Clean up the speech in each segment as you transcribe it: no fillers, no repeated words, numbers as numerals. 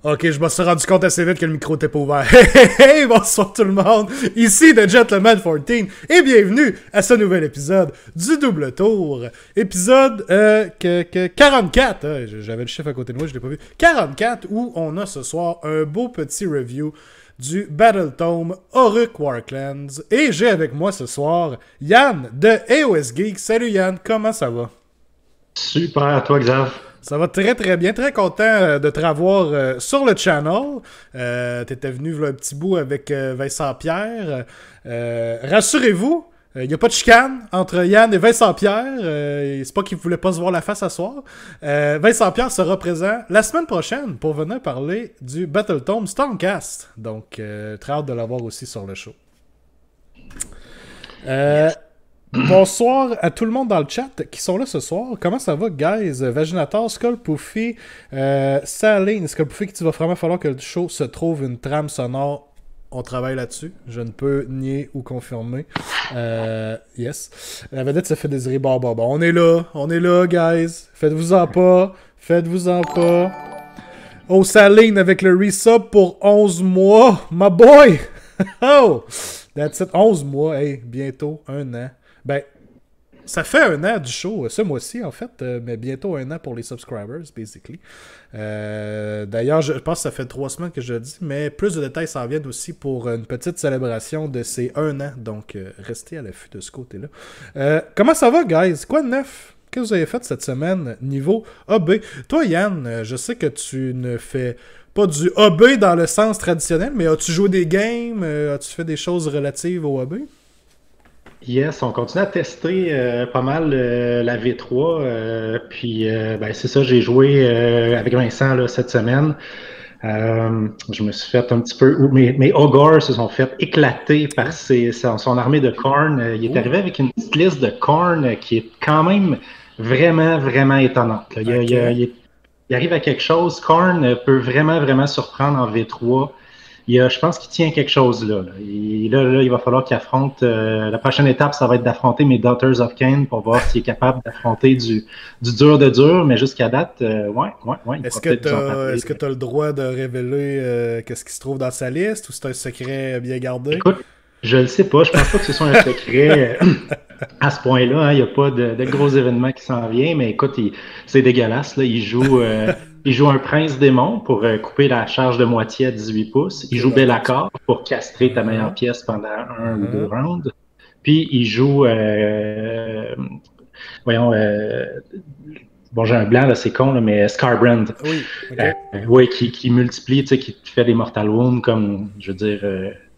Ok, je me suis rendu compte assez vite que le micro était pas ouvert. Hey, bonsoir tout le monde, ici The Gentleman 14 et bienvenue à ce nouvel épisode du Double Tour. Épisode 44, j'avais le chiffre à côté de moi, je l'ai pas vu. 44, où on a ce soir un beau petit review du Battletome Orruk Warclands. Et j'ai avec moi ce soir Yann de AOS Geek. Salut Yann, comment ça va? Super, toi Xav? Ça va très très bien, très content de te revoir sur le channel. T'étais venu un petit bout avec Vincent Pierre. Rassurez-vous, il n'y a pas de chicane entre Yann et Vincent Pierre. C'est pas qu'il voulait pas se voir la face à soir. Vincent Pierre sera présent la semaine prochaine pour venir parler du Battletome Stormcast. Donc, très hâte de l'avoir aussi sur le show. Bonsoir à tout le monde dans le chat qui sont là ce soir. Comment ça va, guys? Vaginator, Skullpoofy, Saline, Skullpoofy, qu'il va vraiment falloir que le show se trouve une trame sonore. On travaille là-dessus. Je ne peux nier ou confirmer. Yes. La vedette se fait désirer. Bon. On est là, guys. Faites-vous-en pas. Oh, Saline avec le resub pour 11 mois. My boy! Oh! That's it. 11 mois. Hey, bientôt 1 an. Ben, ça fait 1 an du show, ce mois-ci en fait, mais bientôt 1 an pour les subscribers, basically. D'ailleurs, je pense que ça fait 3 semaines que je le dis, mais plus de détails s'en viennent aussi pour une petite célébration de ces 1 an, donc restez à l'affût de ce côté-là. Comment ça va, guys? Quoi de neuf? Qu'est-ce que vous avez fait cette semaine niveau AB? Toi, Yann, je sais que tu ne fais pas du AB dans le sens traditionnel, mais as-tu joué des games? As-tu fait des choses relatives au AB? Yes, on continue à tester pas mal la V3. Puis ben, c'est ça, j'ai joué avec Vincent là, cette semaine. Je me suis fait un petit peu... Mes Ogres se sont fait éclater par son armée de Khorne. Il est arrivé avec une petite liste de Khorne qui est quand même vraiment, vraiment étonnante. Là. Il arrive à quelque chose. Khorne peut vraiment, vraiment surprendre en V3. Je pense qu'il tient quelque chose là. Il va falloir qu'il affronte. La prochaine étape, ça va être d'affronter mes Daughters of Khaine pour voir s'il est capable d'affronter du dur de dur. Mais jusqu'à date, ouais. Est-ce que tu as le droit de révéler qu'est-ce qui se trouve dans sa liste ou c'est un secret bien gardé? Écoute, je le sais pas. Je pense pas que ce soit un secret à ce point-là. Hein. Il n'y a pas de gros événements qui s'en viennent. Mais écoute, c'est dégueulasse. Là. Il joue un prince démon pour couper la charge de moitié à 18 pouces. Il joue Be'lakor pour castrer ta meilleure pièce pendant 1 ou 2 rounds. Puis il joue... bon, j'ai un blanc, là, c'est con, là, mais Scarbrand. Oui, okay. Qui multiplie, tu sais, qui fait des Mortal Wounds comme, je veux dire...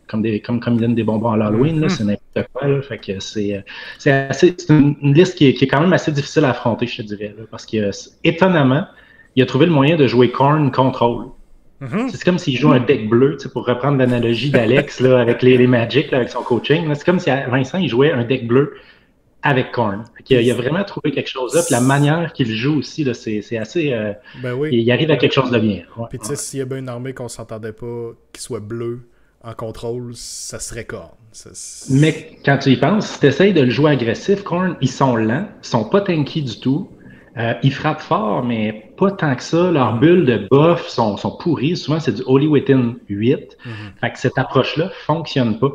comme il donne des bonbons à l'Halloween, là, c'est n'importe quoi. Là, fait que c'est une liste qui est quand même assez difficile à affronter, je te dirais. Là, parce que, étonnamment, il a trouvé le moyen de jouer Khorne Control. C'est comme s'il joue un deck bleu, pour reprendre l'analogie d'Alex là, avec les Magic, là, avec son coaching. C'est comme si Vincent il jouait un deck bleu avec Khorne. Il a vraiment trouvé quelque chose là. Puis la manière qu'il joue aussi, là, c'est assez... ben oui. Il arrive à quelque chose de bien. Ouais, puis tu sais, s'il y a bien une armée qu'on s'entendait pas qu'il soit bleu en contrôle, ça serait Khorne. Mais quand tu y penses, si tu essayes de le jouer agressif, Khorne, ils sont lents, ils sont pas tanky du tout. Ils frappent fort, mais pas tant que ça. Leurs bulles de buff sont pourries. Souvent, c'est du Holy Within 8. Fait que cette approche-là fonctionne pas.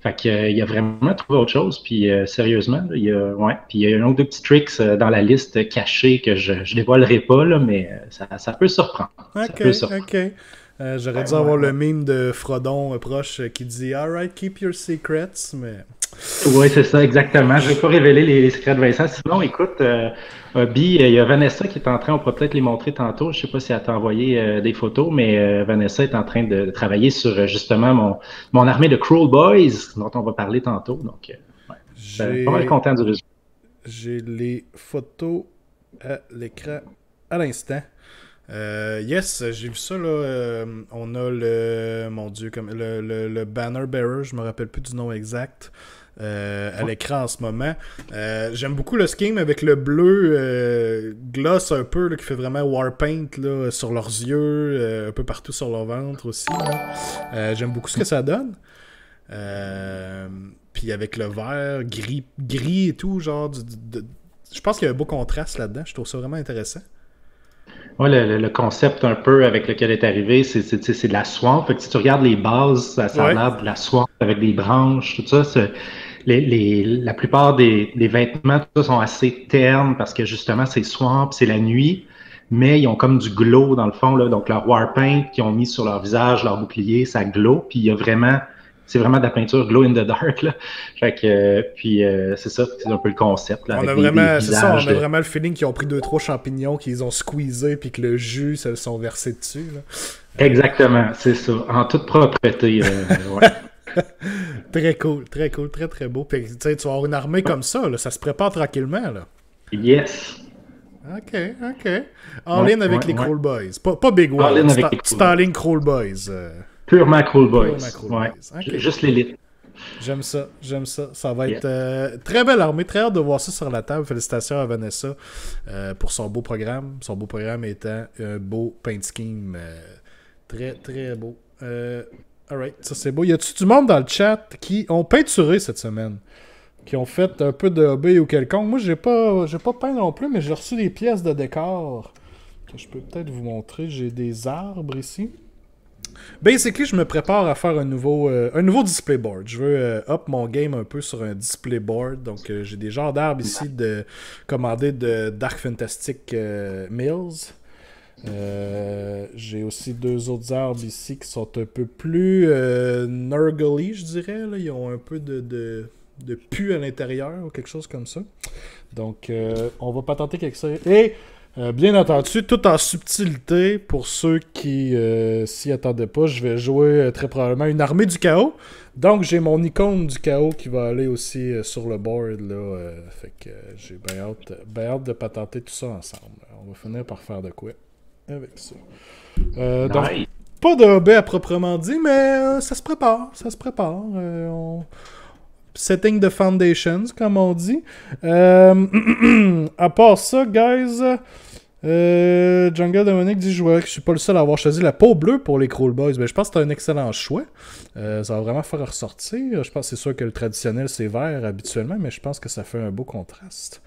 Fait qu'il a vraiment trouvé autre chose. Puis sérieusement, là, puis il y a un autre deux petits tricks dans la liste cachée que je dévoilerai pas, là, mais ça peut surprendre. OK. J'aurais dû avoir le meme de Frodon proche qui dit « Alright, keep your secrets », mais... Oui, c'est ça, exactement. Je ne vais pas révéler les secrets de Vincent. Sinon, écoute, Bi, il y a Vanessa qui est en train, on pourra peut-être les montrer tantôt. Je ne sais pas si elle t'a envoyé des photos, mais Vanessa est en train de travailler sur justement mon armée de Cruel Boys, dont on va parler tantôt. Donc, je suis pas mal content du résultat. J'ai les photos à l'écran à l'instant. Yes, j'ai vu ça là. On a le banner bearer, je me rappelle plus du nom exact. À l'écran en ce moment. J'aime beaucoup le scheme avec le bleu gloss un peu là, qui fait vraiment Warpaint là, sur leurs yeux, un peu partout sur leur ventre aussi. J'aime beaucoup ce que ça donne. Puis avec le vert, gris et tout, genre... Je pense qu'il y a un beau contraste là-dedans. Je trouve ça vraiment intéressant. Ouais, le concept un peu avec lequel est arrivé, c'est de la swamp. Fait que si tu regardes les bases, ça a Ouais. l'air de la swamp avec des branches, tout ça. La plupart des vêtements, tout ça, sont assez ternes parce que justement, c'est swamp, c'est la nuit, mais ils ont comme du glow dans le fond, là. Donc, leur war paint qu'ils ont mis sur leur visage, leur bouclier, ça glow. Puis il y a vraiment, c'est vraiment de la peinture glow in the dark, là. Fait que, c'est ça, c'est un peu le concept, là, On avec a des vraiment, c'est ça, on visages a vraiment le feeling qu'ils ont pris 2-3 champignons, qu'ils ont squeezés, puis que le jus, se le sont versés dessus. Là. Exactement, c'est ça. En toute propreté, ouais. Très cool, très cool, très très beau. Puis, tu sais, tu vas avoir une armée comme ça, là, ça se prépare tranquillement. Là. Yes. Ok, ok. All in avec les ouais. Cruel Boys. Pas Big All One, in avec les Cruel Stalling Cruel Boys. Purement Cool Boys. Purement Cruel Ouais. Boys. Ok. Juste l'élite. J'aime ça, j'aime ça. Ça va Yeah. être très belle armée, très hâte de voir ça sur la table. Félicitations à Vanessa pour son beau programme. Son beau programme étant un beau paint scheme. Très, très beau. Alright, ça c'est beau. Y a-tu du monde dans le chat qui ont peinturé cette semaine? Qui ont fait un peu de hobby ou quelconque? Moi, j'ai pas peint non plus, mais j'ai reçu des pièces de décor que je peux peut-être vous montrer. J'ai des arbres ici. Basically, je me prépare à faire un nouveau display board. Je veux up mon game un peu sur un display board. Donc, j'ai des genres d'arbres ici commandés de Dark Fantastic Mills. J'ai aussi 2 autres arbres ici qui sont un peu plus nurgly, je dirais. Là. Ils ont un peu de pu à l'intérieur ou quelque chose comme ça. Donc, on va patenter quelque chose. Et, bien entendu, tout en subtilité, pour ceux qui s'y attendaient pas, je vais jouer très probablement une armée du chaos. Donc, j'ai mon icône du chaos qui va aller aussi sur le board. Là, fait que j'ai bien hâte de patenter tout ça ensemble. On va finir par faire de quoi avec ça. Donc, Nice. pas de hobby à proprement dit, mais ça se prépare. Ça se prépare. Setting the foundations, comme on dit. À part ça, guys, Jungle Dominic dit que je suis pas le seul à avoir choisi la peau bleue pour les Cruel Boys. Ben, je pense que c'est un excellent choix. Ça va vraiment faire ressortir. Je pense que c'est sûr que le traditionnel c'est vert habituellement, mais je pense que ça fait un beau contraste.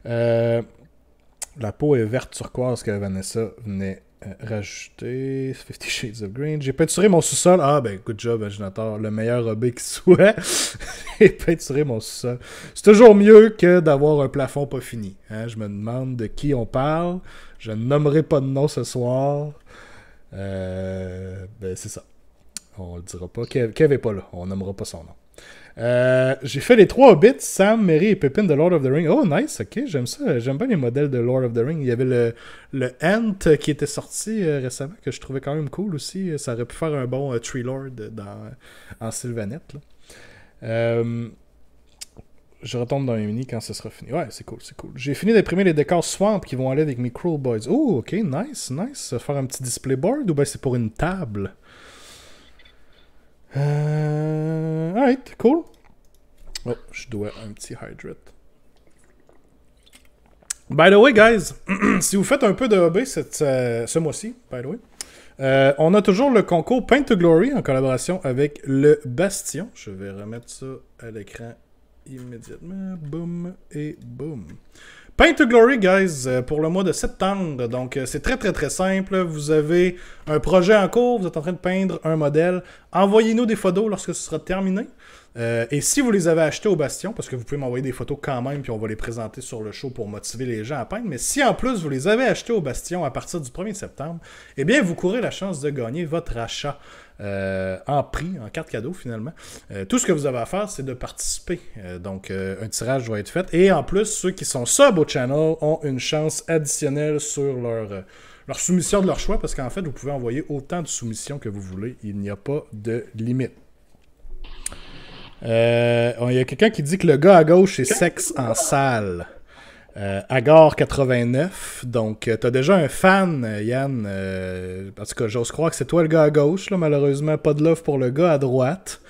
La peau est verte turquoise que Vanessa venait rajouter. 50 Shades of Green. J'ai peinturé mon sous-sol. Ah, ben, good job, Imaginator. Le meilleur hobby qui soit. J'ai peinturé mon sous-sol. C'est toujours mieux que d'avoir un plafond pas fini. Hein? Je me demande de qui on parle. Je ne nommerai pas de nom ce soir. Ben, c'est ça. On le dira pas. Kev est pas là. On nommera pas son nom. J'ai fait les 3 Hobbits, Sam, Merry et Pippin de Lord of the Ring. Oh, nice, ok, j'aime ça. J'aime bien les modèles de Lord of the Ring. Il y avait le Ant qui était sorti récemment, que je trouvais quand même cool aussi. Ça aurait pu faire un bon Tree Lord en Sylvanette. Là. Je retombe dans les mini quand ce sera fini. Ouais, c'est cool, c'est cool. J'ai fini d'imprimer les décors Swamp qui vont aller avec mes Cruel Boys. Oh, ok, nice, nice. Faire un petit display board ou bien c'est pour une table? Alright, cool. Oh, je dois un petit hydrate. By the way, guys, si vous faites un peu de hobby ce mois-ci, by the way, on a toujours le concours Paint to Glory en collaboration avec le Bastion. Je vais remettre ça à l'écran immédiatement. Boum et boum. Paint to Glory, guys, pour le mois de septembre. Donc, c'est très, très, très simple. Vous avez un projet en cours, vous êtes en train de peindre un modèle. Envoyez-nous des photos lorsque ce sera terminé. Et si vous les avez achetés au Bastion, parce que vous pouvez m'envoyer des photos quand même, puis on va les présenter sur le show pour motiver les gens à peindre. Mais si en plus vous les avez achetés au Bastion à partir du 1er septembre, eh bien, vous courez la chance de gagner votre achat en prix, en carte cadeau finalement. Tout ce que vous avez à faire, c'est de participer. Donc, un tirage doit être fait. Et en plus, ceux qui sont sub au channel ont une chance additionnelle sur leur soumission de leur choix, parce qu'en fait, vous pouvez envoyer autant de soumissions que vous voulez. Il n'y a pas de limite. Il y a quelqu'un qui dit que le gars à gauche est sexe en salle. Agar 89. Donc, t'as déjà un fan, Yann. En tout cas, j'ose croire que c'est toi le gars à gauche. Là, malheureusement, pas de love pour le gars à droite.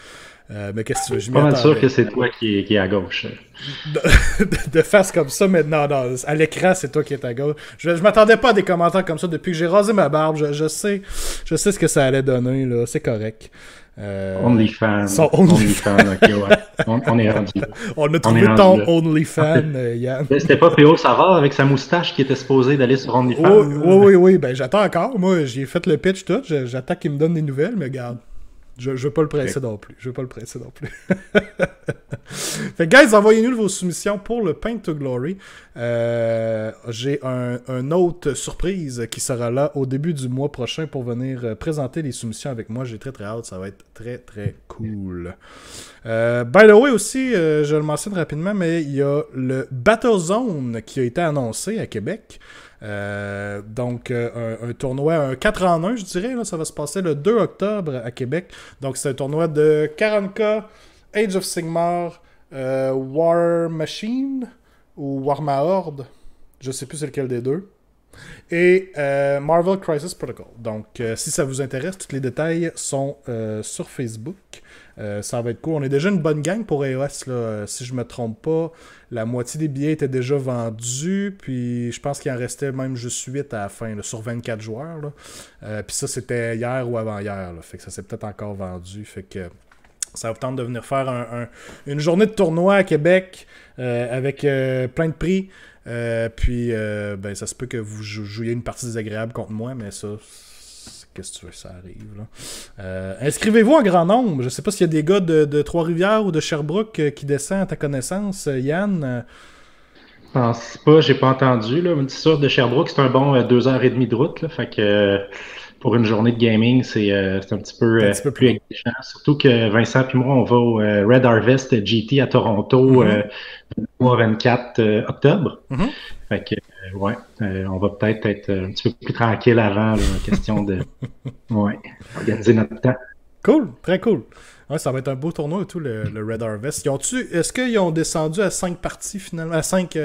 Mais qu'est-ce que tu veux? Je suis pas mal sûr que c'est toi qui est à gauche. De face comme ça, mais non, à l'écran, c'est toi qui es à gauche. Je m'attendais pas à des commentaires comme ça depuis que j'ai rasé ma barbe. Je sais ce que ça allait donner, là. C'est correct. OnlyFans. Son OnlyFans, ok, ouais. On est rendu là. On a On trouvé est rendu ton là. OnlyFan, Yann. C'était pas P.O. Savard avec sa moustache qui était supposé d'aller sur Oui, OnlyFans. oui, oui, oui. Ben, j'attends encore. Moi, j'ai fait le pitch tout. J'attends qu'il me donne des nouvelles, mais regarde. Je veux pas le presser non plus. Je veux pas le presser non plus. Fait que, guys, envoyez-nous vos soumissions pour le Paint to Glory. J'ai un autre surprise qui sera là au début du mois prochain pour venir présenter les soumissions avec moi. J'ai très très hâte. Ça va être très très cool. By the way aussi, je le mentionne rapidement, mais il y a le Battlezone qui a été annoncé à Québec. Donc, un tournoi, un 4 en 1, je dirais. Là, ça va se passer le 2 octobre à Québec. Donc, c'est un tournoi de 40K, Age of Sigmar, War Machine ou Warma Horde. Je sais plus c'est lequel des deux. Et Marvel Crisis Protocol. Donc, si ça vous intéresse, tous les détails sont sur Facebook. Ça va être cool. On est déjà une bonne gang pour EOS. Là. Si je me trompe pas, la moitié des billets étaient déjà vendus. Puis je pense qu'il en restait même juste 8 à la fin, là, sur 24 joueurs. Là. Puis ça, c'était hier ou avant-hier. Là. Fait que ça s'est peut-être encore vendu. Fait que ça vous tente de venir faire une journée de tournoi à Québec avec plein de prix. Puis ben, ça se peut que vous jouiez une partie désagréable contre moi, mais ça... Qu'est-ce que tu veux, ça arrive, là. Inscrivez-vous en grand nombre. Je sais pas s'il y a des gars de Trois-Rivières ou de Sherbrooke qui descendent à ta connaissance, Yann. Je pense pas, j'ai pas entendu. Là. C'est sûr, de Sherbrooke, c'est un bon 2h30 de route. Là, fait que pour une journée de gaming, c'est un petit peu, plus exigeant. Surtout que Vincent et moi, on va au Red Harvest GT à Toronto le 24 octobre. Fait que, ouais, on va peut-être être un petit peu plus tranquille avant, là, question de organiser notre temps. Cool, très cool. Ouais, ça va être un beau tournoi et tout, le Red Harvest. Est-ce qu'ils ont descendu à 5 parties finalement, à 5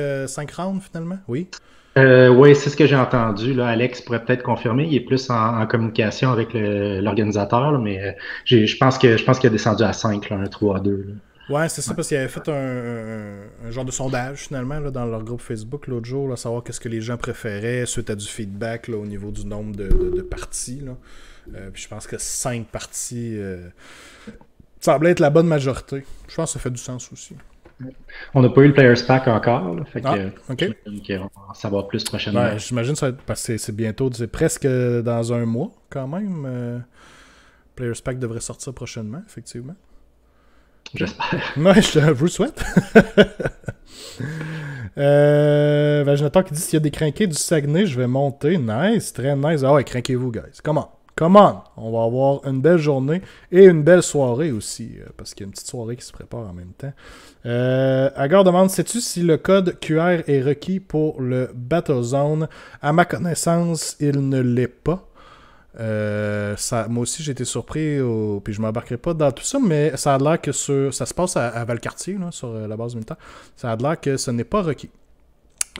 rounds finalement? Oui. Oui, c'est ce que j'ai entendu. Là. Alex pourrait peut-être confirmer. Il est plus en communication avec l'organisateur, là, mais je pense qu'il a descendu à 5, là, un 3-2. Là. Ouais, c'est ça, parce qu'il avait fait un genre de sondage, finalement, là, dans leur groupe Facebook l'autre jour, là, savoir qu'est-ce que les gens préféraient suite à du feedback là, au niveau du nombre de parties. Là. Puis je pense que 5 parties semblait être la bonne majorité. Je pense que ça fait du sens aussi. On n'a pas eu le Players Pack encore, là, fait okay. On va en savoir plus prochainement. Ouais, j'imagine que ça va être, parce que c'est bientôt, c'est presque dans un mois, quand même. Players Pack devrait sortir prochainement, effectivement. J'espère. Ouais, je vous le souhaite. Vaginator qui dit s'il y a des crinqués du Saguenay, je vais monter. Nice, très nice. Ah ouais, crinquez-vous, guys. Come on. On va avoir une belle journée et une belle soirée aussi, parce qu'il y a une petite soirée qui se prépare en même temps. Agar demande, sais-tu si le code QR est requis pour le Battlezone? À ma connaissance, il ne l'est pas. Moi aussi j'ai été surpris puis je m'embarquerai pas dans tout ça, mais ça a l'air que ça se passe à Valcartier là, sur la base militaire. Ça a l'air que ce n'est pas requis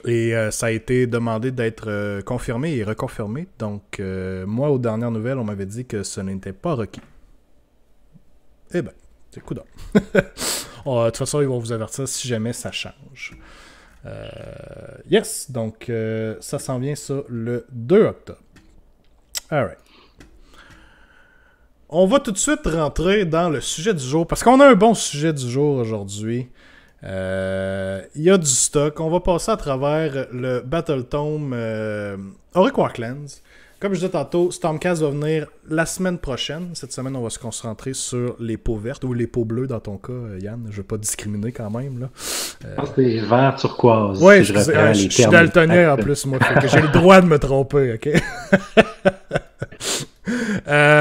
et ça a été demandé d'être confirmé et reconfirmé, donc moi aux dernières nouvelles on m'avait dit que ce n'était pas requis. Eh ben c'est coudonc. De toute façon ils vont vous avertir si jamais ça change. Yes, donc ça s'en vient ça le 2 octobre. Alright. On va tout de suite rentrer dans le sujet du jour, parce qu'on a un bon sujet du jour aujourd'hui. Il y a du stock. On va passer à travers le Battle Tome Auric Warclands. Comme je disais tantôt, Stormcast va venir la semaine prochaine. Cette semaine, on va se concentrer sur les peaux vertes, ou les peaux bleues dans ton cas, Yann. Je ne vais pas discriminer quand même. Là. Je pense que c'est vert turquoise. Oui, si je suis daltonien en plus, moi. Fait que j'ai le droit de me tromper, ok?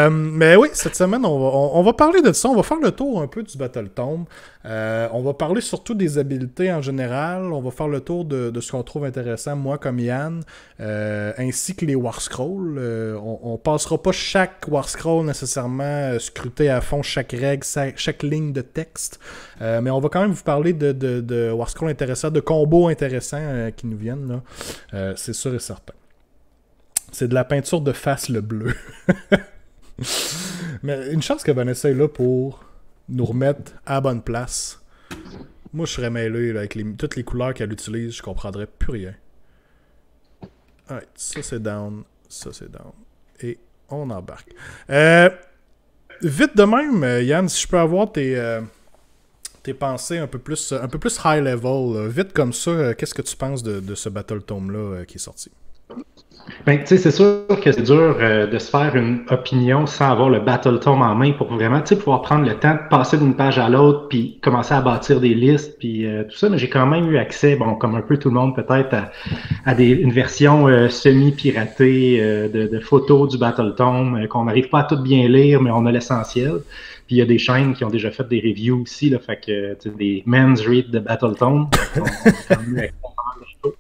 Mais oui, cette semaine, on va parler de ça. On va faire le tour un peu du Battle Tome. On va parler surtout des habiletés en général. On va faire le tour de ce qu'on trouve intéressant, moi comme Yann, ainsi que les War Scrolls. On passera pas chaque War Scroll nécessairement scruter à fond chaque règle, chaque ligne de texte. Mais on va quand même vous parler de War Scrolls intéressants, de combos intéressants qui nous viennent. Là. C'est sûr et certain. C'est de la peinture de face le bleu. Mais une chance que Vanessa est là pour nous remettre à la bonne place. Moi, je serais mêlé là, avec toutes les couleurs qu'elle utilise. Je comprendrais plus rien. Alright, ça c'est down. Ça c'est down. Et on embarque. vite de même, Yann, si je peux avoir tes pensées un peu plus high level, vite comme ça, qu'est-ce que tu penses de ce Battle Tome-là qui est sorti? Ben, tu sais, c'est sûr que c'est dur de se faire une opinion sans avoir le Battle Tome en main pour vraiment, tu sais, pouvoir prendre le temps de passer d'une page à l'autre, puis commencer à bâtir des listes, puis tout ça. Mais j'ai quand même eu accès, bon, comme un peu tout le monde peut-être, à une version semi-piratée de photos du Battle Tome qu'on n'arrive pas à tout bien lire, mais on a l'essentiel. Puis il y a des chaînes qui ont déjà fait des reviews aussi, là, fait que, tu sais, des men's read de Battle Tome. On a quand même eu accès à pas mal de choses.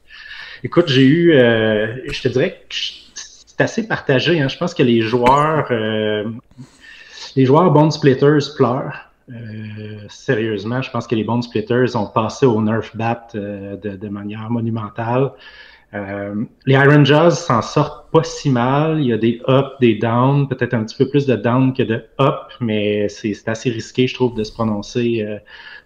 Écoute, j'ai eu, je te dirais que c'est assez partagé. Hein. Je pense que les joueurs Bone Splitters pleurent. Sérieusement, je pense que les Bone Splitters ont passé au Nerf Bat de manière monumentale. Les Iron Jaws s'en sortent pas si mal. Il y a des ups, des downs, peut-être un petit peu plus de downs que de up, mais c'est assez risqué, je trouve, de se prononcer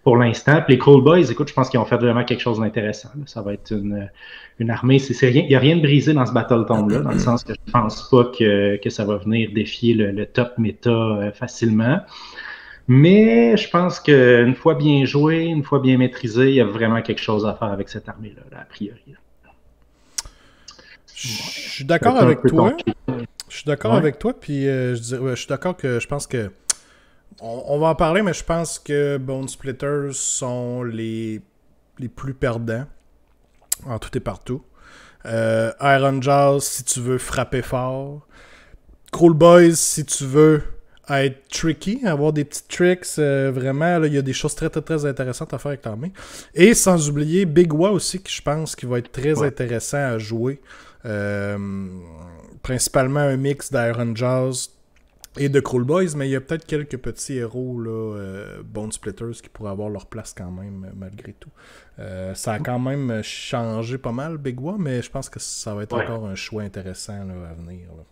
pour l'instant. Puis les Cool Boys, écoute, je pense qu'ils ont fait vraiment quelque chose d'intéressant. Là. Ça va être une armée. Il n'y a rien de brisé dans ce Battle Tome-là, dans le sens que je pense pas que ça va venir défier le top méta facilement. Mais je pense qu'une fois bien joué, une fois bien maîtrisé, il y a vraiment quelque chose à faire avec cette armée-là, là, a priori. Je suis d'accord avec toi. Je suis d'accord avec toi, puis je suis d'accord que je pense que on va en parler, mais je pense que Bone Splitters sont les plus perdants en tout et partout. Iron Jaws, si tu veux frapper fort. Cool Boys, si tu veux être tricky, avoir des petits tricks, vraiment, il y a des choses très, très, très intéressantes à faire avec l'armée. Et sans oublier Big Wa aussi, qui je pense qui va être très intéressant à jouer. Principalement un mix d'Iron Jaws et de Cruel Boys, mais il y a peut-être quelques petits héros là, Bone Splitters qui pourraient avoir leur place quand même malgré tout. Ça a quand même changé pas mal Big Wa, mais je pense que ça va être encore un choix intéressant là, à venir. Là.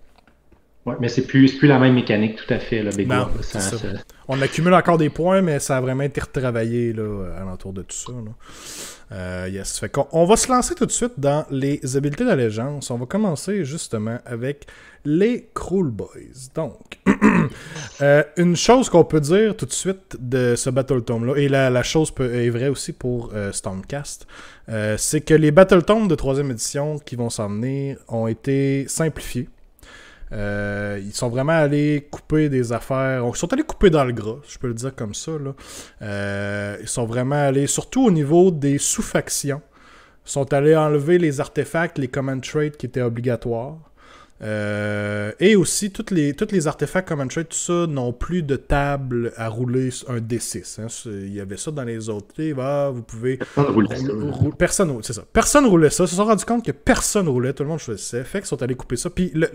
Ouais, mais c'est plus la même mécanique tout à fait, là, Big Wa. On accumule encore des points, mais ça a vraiment été retravaillé là, alentour de tout ça. Là. Yes. Fait qu'on va se lancer tout de suite dans les habiletés d'allégeance. On va commencer justement avec les Cruel Boys. Donc, une chose qu'on peut dire tout de suite de ce Battle Tome-là, et la chose est vraie aussi pour Stormcast, c'est que les Battle Tomes de 3e édition qui vont s'en venir ont été simplifiés. Ils sont vraiment allés couper des affaires. Ils sont allés couper dans le gras, je peux le dire comme ça. Là. Ils sont vraiment allés, surtout au niveau des sous-factions, ils sont allés enlever les artefacts, les command traits qui étaient obligatoires. Et aussi, tous les artefacts command traits, tout ça, n'ont plus de table à rouler un D6. Hein. Il y avait ça dans les autres livres. Vous pouvez... Personne roulait ça. Ils se sont rendus compte que personne roulait. Tout le monde choisissait. Fait qu'ils sont allés couper ça. Puis le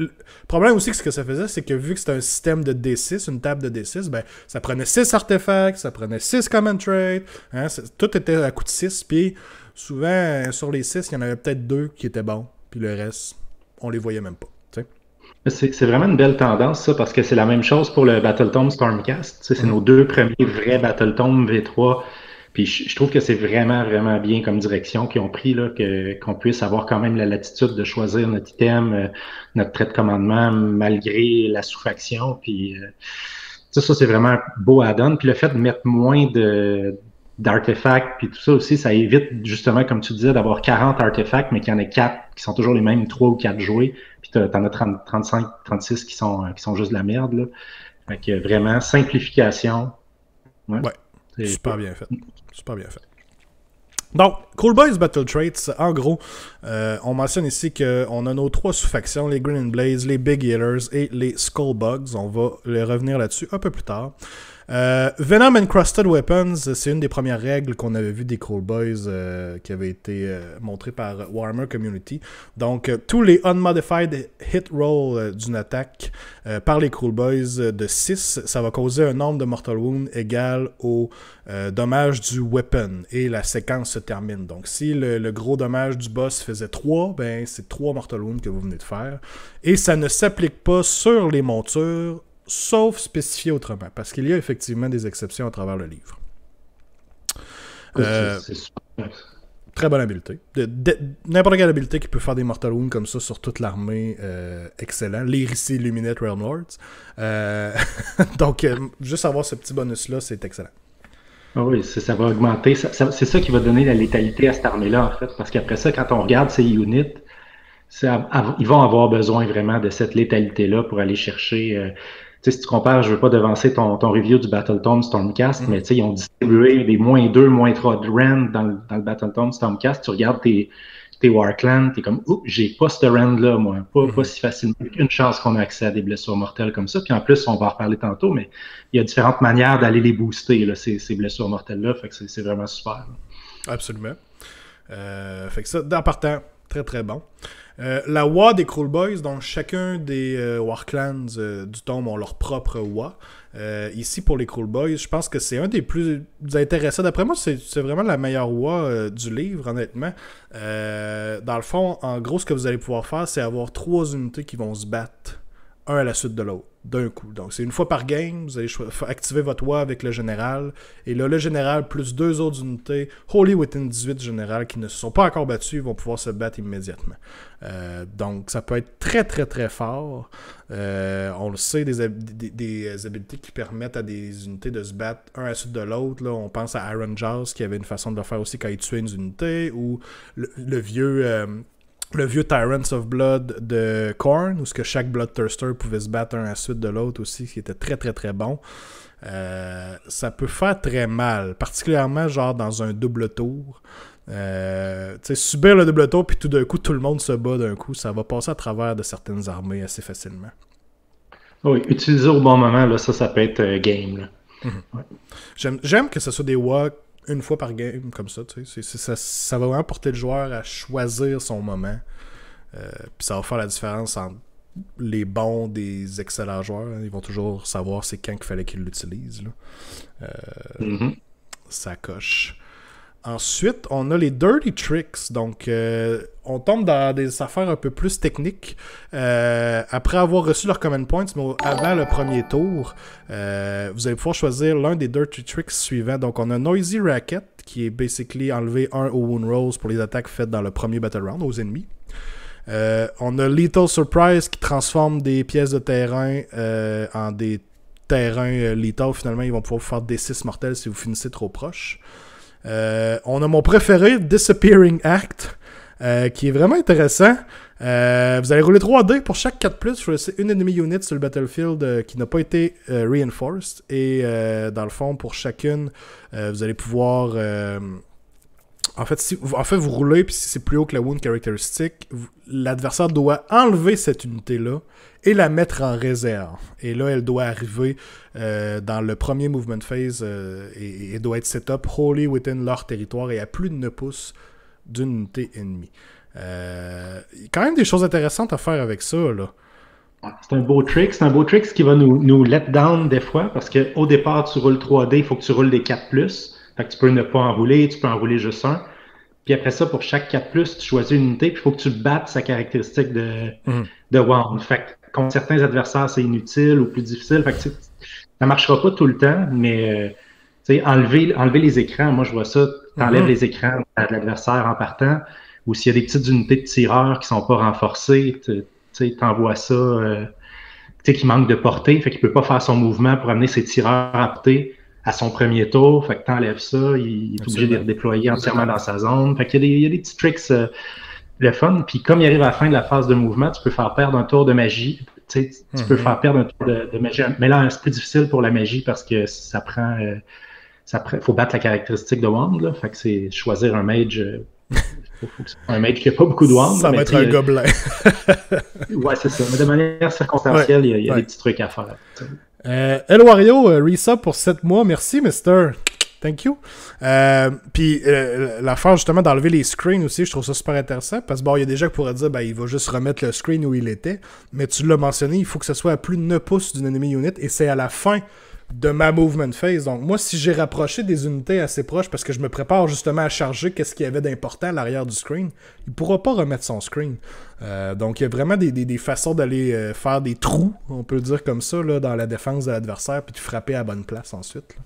problème aussi, ce que ça faisait, c'est que vu que c'était un système de D6, une table de D6, ben, ça prenait 6 artefacts, ça prenait 6 command traits. Hein, tout était à coup de 6. Puis souvent, sur les 6, il y en avait peut-être 2 qui étaient bons. Puis le reste, on les voyait même pas. C'est vraiment une belle tendance, ça, parce que c'est la même chose pour le Battletome Stormcast. C'est nos deux premiers vrais Battletome V3. Puis je trouve que c'est vraiment, vraiment bien comme direction qu'ils ont pris, là, qu'on puisse avoir quand même la latitude de choisir notre item, notre trait de commandement, malgré la sous-faction. Puis ça, c'est vraiment un beau add-on. Puis le fait de mettre moins d'artefacts, puis tout ça aussi, ça évite justement, comme tu disais, d'avoir 40 artefacts, mais qu'il y en ait 4 qui sont toujours les mêmes, 3 ou 4 joués. Puis t'en as 35, 36 qui sont juste de la merde, là. Fait que vraiment, simplification. Ouais, super bien fait. Super bien fait. Donc, Cruel Boys Battle Traits, en gros, on mentionne ici qu'on a nos 3 sous-factions, les Green and Blaze, les Big Hitters et les Skullbugs. On va revenir là-dessus un peu plus tard. Venom Encrusted Weapons, c'est une des premières règles qu'on avait vues des Cruel Boys qui avait été montrée par Warhammer Community. Donc, tous les unmodified hit roll d'une attaque par les Cruel Boys de 6, ça va causer un nombre de Mortal Wound égal au dommage du weapon. Et la séquence se termine. Donc, si le gros dommage du boss faisait 3, ben c'est 3 Mortal Wound que vous venez de faire. Et ça ne s'applique pas sur les montures, sauf spécifié autrement, parce qu'il y a effectivement des exceptions à travers le livre. C'est super. Très bonne habileté. N'importe quelle habileté qui peut faire des Mortal Wounds comme ça sur toute l'armée, excellent. Lire ici Illuminate Realm Lords. Donc, juste avoir ce petit bonus-là, c'est excellent. Ah oui, ça va augmenter. C'est ça qui va donner la létalité à cette armée-là, en fait. Parce qu'après ça, quand on regarde ces units, ils vont avoir besoin vraiment de cette létalité-là pour aller chercher. Tu sais, si tu compares, je veux pas devancer ton review du Battletome Stormcast, mais tu sais, ils ont distribué des -2, -3 de rend dans le Battletome Stormcast. Tu regardes tes Warclans, t'es comme, ouh, j'ai pas ce rend-là, moi. Pas si facilement. Une chance qu'on a accès à des blessures mortelles comme ça. Puis en plus, on va en reparler tantôt, mais il y a différentes manières d'aller les booster, là, ces blessures mortelles-là. Fait que c'est vraiment super. Là. Absolument. Fait que ça, en partant, très très bon. La WA des Cruel Boys, donc chacun des Warclans du tome ont leur propre WA. Ici, pour les Cruel Boys, je pense que c'est un des plus intéressants. D'après moi, c'est vraiment la meilleure WA du livre, honnêtement. Dans le fond, en gros, ce que vous allez pouvoir faire, c'est avoir 3 unités qui vont se battre un à la suite de l'autre, d'un coup. Donc, c'est une fois par game, vous allez activer votre WA avec le général, et là, le général plus 2 autres unités, Holy Within 18 général, qui ne se sont pas encore battus, vont pouvoir se battre immédiatement. Donc, ça peut être très, très, très fort. On le sait, des habiletés qui permettent à des unités de se battre un à la suite de l'autre. Là, on pense à Iron Jaws, qui avait une façon de le faire aussi quand il tuait une unité, ou le vieux Tyrants of Blood de Khorne, où chaque Bloodthirster pouvait se battre un à la suite de l'autre aussi, qui était très très très bon. Ça peut faire très mal, particulièrement genre dans un double tour. Subir le double tour, puis tout d'un coup, tout le monde se bat d'un coup, ça va passer à travers de certaines armées assez facilement. Oui, utiliser au bon moment, là, ça peut être game. Là. Mm-hmm. Ouais. J'aime que ce soit des WA une fois par game, comme ça, tu sais. Ça va vraiment porter le joueur à choisir son moment. Puis ça va faire la différence entre les bons des excellents joueurs. Ils vont toujours savoir c'est quand qu'il fallait qu'ils l'utilisent. Ça coche. Ensuite, on a les Dirty Tricks. Donc, on tombe dans des affaires un peu plus techniques. Après avoir reçu leur command points, mais avant le premier tour, vous allez pouvoir choisir l'un des Dirty Tricks suivants. Donc, on a Noisy Racket, qui est basically enlever 1 au Wound Rolls pour les attaques faites dans le premier Battle Round aux ennemis. On a Lethal Surprise, qui transforme des pièces de terrain en des terrains lethal. Finalement, ils vont pouvoir vous faire des 6 mortels si vous finissez trop proche. On a mon préféré, Disappearing Act, qui est vraiment intéressant. Vous allez rouler 3 dés pour chaque 4+, vous laissez une enemy unit sur le battlefield qui n'a pas été reinforced. Et dans le fond, pour chacune, vous allez pouvoir... En fait, vous roulez, puis si c'est plus haut que la wound characteristic, l'adversaire doit enlever cette unité-là et la mettre en réserve. Et là, elle doit arriver dans le premier movement phase et doit être set-up wholly within leur territoire et à plus de 9 pouces d'une unité ennemie. Quand même des choses intéressantes à faire avec ça, là. C'est un beau trick. C'est un beau trick qui va nous let down des fois, parce qu'au départ, tu roules 3D, il faut que tu roules des 4+. Fait que tu peux ne pas enrouler, tu peux enrouler juste un. Puis après ça, pour chaque 4+, tu choisis une unité, puis il faut que tu battes sa caractéristique de Wound. Fait que contre certains adversaires, c'est inutile ou plus difficile. Fait que ça marchera pas tout le temps, mais enlever les écrans, moi je vois ça, t'enlèves les écrans de l'adversaire en partant, ou s'il y a des petites unités de tireurs qui sont pas renforcées, t'envoies ça, qui manque de portée, fait qu'il peut pas faire son mouvement pour amener ses tireurs à portée à son premier tour, fait que t'enlèves ça, il est obligé de les redéployer entièrement dans sa zone. Fait qu'il y a des petits tricks le fun. Puis comme il arrive à la fin de la phase de mouvement, tu peux faire perdre un tour de magie. Tu peux faire perdre un tour de magie. Mais là, c'est plus difficile pour la magie parce que ça prend faut battre la caractéristique de Wand, là. Fait que c'est choisir un mage. Faut que ce soit un mage qui n'a pas beaucoup de Wand. Ça va être un gobelin. Ouais, c'est ça. Mais de manière circonstancielle, il y a des petits trucs à faire. El Wario, resub pour 7 mois. Merci, Mister. Thank you. Puis l'affaire justement d'enlever les screens aussi, je trouve ça super intéressant. Parce que bon, il y a des gens qui pourraient dire il va juste remettre le screen où il était. Mais tu l'as mentionné, il faut que ce soit à plus de 9 pouces d'une enemy unit. Et c'est à la fin de ma movement phase. Donc moi, si j'ai rapproché des unités assez proches parce que je me prépare justement à charger qu'est-ce qu'il y avait d'important à l'arrière du screen, il pourra pas remettre son screen. Donc il y a vraiment des façons d'aller faire des trous, on peut le dire comme ça, là, dans la défense de l'adversaire puis de frapper à la bonne place ensuite.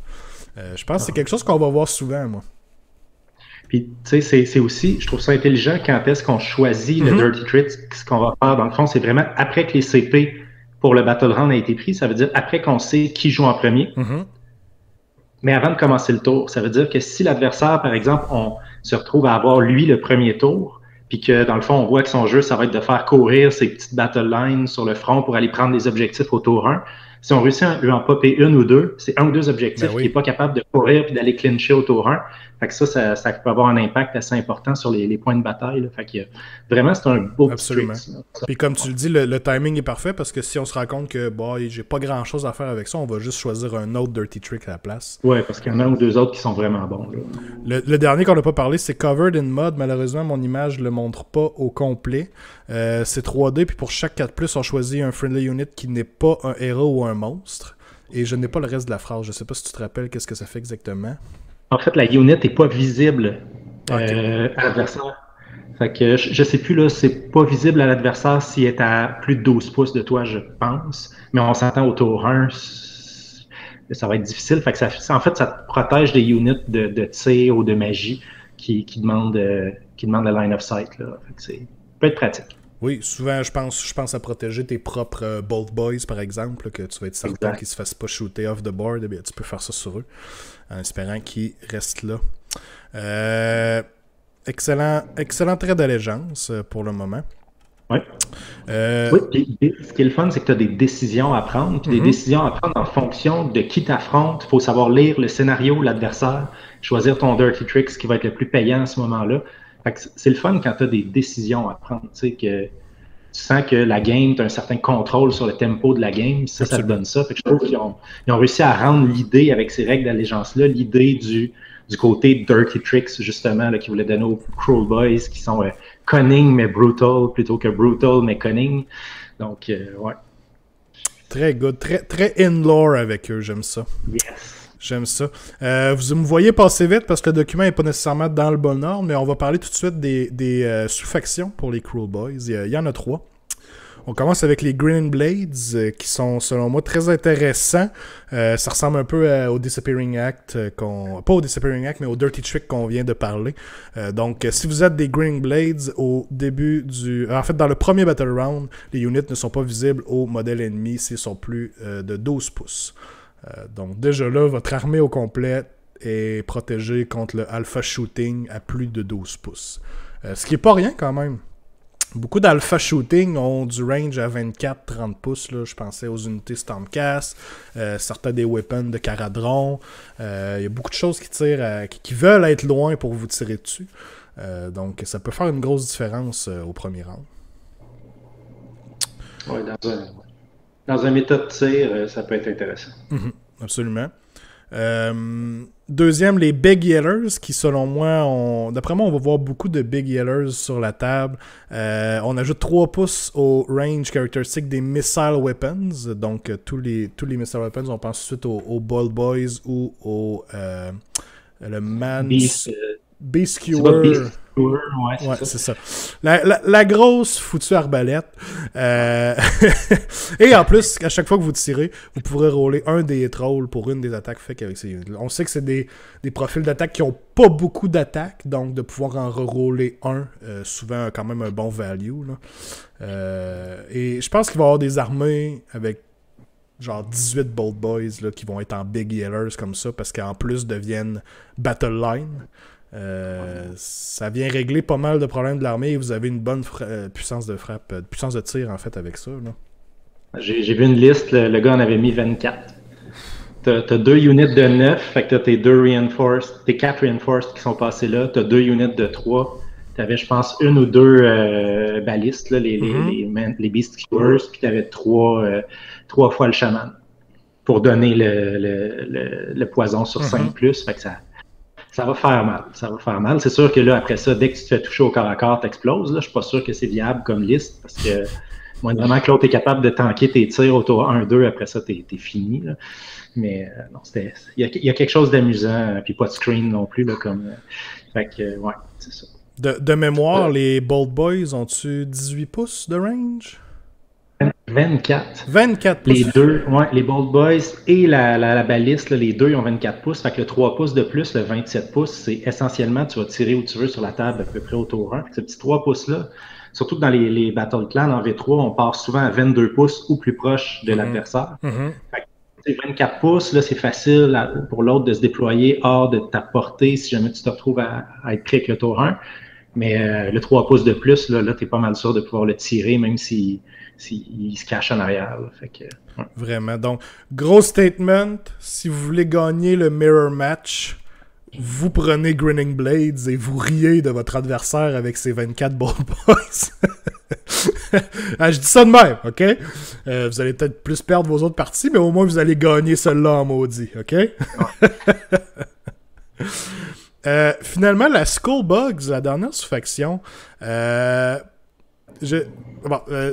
Je pense que c'est quelque chose qu'on va voir souvent, moi. Puis, tu sais, c'est aussi, je trouve ça intelligent quand est-ce qu'on choisit le Dirty Tricks, ce qu'on va faire. Dans le fond, c'est vraiment après que les CP pour le Battle Round a été pris. Ça veut dire après qu'on sait qui joue en premier. Mais avant de commencer le tour, ça veut dire que si l'adversaire, par exemple, on se retrouve à avoir lui le premier tour, puis que dans le fond, on voit que son jeu, ça va être de faire courir ses petites battle lines sur le front pour aller prendre des objectifs au tour 1. Si on réussit à lui en popper une ou deux, c'est un ou deux objectifs qu'il n'est pas capable de courir puis d'aller clincher au tour 1. Fait que ça peut avoir un impact assez important sur les points de bataille. Là. Fait que vraiment, c'est un beau Absolument. petit trick. Puis comme tu le dis, le timing est parfait parce que si on se rend compte que j'ai pas grand chose à faire avec ça, on va juste choisir un autre dirty trick à la place. Ouais, parce qu'il y en a un ou deux autres qui sont vraiment bons. Là. Le dernier qu'on n'a pas parlé, c'est Covered in Mud. Malheureusement, mon image ne le montre pas au complet. C'est 3D, puis pour chaque 4+, on choisit un friendly unit qui n'est pas un héros ou un monstre. Et je n'ai pas le reste de la phrase. Je sais pas si tu te rappelles qu'est-ce que ça fait exactement. En fait, la unit n'est pas visible à l'adversaire. Fait que je sais plus, là, c'est pas visible à l'adversaire s'il est à plus de 12 pouces de toi, je pense. Mais on s'entend au tour 1, ça va être difficile. Fait que en fait, ça te protège des units de tir ou de magie qui demandent le line of sight. Là. Fait que ça peut être pratique. Oui, souvent, je pense à protéger tes propres Bolt Boys, par exemple, là, que tu vas être certain qu'ils ne se fassent pas shooter off the board. Eh bien, tu peux faire ça sur eux, en espérant qu'ils restent là. Excellent trait d'allégeance pour le moment. Oui. Oui, puis ce qui est le fun, c'est que tu as des décisions à prendre. Puis des décisions à prendre en fonction de qui t'affronte. Il faut savoir lire le scénario, l'adversaire, choisir ton dirty trick, ce qui va être le plus payant à ce moment-là. C'est le fun quand tu as des décisions à prendre. Tu sais, que tu sens que la game, tu as un certain contrôle sur le tempo de la game. Ça te donne ça. Fait que je trouve qu'ils ont réussi à rendre l'idée, avec ces règles d'allégeance-là, l'idée du côté Dirty Tricks, justement, là, qui voulait donner aux Cruel Boys, qui sont cunning mais brutal, plutôt que brutal mais cunning. Donc, ouais. Très good. Très in-lore avec eux, j'aime ça. Yes. J'aime ça. Vous me voyez passer vite parce que le document n'est pas nécessairement dans le bon ordre, mais on va parler tout de suite des sous-factions pour les Cruel Boys. Il y en a 3. On commence avec les Green Blades, qui sont, selon moi, très intéressants. Ça ressemble un peu au Disappearing Act, pas au Disappearing Act, mais au Dirty Trick qu'on vient de parler. Donc, si vous êtes des Green Blades, au début en fait, dans le premier Battle Round, les units ne sont pas visibles au modèle ennemi s'ils sont plus de 12 pouces. Donc, déjà là, votre armée au complet est protégée contre le Alpha Shooting à plus de 12 pouces. Ce qui est pas rien quand même. Beaucoup d'Alpha Shooting ont du range à 24-30 pouces. Là. Je pensais aux unités Stormcast, certains des weapons de Caradron. Il y a beaucoup de choses qui tirent, qui veulent être loin pour vous tirer dessus. Donc, ça peut faire une grosse différence au premier round. Oui, dans un méthode de tir, ça peut être intéressant. Absolument. Deuxième, les Big Yellers, qui selon moi, d'après moi, on va voir beaucoup de Big Yellers sur la table. On ajoute 3 pouces au range caractéristique des Missile Weapons. Donc, tous les Missile Weapons, on pense tout de suite aux Bold Boys ou au le Beast Skewer. Ouais, c'est ça. La grosse foutue arbalète. Et en plus, à chaque fois que vous tirez, vous pourrez rouler un des trolls pour une des attaques faites avec ces units. On sait que c'est des profils d'attaque qui n'ont pas beaucoup d'attaques, donc de pouvoir en rerouler un, souvent quand même un bon value. Là. Et je pense qu'il va y avoir des armées avec genre 18 Bolt Boys là, qui vont être en Big Yellers comme ça, parce qu'en plus deviennent Battle Line. Ça vient régler pas mal de problèmes de l'armée et vous avez une bonne puissance de frappe, puissance de tir en fait avec ça. Là. J'ai vu une liste, le gars en avait mis 24. T'as 2 units de 9, fait que t'as tes 2 reinforced, tes 4 reinforced qui sont passés là, t'as 2 units de 3, t'avais je pense 1 ou 2 balistes, là, les Beast Skewers, puis t'avais 3 fois le chaman pour donner le poison sur 5+, fait que ça va faire mal. Ça va faire mal. C'est sûr que là, après ça, dès que tu te fais toucher au corps à corps, t'exploses. Je suis pas sûr que c'est viable comme liste parce que vraiment que l'autre est capable de tanker tes tirs au tour 1-2, après ça, t'es fini. Là. Mais non, il y a quelque chose d'amusant, puis pas de screen non plus. Là, fait que, ouais, c'est ça. De mémoire, les Bolt Boys ont-tu 18 pouces de range? 24. 24 Les pouces. deux, ouais, les Bold Boys et la baliste, là, les deux ils ont 24 pouces. Fait que le 3 pouces de plus, le 27 pouces, c'est essentiellement, tu vas tirer où tu veux sur la table à peu près au tour 1. Ce petit 3 pouces-là, surtout que dans les Battle Clans en V3, on part souvent à 22 pouces ou plus proche de l'adversaire. Fait que, 24 pouces, là, c'est facile pour l'autre de se déployer hors de ta portée si jamais tu te retrouves à être pris avec le tour 1. Mais le 3 pouces de plus, là tu es pas mal sûr de pouvoir le tirer, même s'il se cache en arrière. Là. Fait que, ouais. Vraiment. Donc, gros statement. Si vous voulez gagner le Mirror Match, vous prenez Grinning Blades et vous riez de votre adversaire avec ses 24 Bold Boys. Ah, je dis ça de même, OK? Vous allez peut-être plus perdre vos autres parties, mais au moins vous allez gagner celle-là en maudit, OK? Finalement, la Skullbugs, la dernière sous-faction,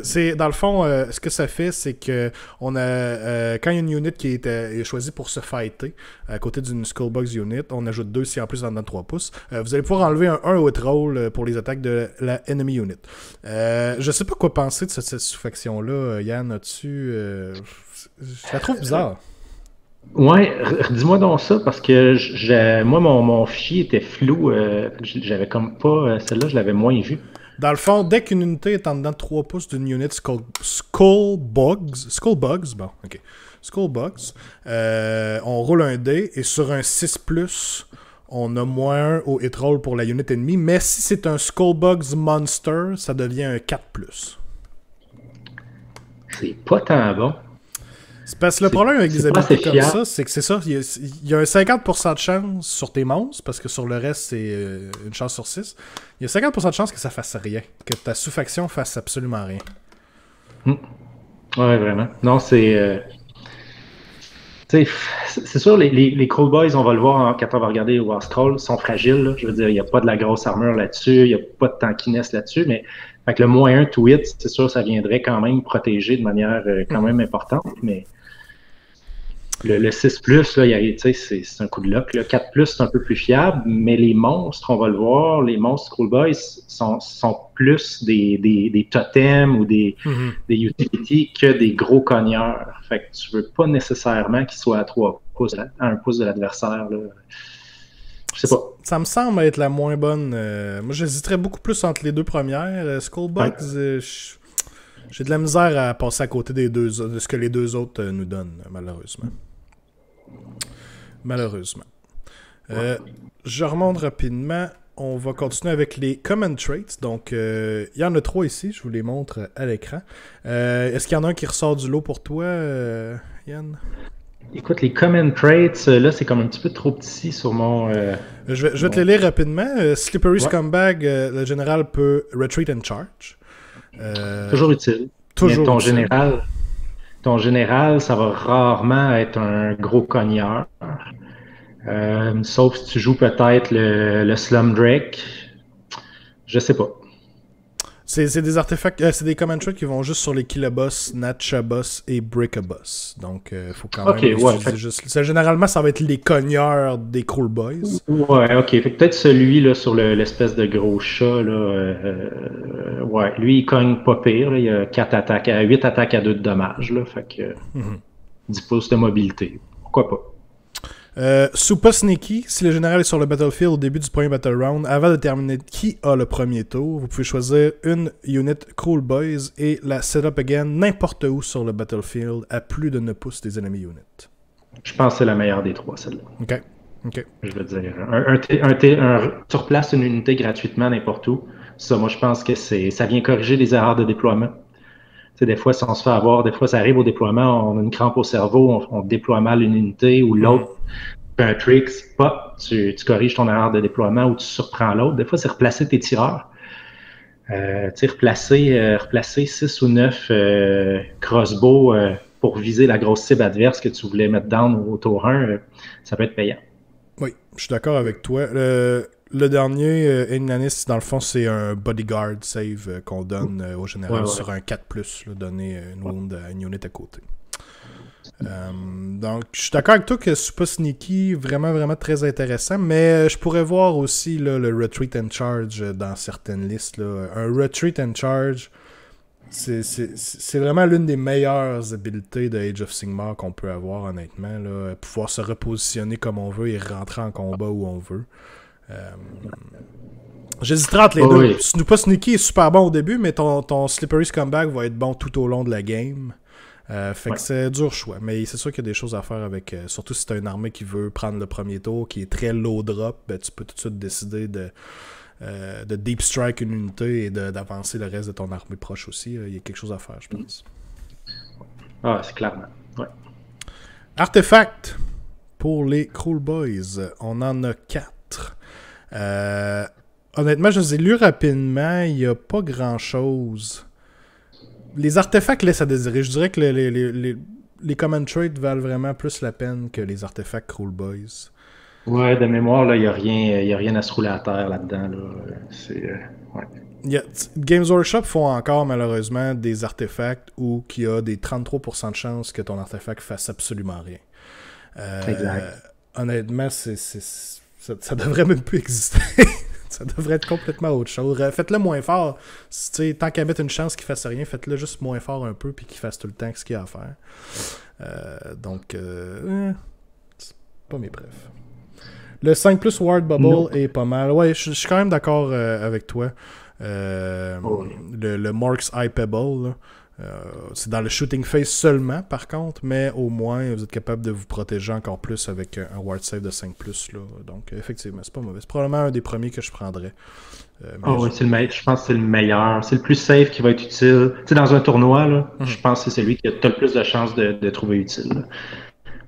c'est dans le fond, ce que ça fait, c'est que on a quand il y a une unit qui est choisie pour se fighter à côté d'une Skullbugs unit, on ajoute 2 si en plus on en a 3 pouces. Vous allez pouvoir enlever un hit roll pour les attaques de la enemy unit. Je sais pas quoi penser de cette sous-faction-là, Yann. As-tu je la trouve bizarre. Ouais, dis-moi donc ça, parce que moi, mon fichier était flou. J'avais comme pas. Celle-là, je l'avais moins vue. Dans le fond, dès qu'une unité est en dedans de 3 pouces d'une unit Skullbugs, bon, ok. Skullbugs, on roule un dé et sur un 6+, on a -1 au hit roll pour la unit ennemie, mais si c'est un Skullbugs Monster, ça devient un 4+. C'est pas tant bon. C'est parce que le problème avec des habilités comme fiable. ça, c'est que c'est ça, il y a un 50% de chance sur tes monstres, parce que sur le reste, c'est une chance sur 6. Il y a 50% de chance que ça fasse rien, que ta sous-faction fasse absolument rien. Ouais, vraiment. Non, c'est sûr, les Cold Boys, on va le voir quand on va regarder War Scroll, sont fragiles. Là. Je veux dire, il n'y a pas de la grosse armure là-dessus, il n'y a pas de tankiness là-dessus, mais fait que le -1 to hit, c'est sûr, ça viendrait quand même protéger de manière quand même importante, mais le 6+, là, c'est un coup de luck. Le 4+, c'est un peu plus fiable, mais les monstres, on va le voir, les monstres Cool Boys sont plus des totems ou des utilities que des gros cogneurs. Fait que tu veux pas nécessairement qu'ils soient à 3 pouces, à 1 pouce de l'adversaire. Là. Je sais pas. Ça me semble être la moins bonne. Moi, j'hésiterais beaucoup plus entre les deux premières. Skullbugs, j'ai de la misère à passer à côté de ce que les deux autres nous donnent, malheureusement. Je remonte rapidement. On va continuer avec les Common Traits. Donc, il y en a 3 ici. Je vous les montre à l'écran. Est-ce qu'il y en a un qui ressort du lot pour toi, Yann? Écoute, les Common Traits, là, c'est comme un petit peu trop petit sur mon... Je vais te les lire rapidement. Slippery Scumbag, le général peut retreat and charge. Toujours utile. Toujours mais ton général, ça va rarement être un gros cogneur. Sauf si tu joues peut-être le Slum Drake. Je sais pas. C'est des artefacts, c'est des command traits qui vont juste sur les Killaboss, Natchaboss et Breakaboss. Donc, il faut quand même utiliser juste... Généralement, ça va être les cogneurs des Cool Boys. Ouais, ok. Fait que peut-être celui là sur l'espèce de gros chat, là, ouais, lui, il cogne pas pire. Là. Il a 8 attaques à 2 de dommages. Là, fait que 10 pouces de mobilité. Pourquoi pas? Super Sneaky, si le général est sur le battlefield au début du premier battle round, avant de déterminer qui a le premier tour, vous pouvez choisir une unit Cool Boys et la set up again n'importe où sur le battlefield à plus de 9 pouces des enemy units. Je pense que c'est la meilleure des 3, celle-là. Ok. Je veux dire, tu replaces une unité gratuitement n'importe où. Ça, moi, je pense que ça vient corriger des erreurs de déploiement. T'sais, des fois, si on se fait avoir, des fois, ça arrive au déploiement, on a une crampe au cerveau, on déploie mal une unité ou l'autre fait un trick, tu corriges ton erreur de déploiement ou tu surprends l'autre. Des fois, c'est replacer tes tireurs. Replacer 6 ou 9 crossbows pour viser la grosse cible adverse que tu voulais mettre down au tour 1, ça peut être payant. Oui, je suis d'accord avec toi. Le dernier, Ignanis, dans le fond, c'est un bodyguard save qu'on donne au général sur un 4+, donner une wound à une unit à côté. Donc, je suis d'accord avec toi que Super Sneaky, vraiment, vraiment très intéressant, mais je pourrais voir aussi là, le Retreat and Charge dans certaines listes. Là. Un Retreat and Charge, C'est vraiment l'une des meilleures habiletés de Age of Sigmar qu'on peut avoir, honnêtement. Là. Pouvoir se repositionner comme on veut et rentrer en combat où on veut. J'hésiterai entre les deux. Oui. Pas Sneaky est super bon au début, mais ton Slippery Scumbag va être bon tout au long de la game. Fait que c'est dur choix. Mais c'est sûr qu'il y a des choses à faire avec. Surtout si t'as une armée qui veut prendre le premier tour, qui est très low drop, ben, tu peux tout de suite décider de deep strike une unité et d'avancer le reste de ton armée proche aussi. Il y a quelque chose à faire, je pense. Ah, c'est clairement. Ouais. Artefact pour les Cruel Boys. On en a 4. Honnêtement, je les ai lus rapidement. Il n'y a pas grand-chose. Les artefacts laissent à désirer. Je dirais que les common traits valent vraiment plus la peine que les artefacts Cruel Boys. Ouais, de mémoire, il n'y a rien à se rouler à terre là-dedans. Ouais. Games Workshop font encore malheureusement des artefacts où il y a des 33% de chances que ton artefact fasse absolument rien. Exact. Honnêtement, ça devrait même plus exister. Ça devrait être complètement autre chose. Faites-le moins fort. Tant qu'à mettre une chance qu'il fasse rien, faites-le juste moins fort un peu puis qu'il fasse tout le temps ce qu'il y a à faire. C'est pas mes brefs. Le 5+ Ward Bubble est pas mal. Ouais, je suis quand même d'accord avec toi. Le Mark's Eye Pebble, c'est dans le shooting phase seulement, par contre, mais au moins, vous êtes capable de vous protéger encore plus avec un Ward Save de 5+. Là. Donc, effectivement, c'est pas mauvais. C'est probablement un des premiers que je prendrais. Oui, je pense que c'est le meilleur. C'est le plus safe qui va être utile. Tu sais, dans un tournoi, là, je pense que c'est celui qui a le plus de chances de trouver utile. Là.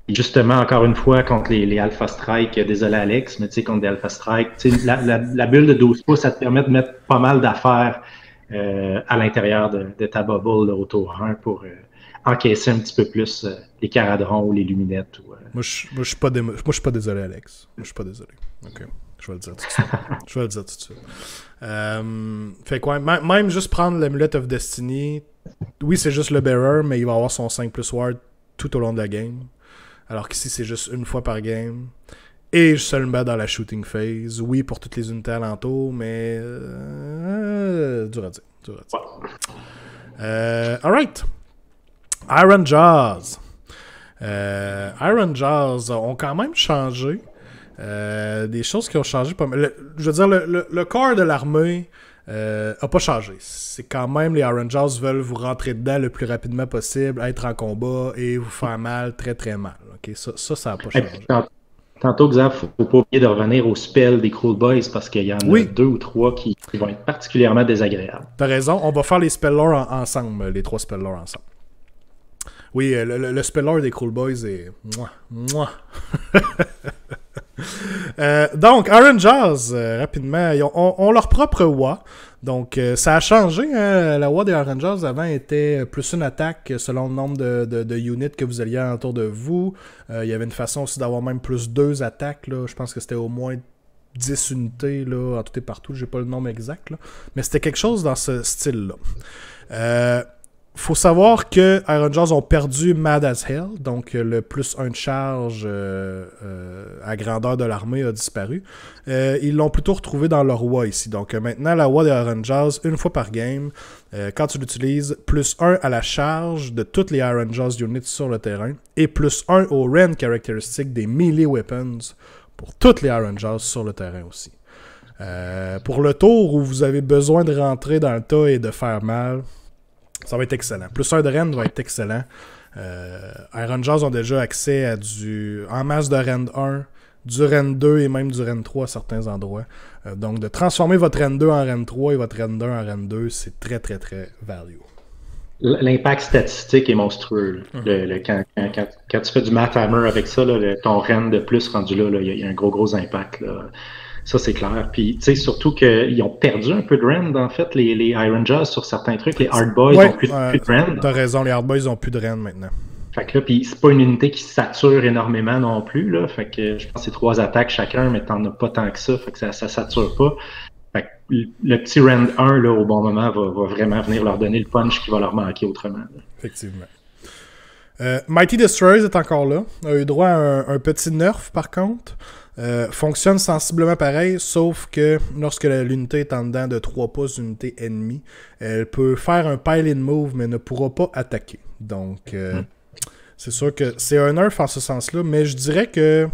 Et justement, encore une fois, contre les Alpha Strike, désolé Alex, mais tu sais, contre des Alpha Strike, la bulle de 12 pouces, ça te permet de mettre pas mal d'affaires à l'intérieur de ta bubble là, au tour 1 pour encaisser un petit peu plus les caradrons ou les luminettes. Moi, je suis pas désolé, Alex. Moi, je suis pas désolé. OK. Je vais le dire tout de suite. Fait quoi, même juste prendre l'Amulet of Destiny, oui, c'est juste le bearer, mais il va avoir son 5+ ward tout au long de la game. Alors qu'ici, c'est juste une fois par game. Et seulement dans la shooting phase. Oui, pour toutes les unités alentours, mais... dur à dire. Alright. Iron Jaws. Iron Jaws ont quand même changé. Des choses qui ont changé pas mal. Je veux dire, le corps de l'armée a pas changé. C'est quand même les Iron Jaws veulent vous rentrer dedans le plus rapidement possible, être en combat et vous faire mal, très très mal. Okay? Ça a pas changé. Tantôt, Xav, faut pas oublier de revenir au spell des Cruel Boys parce qu'il y en a 2 ou 3 qui vont être particulièrement désagréables. T'as raison, on va faire les spell lore ensemble, les 3 spell lore ensemble. Oui, le spell lore des Cruel Boys est... Mouah. Donc, Iron Jaws, rapidement, ils ont leur propre WA. Donc, ça a changé. Hein? La WA des Iron Jaws avant était plus une attaque selon le nombre de units que vous alliez autour de vous. Il y avait une façon aussi d'avoir même plus 2 attaques. Là. Je pense que c'était au moins 10 unités là, en tout et partout. J'ai pas le nombre exact. Là. Mais c'était quelque chose dans ce style-là. Faut savoir que Iron Jaws ont perdu Mad as Hell, donc le +1 de charge à grandeur de l'armée a disparu. Ils l'ont plutôt retrouvé dans leur WA ici. Donc maintenant, la WA des Iron Jaws, une fois par game, quand tu l'utilises, +1 à la charge de toutes les Iron Jaws units sur le terrain, et +1 au rend caractéristique des melee weapons pour toutes les Iron Jaws sur le terrain aussi. Pour le tour où vous avez besoin de rentrer dans le tas et de faire mal, ça va être excellent. +1 de rend va être excellent. Iron Jaws ont déjà accès à en masse de rend 1, du rend 2 et même du rend 3 à certains endroits. Donc de transformer votre rend 2 en rend 3 et votre rend 1 en rend 2, c'est très très très value. L'impact statistique est monstrueux. Quand tu fais du Math Hammer avec ça, là, ton rend de plus rendu là, il y a un gros impact. Là. Ça, c'est clair. Puis, tu sais, surtout qu'ils ont perdu un peu de rend, en fait, les Iron Jaws sur certains trucs. Les Hard Boys ont plus de rend. T'as raison, les Hard Boys ont plus de rend maintenant. Fait que là, puis c'est pas une unité qui sature énormément non plus, là. Fait que je pense que c'est 3 attaques chacun, mais t'en as pas tant que ça. Fait que ça sature pas. Fait que le petit rend 1, là, au bon moment, va vraiment venir leur donner le punch qui va leur manquer autrement. Là. Effectivement. Mighty Destroyers est encore là. A eu droit à un petit nerf, par contre. Fonctionne sensiblement pareil, sauf que lorsque l'unité est en dedans de 3 pouces d'unité ennemie, elle peut faire un pile-in move, mais ne pourra pas attaquer. Donc, c'est sûr que c'est un nerf en ce sens-là, mais je dirais que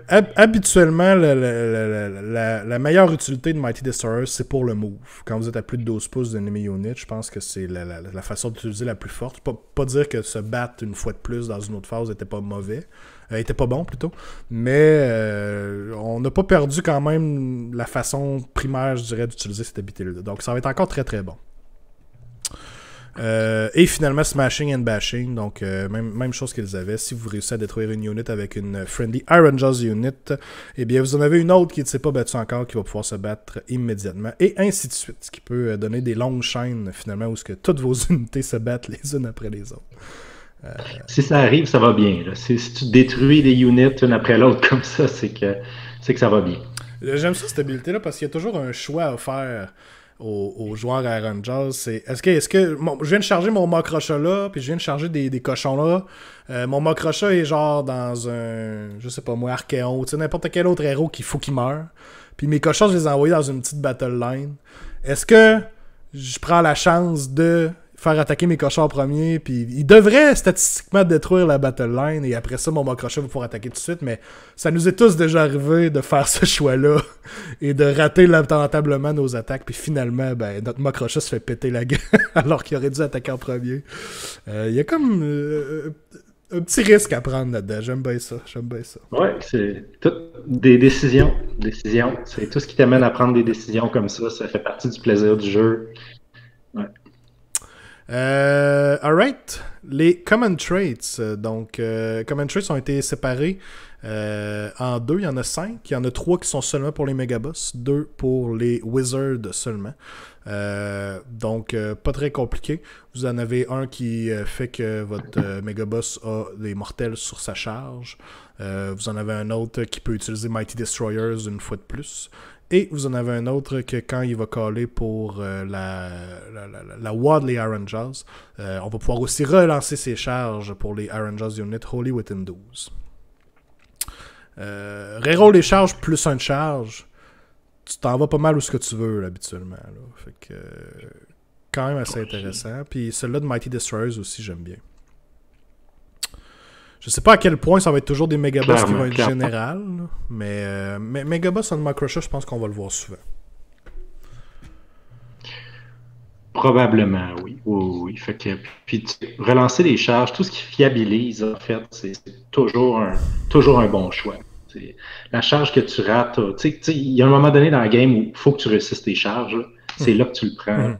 habituellement, la meilleure utilité de Mighty Destroyers, c'est pour le move. Quand vous êtes à plus de 12 pouces d'enemy unit, je pense que c'est la façon d'utiliser la plus forte. Pas dire que se battre une fois de plus dans une autre phase n'était pas mauvais. Était pas bon, plutôt. Mais on n'a pas perdu quand même la façon primaire, je dirais, d'utiliser cette habilité-là. Donc, ça va être encore très, très bon. Et finalement, Smashing and Bashing, donc même chose qu'ils avaient. Si vous réussissez à détruire une unit avec une Friendly Iron Jaws unit, eh bien vous en avez une autre qui ne s'est pas battue encore, qui va pouvoir se battre immédiatement, et ainsi de suite, ce qui peut donner des longues chaînes, finalement, où que toutes vos unités se battent les unes après les autres. Si ça arrive, ça va bien. Là. Si tu détruis des units une après l'autre comme ça, c'est que ça va bien. J'aime ça, cette habilité-là, parce qu'il y a toujours un choix à faire aux joueurs à Iron Jaws. C'est est-ce que je viens de charger mon Mokrocha là, puis je viens de charger des cochons là. Mon Mokrocha est genre dans un, je sais pas moi, Archéon, tu sais, n'importe quel autre héros qu'il faut qu'il meure. Puis mes cochons, je les ai envoyés dans une petite battle line. Est-ce que je prends la chance de faire attaquer mes cochons en premier, puis ils devraient statistiquement détruire la battle line, et après ça, mon Mokrocha va pouvoir attaquer tout de suite, mais ça nous est tous déjà arrivé de faire ce choix-là, et de rater lamentablement nos attaques, puis finalement, ben, notre Mokrocha se fait péter la gueule, alors qu'il aurait dû attaquer en premier. Il y a comme un petit risque à prendre là-dedans, j'aime bien ça. Ouais, c'est toutes des décisions. C'est tout ce qui t'amène à prendre des décisions comme ça fait partie du plaisir du jeu. Ouais. Alright, les Common Traits. Donc, Common Traits ont été séparés en 2. Il y en a 5. Il y en a 3 qui sont seulement pour les Megaboss, 2 pour les Wizards seulement. Donc, pas très compliqué. Vous en avez un qui fait que votre Megaboss a des mortels sur sa charge. Vous en avez un autre qui peut utiliser Mighty Destroyers une fois de plus. Et vous en avez un autre que quand il va caller pour la Wadley Iron Jaws, on va pouvoir aussi relancer ses charges pour les Iron Jaws Unit Holy Within 12. Reroll les charges plus un de charge, tu t'en vas pas mal où ce que tu veux là, habituellement. Là. Fait que quand même assez intéressant. Puis celui-là de Mighty Destroyers aussi, j'aime bien. Je sais pas à quel point ça va être toujours des Megaboss qui vont être générales, mais Megaboss en Mokrocha, je pense qu'on va le voir souvent. Probablement, oui. Oui. Fait que, puis relancer les charges, tout ce qui fiabilise, en fait, c'est toujours un bon choix. La charge que tu rates, il y a un moment donné dans la game où il faut que tu réussisses tes charges. Là. C'est là que tu le prends.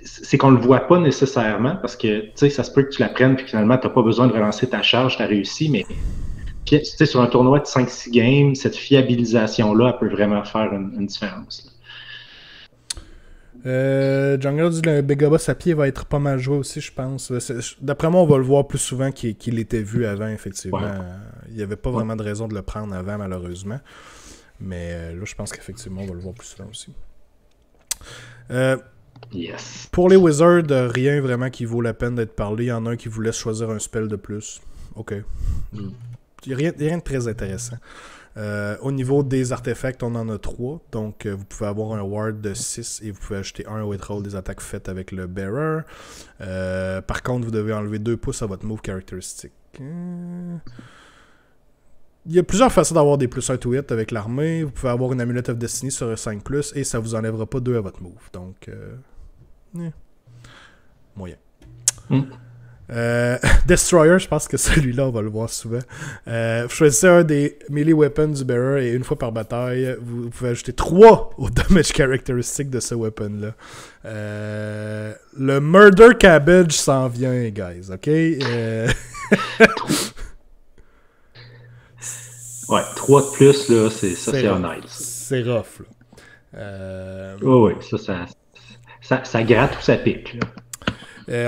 C'est qu'on le voit pas nécessairement parce que ça se peut que tu la prennes puis finalement tu n'as pas besoin de relancer ta charge, tu as réussi, mais sur un tournoi de 5-6 games, cette fiabilisation-là, elle peut vraiment faire une différence. Jungle dit le Megaboss à pied va être pas mal joué aussi, je pense. D'après moi, on va le voir plus souvent qu'il était vu avant, effectivement. Ouais. Il n'y avait pas vraiment de raison de le prendre avant, malheureusement. Mais là, je pense qu'effectivement, on va le voir plus souvent aussi. Yes. Pour les Wizards, rien vraiment qui vaut la peine d'être parlé. Il y en a un qui vous laisse choisir un spell de plus. OK. Il n'y a rien de très intéressant. Au niveau des artefacts, on en a 3. Donc, vous pouvez avoir un ward de 6 et vous pouvez ajouter un au roll des attaques faites avec le bearer. Par contre, vous devez enlever 2 pouces à votre move caractéristique. Il y a plusieurs façons d'avoir des plus 1 to hit avec l'armée. Vous pouvez avoir une Amulet of Destiny sur un 5+, et ça vous enlèvera pas 2 à votre move. Donc, moyen. Destroyer, je pense que celui-là, on va le voir souvent. Vous choisissez un des melee weapons du bearer, et une fois par bataille, vous pouvez ajouter 3 au damage characteristic de ce weapon-là. Le Murder Cabbage s'en vient, guys. OK? Ouais, 3 de plus, là, c'est honnête. C'est rough, là. Oui, ça gratte ou ça pique, là.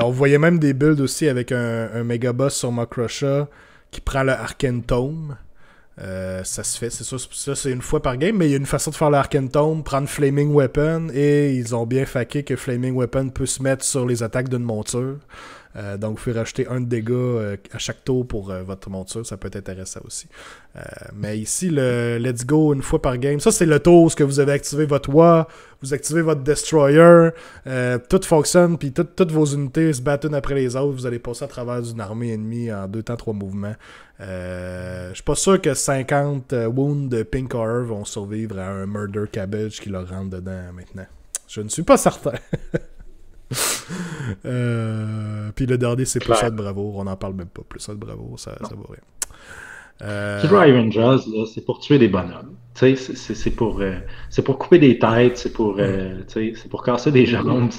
On voyait même des builds aussi avec un Megaboss sur Mokrocha qui prend le Arcane Tome. Ça se fait, c'est ça, c'est une fois par game, mais il y a une façon de faire le Arcane Tome, prendre Flaming Weapon, et ils ont bien faqué que Flaming Weapon peut se mettre sur les attaques d'une monture. Donc, vous pouvez rajouter 1 de dégâts à chaque tour pour votre monture. Ça peut être intéressant aussi. Mais ici, le Let's Go une fois par game. Ça, c'est le tour où vous avez activé votre WA, vous activez votre Destroyer. Tout fonctionne, puis toutes vos unités se battent une après les autres. Vous allez passer à travers une armée ennemie en 2 temps, 3 mouvements. Je suis pas sûr que 50 wounds de Pink Horror vont survivre à un Murder Cabbage qui leur rentre dedans maintenant. Je ne suis pas certain. Puis le dernier, c'est plus ça de bravoure. On n'en parle même pas. Plus ça de bravoure, ça vaut rien. Toujours Iron Jaws, là, c'est pour tuer des bonhommes. C'est pour couper des têtes, c'est pour casser des jambes.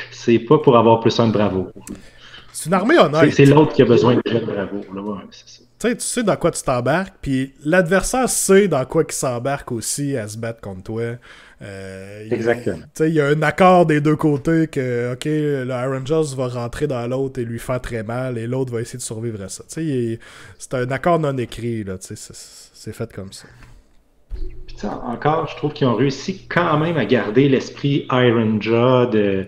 C'est pas pour avoir plus un de bravoure. C'est une armée honnête. C'est l'autre qui a besoin de jet de bravoure. Là, ouais, c'est ça. Tu sais dans quoi tu t'embarques, puis l'adversaire sait dans quoi il s'embarque aussi à se battre contre toi. Exactement. Il y a un accord des deux côtés que, OK, le Iron Jaws va rentrer dans l'autre et lui faire très mal, et l'autre va essayer de survivre à ça. C'est un accord non écrit, là, c'est fait comme ça. Puis encore, je trouve qu'ils ont réussi quand même à garder l'esprit Iron Jaw de...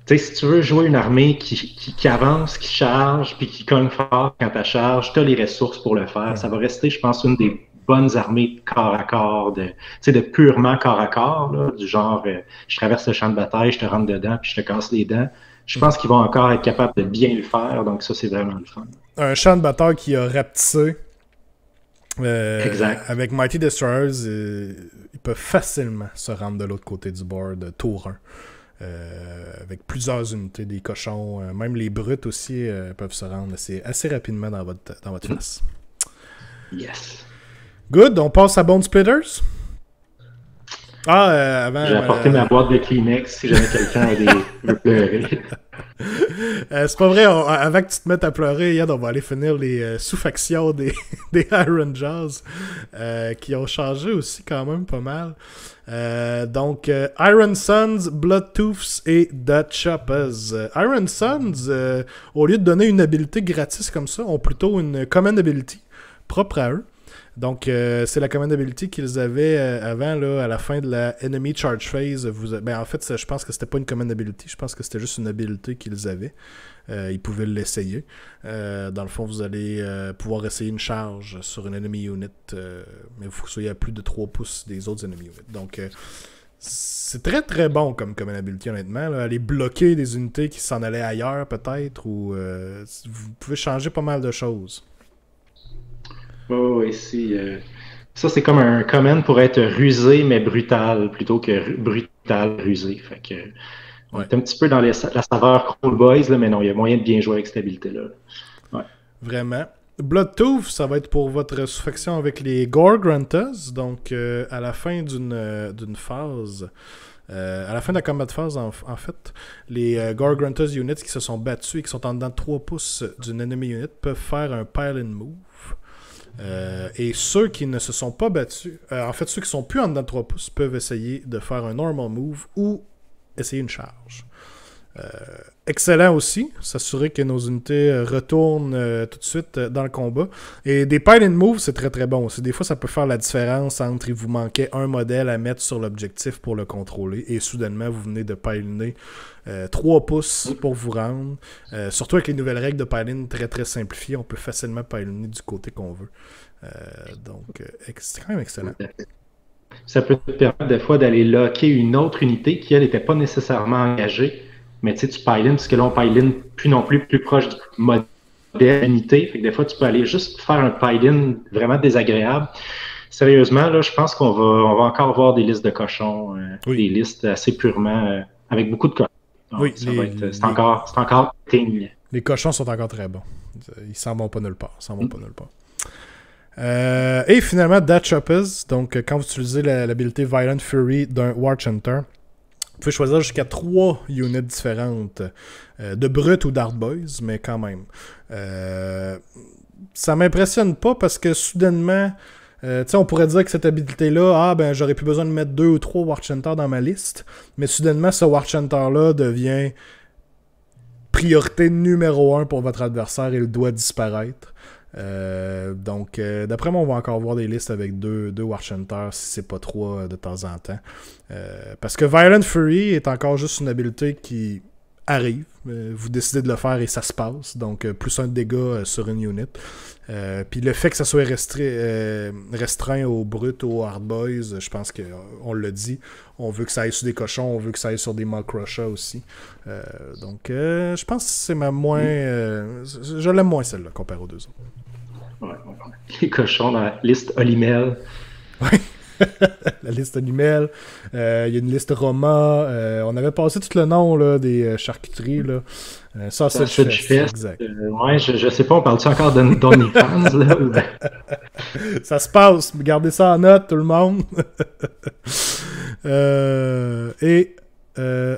Tu sais, si tu veux jouer une armée qui avance, qui charge, puis qui cogne fort quand elle charge, tu as les ressources pour le faire. Ça va rester, je pense, une des bonnes armées de corps à corps, de purement corps à corps, là, du genre, je traverse le champ de bataille, je te rentre dedans, puis je te casse les dents. Je pense qu'ils vont encore être capables de bien le faire, donc ça, c'est vraiment le fun. Un champ de bataille qui a rapetissé. Exact. Avec Mighty Destroyers, ils peuvent facilement se rendre de l'autre côté du board, tour 1. Avec plusieurs unités, des cochons, même les brutes aussi peuvent se rendre assez rapidement dans votre face. Yes. Good, on passe à Bone Splitters. Avant... J'ai apporté ma boîte de Kleenex si jamais quelqu'un veut pleurer. C'est pas vrai, avant que tu te mettes à pleurer, Yann, on va aller finir les sous-factions des Iron Jaws qui ont changé aussi quand même pas mal. Donc, Iron Sons, Bloodtooths et The Choppers. Iron Sons, au lieu de donner une habilité gratis comme ça, ont plutôt une command ability propre à eux. Donc, c'est la command ability qu'ils avaient avant, là, à la fin de la Enemy Charge Phase. En fait, je pense que c'était pas une command ability, je pense que c'était juste une habilité qu'ils avaient. Ils pouvaient l'essayer. Dans le fond, vous allez pouvoir essayer une charge sur une enemy unit, mais il faut que vous soyez à plus de 3 pouces des autres enemy units. Donc, c'est très très bon comme command ability, honnêtement. Là. Aller bloquer des unités qui s'en allaient ailleurs, peut-être, ou vous pouvez changer pas mal de choses. Oh, ici, ça, c'est comme un command pour être rusé, mais brutal, plutôt que brutal, rusé. Fait que, on est un petit peu dans la saveur Cool Boys, là, mais non, il y a moyen de bien jouer avec cette habilité-là. Ouais. Vraiment. Bloodtooth, ça va être pour votre sous-faction avec les Gore Gruntas. Donc, à la fin d'une phase... à la fin de la combat phase, en fait, les Gore Gruntas units qui se sont battus et qui sont en dedans de 3 pouces d'une enemy unit peuvent faire un pile-in move. Et ceux qui ne se sont pas battus, en fait, ceux qui sont plus en dedans de 3 pouces peuvent essayer de faire un normal move ou essayer une charge. Excellent aussi, s'assurer que nos unités retournent tout de suite dans le combat. Et des pile-in moves, c'est très très bon aussi. Des fois, ça peut faire la différence entre il vous manquait un modèle à mettre sur l'objectif pour le contrôler et soudainement, vous venez de pile-iner 3 pouces pour vous rendre. Surtout avec les nouvelles règles de pile-in très très simplifiées, on peut facilement pile-iner du côté qu'on veut. Donc, c'est quand même excellent. Ça peut te permettre des fois d'aller locker une autre unité qui, elle, n'était pas nécessairement engagée. Mais tu sais, tu pile-in, parce que là, on pile-in plus proche du modèle unité. Fait que des fois, tu peux aller juste faire un pile-in vraiment désagréable. Sérieusement, là, je pense qu'on va encore voir des listes de cochons, des listes assez purement, avec beaucoup de cochons. Donc, oui, c'est encore digne. Les cochons sont encore très bons. Ils s'en vont pas nulle part. Et finalement, The Choppers. Donc, quand vous utilisez l'habilité Violent Fury d'un Watch Hunter, vous pouvez choisir jusqu'à 3 units différentes de Brut ou Dart Boys, mais quand même. Ça m'impressionne pas parce que soudainement, on pourrait dire que cette habilité-là, j'aurais plus besoin de mettre 2 ou 3 Watch Hunters dans ma liste, mais soudainement, ce Watch Hunter-là devient priorité numéro 1 pour votre adversaire et il doit disparaître. Donc, d'après moi, on va encore voir des listes avec 2 Watch Hunters si c'est pas 3 de temps en temps. Parce que Violent Fury est encore juste une habilité qui arrive. Vous décidez de le faire et ça se passe. Donc, plus un dégât sur une unit. Puis le fait que ça soit restreint aux brutes, aux hard boys, je pense qu'on l'a dit. On veut que ça aille sur des cochons, on veut que ça aille sur des Mugcrusha aussi. Donc, je pense que c'est ma moins... je l'aime moins celle-là comparé aux deux autres. Ouais. Les cochons dans la liste Olimel. Oui. La liste Olimel. Il y a une liste Roma. On avait passé tout le nom là, des charcuteries. Là. Sausage Fest. Exact. Ouais, je sais pas, on parle-tu encore d'OnlyFans? Là, ou... Ça se passe. Gardez ça en note, tout le monde.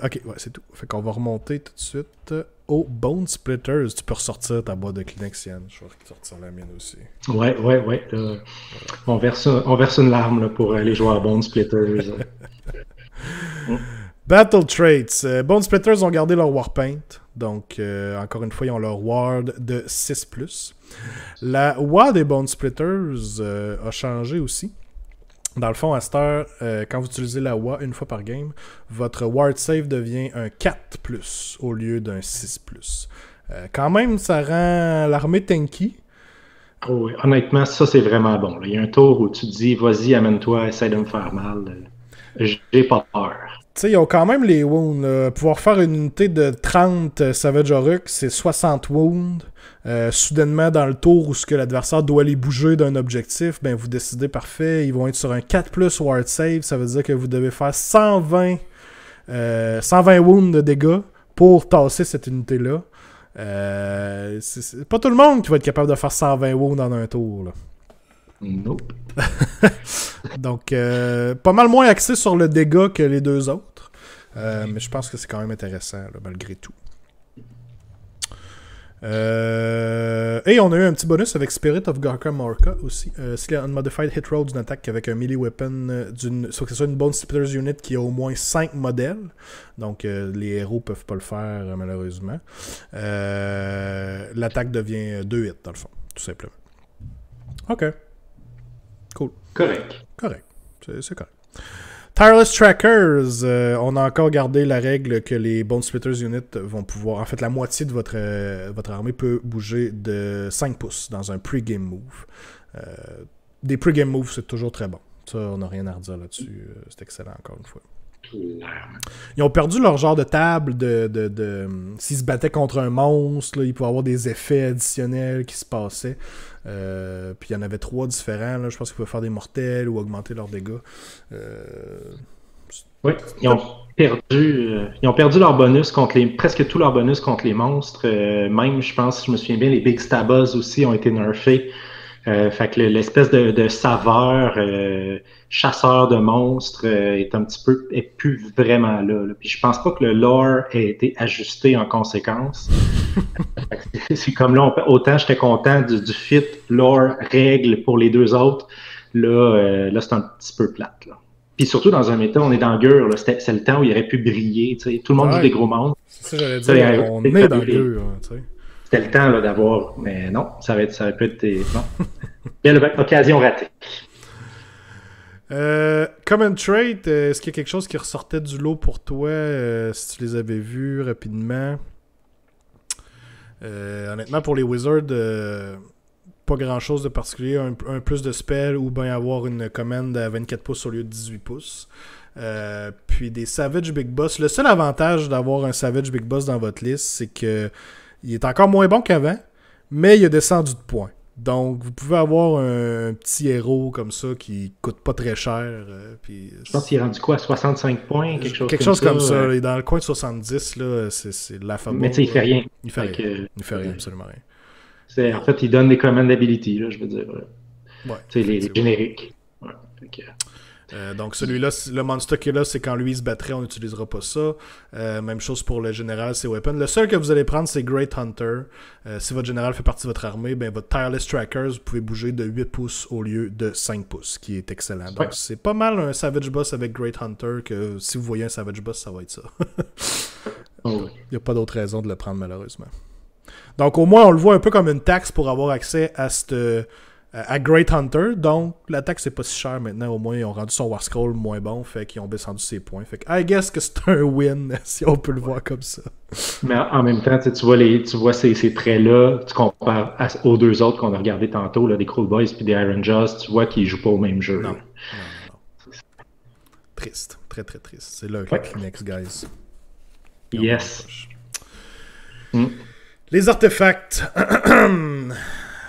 Ok, ouais, c'est tout. Fait qu'on va remonter tout de suite aux Bone Splitters. Tu peux ressortir ta boîte de Kleenex, Yann. Je vais ressortir la mienne aussi. Ouais. Là, on verse une larme là, pour les joueurs Bone Splitters. Battle Traits. Bone Splitters ont gardé leur Warpaint. Donc, encore une fois, ils ont leur Ward de 6+. La WA des Bone Splitters a changé aussi. Dans le fond, à cette heure, quand vous utilisez la WA une fois par game, votre Ward Save devient un 4+, au lieu d'un 6+. Quand même, ça rend l'armée tanky. Oh, oui. Honnêtement, ça, c'est vraiment bon. Là. Il y a un tour où tu te dis, vas-y, amène-toi, essaie de me faire mal. J'ai pas peur. Tu sais, ils ont quand même les wounds. Pouvoir faire une unité de 30 Savage Orruk, c'est 60 wounds. Soudainement, dans le tour où ce que l'adversaire doit les bouger d'un objectif, ben vous décidez parfait, ils vont être sur un 4+ Ward Save. Ça veut dire que vous devez faire 120 wounds de dégâts pour tasser cette unité-là. C'est pas tout le monde qui va être capable de faire 120 wounds en un tour. Là. Nope. Donc, pas mal moins axé sur le dégât que les deux autres. Mais je pense que c'est quand même intéressant, là, malgré tout. Et on a eu un petit bonus avec Spirit of Garka Morka aussi. C'est un Unmodified Hit Roll d'une attaque avec un melee weapon sauf que ce soit une Bone Splitters unit qui a au moins 5 modèles. Donc les héros peuvent pas le faire malheureusement. L'attaque devient 2 hits dans le fond, tout simplement. Ok. Cool. Correct. C'est correct. Tireless Trackers, on a encore gardé la règle que les Bone Splitters Unit vont pouvoir... En fait, la moitié de votre armée peut bouger de 5 pouces dans un pre-game move. Des pre-game moves, c'est toujours très bon. Ça, on n'a rien à redire là-dessus. C'est excellent, encore une fois. Ils ont perdu leur genre de table s'ils se battaient contre un monstre, là, il pouvait y avoir des effets additionnels qui se passaient. Puis il y en avait 3 différents. Là. Je pense qu'ils pouvaient faire des mortels ou augmenter leurs dégâts. Oui, ils ont perdu leur bonus contre presque tout leur bonus contre les monstres. Même, je pense, je me souviens bien, les Big Stabas aussi ont été nerfés. Fait que l'espèce de saveur chasseur de monstres est plus vraiment là. Puis je pense pas que le lore ait été ajusté en conséquence. C'est comme là, autant j'étais content du fit lore règle pour les deux autres. Là c'est un petit peu plate. Là. Puis surtout dans un méta, on est dans Gur. C'est le temps où il aurait pu briller. T'sais. Tout le monde dit des gros monstres. C'est ça que j'allais dire. On est dans Gur. C'était le temps là, d'avoir. Mais non, ça va peut être. Non. Quelle occasion ratée. Common Trait, est-ce qu'il y a quelque chose qui ressortait du lot pour toi si tu les avais vus rapidement? Honnêtement, pour les Wizards, pas grand chose de particulier. Un plus de spell ou bien avoir une commande à 24 pouces au lieu de 18 pouces. Puis des Savage Big Boss. Le seul avantage d'avoir un Savage Big Boss dans votre liste, c'est que il est encore moins bon qu'avant, mais il a descendu de points. Donc, vous pouvez avoir un petit héros comme ça qui coûte pas très cher. Puis, je pense qu'il est rendu quoi, à 65 points? Quelque chose comme ça. Il est dans le coin de 70, là, c'est de la fameuse. Mais tu sais, il fait rien. Il fait rien, absolument rien. En fait, il donne des command ability, là, je veux dire. Ouais, tu sais, les génériques. Ouais, donc celui-là, le monster qui est là, c'est quand lui il se battrait, on n'utilisera pas ça. Même chose pour le général, c'est weapon. Le seul que vous allez prendre, c'est Great Hunter. Si votre général fait partie de votre armée, ben votre Tireless Trackers, vous pouvez bouger de 8 pouces au lieu de 5 pouces, qui est excellent. Donc c'est pas mal un Savage Boss avec Great Hunter, que si vous voyez un Savage Boss, ça va être ça. Il n'y a pas d'autre raison de le prendre malheureusement. Donc au moins on le voit un peu comme une taxe pour avoir accès à cette à Great Hunter, donc l'attaque c'est pas si cher maintenant, au moins ils ont rendu son War Scroll moins bon, fait qu'ils ont descendu ses points. Fait que I guess que c'est un win, si on peut le voir comme ça. Mais en même temps, tu vois ces traits-là, tu compares aux deux autres qu'on a regardés tantôt, là, des Cool Boys et des Iron Jaws, tu vois qu'ils jouent pas au même jeu. Non. Triste, très très triste. C'est là que Ouais. les Kleenex, guys. Yes. Les artefacts.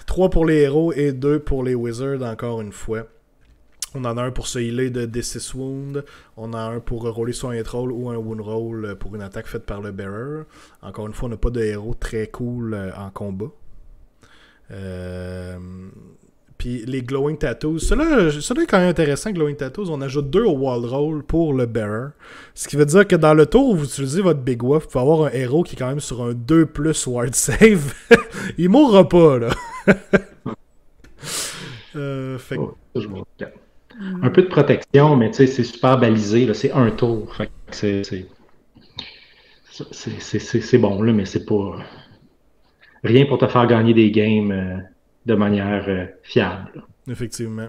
3 pour les héros et 2 pour les wizards, encore une fois. On en a un pour se healer de D6 Wound. On en a un pour rouler sur un hit roll ou un wound roll pour une attaque faite par le bearer. Encore une fois, on n'a pas de héros très cool en combat. Puis les glowing tattoos. Cela est quand même intéressant, glowing tattoos. On ajoute 2 au wall roll pour le bearer. Ce qui veut dire que dans le tour où vous utilisez votre Big Wolf, vous pouvez avoir un héros qui est quand même sur un 2+ ward save. Il mourra pas, là. Fait que... Un peu de protection, mais tu sais, c'est super balisé, là, c'est un tour. Fait que c'est bon, là, mais c'est pas rien pour te faire gagner des games de manière fiable. Effectivement.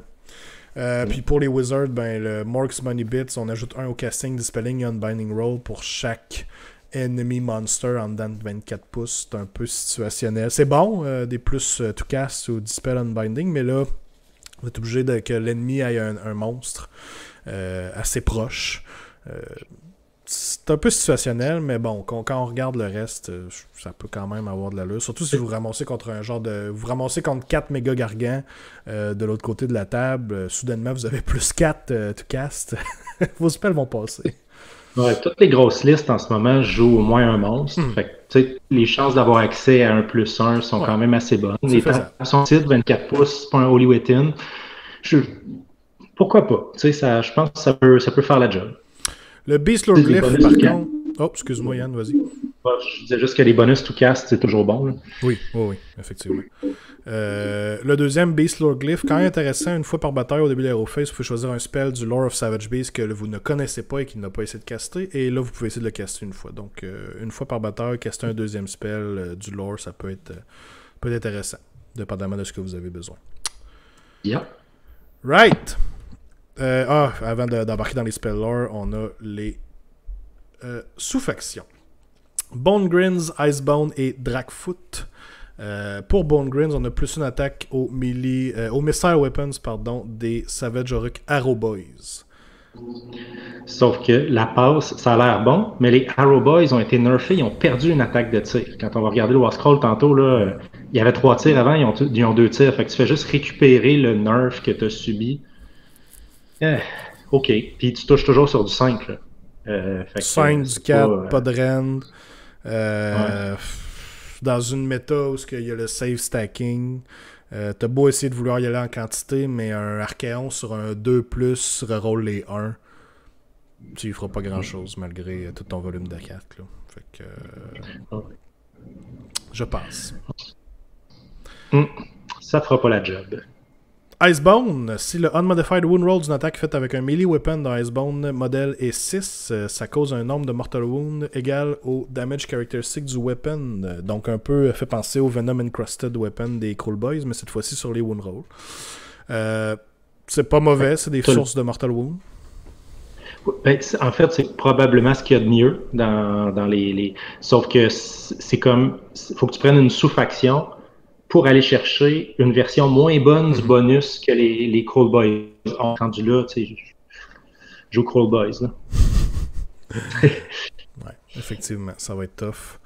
Puis pour les wizards, ben, le Mork's Money Bits, on ajoute 1 au casting, dispelling et unbinding roll pour chaque enemy monster en dedans de 24 pouces. C'est un peu situationnel. C'est bon, des plus to cast ou dispel unbinding, mais là, vous êtes obligé que l'ennemi ait un monstre assez proche. C'est un peu situationnel, mais bon, quand on regarde le reste, ça peut quand même avoir de l'allure. Surtout si vous ramassez contre un genre de... Vous ramassez contre 4 méga gargants de l'autre côté de la table. Soudainement, vous avez plus 4 to cast. Vos spells vont passer. Ouais, toutes les grosses listes en ce moment jouent au moins un monstre. Fait que, tu sais, les chances d'avoir accès à un +1 sont quand même assez bonnes. Les tables sont petites, 24 pouces, c'est pas un Holy Within. Pourquoi pas? Tu sais, je pense que ça peut faire la job. Le Beast Lord Glyph, par contre... Oh, excuse-moi Yann, vas-y. Je disais juste que les bonus to cast, c'est toujours bon. Là. Oui, effectivement. Le deuxième, Beast Lore Glyph, quand même intéressant, une fois par bataille au début de l'Hero Phase, vous pouvez choisir un spell du Lore of Savage Beast que vous ne connaissez pas et qu'il n'a pas essayé de caster, et là vous pouvez essayer de le caster une fois. Donc, une fois par bataille, caster un deuxième spell du Lore, ça peut être intéressant, dépendamment de ce que vous avez besoin. Yeah. Right! Avant d'embarquer dans les spells Lore, on a les sous-factions. Bone Grins, Icebone et Dragfoot. Pour Bone Grins, on a plus une attaque aux Missile Weapons des Savage Orc Arrow Boys. Sauf que la passe, ça a l'air bon, mais les Arrow Boys ont été nerfés, ils ont perdu une attaque de tir. Quand on va regarder le War Scroll tantôt, là, il y avait 3 tirs avant, ils ont 2 tirs. Fait que tu fais juste récupérer le nerf que tu as subi. OK. Puis tu touches toujours sur du 5. Là. 5, du 4, pas de rend. Dans une méta où il y a le save stacking, t'as beau essayer de vouloir y aller en quantité, mais un Archéon sur un 2+, reroll les 1, tu y feras pas grand chose malgré tout ton volume de 4. Là. Fait que. Je passe. Ça fera pas la job. Icebone, si le Unmodified Wound Roll d'une attaque faite avec un melee weapon dans Icebone modèle est 6, ça cause un nombre de Mortal Wound égal au damage characteristic du weapon. Donc un peu fait penser au Venom Encrusted Weapon des Cruel Boys, mais cette fois-ci sur les Wound Rolls. C'est pas mauvais, c'est des sources de Mortal Wound. Ben, en fait, c'est probablement ce qu'il y a de mieux dans les... Sauf que c'est comme... faut que tu prennes une sous-faction pour aller chercher une version moins bonne du bonus que les Cruel Boys ont rendu là. Tu sais, joue Cruel Boys, là. Ouais, effectivement, ça va être tough.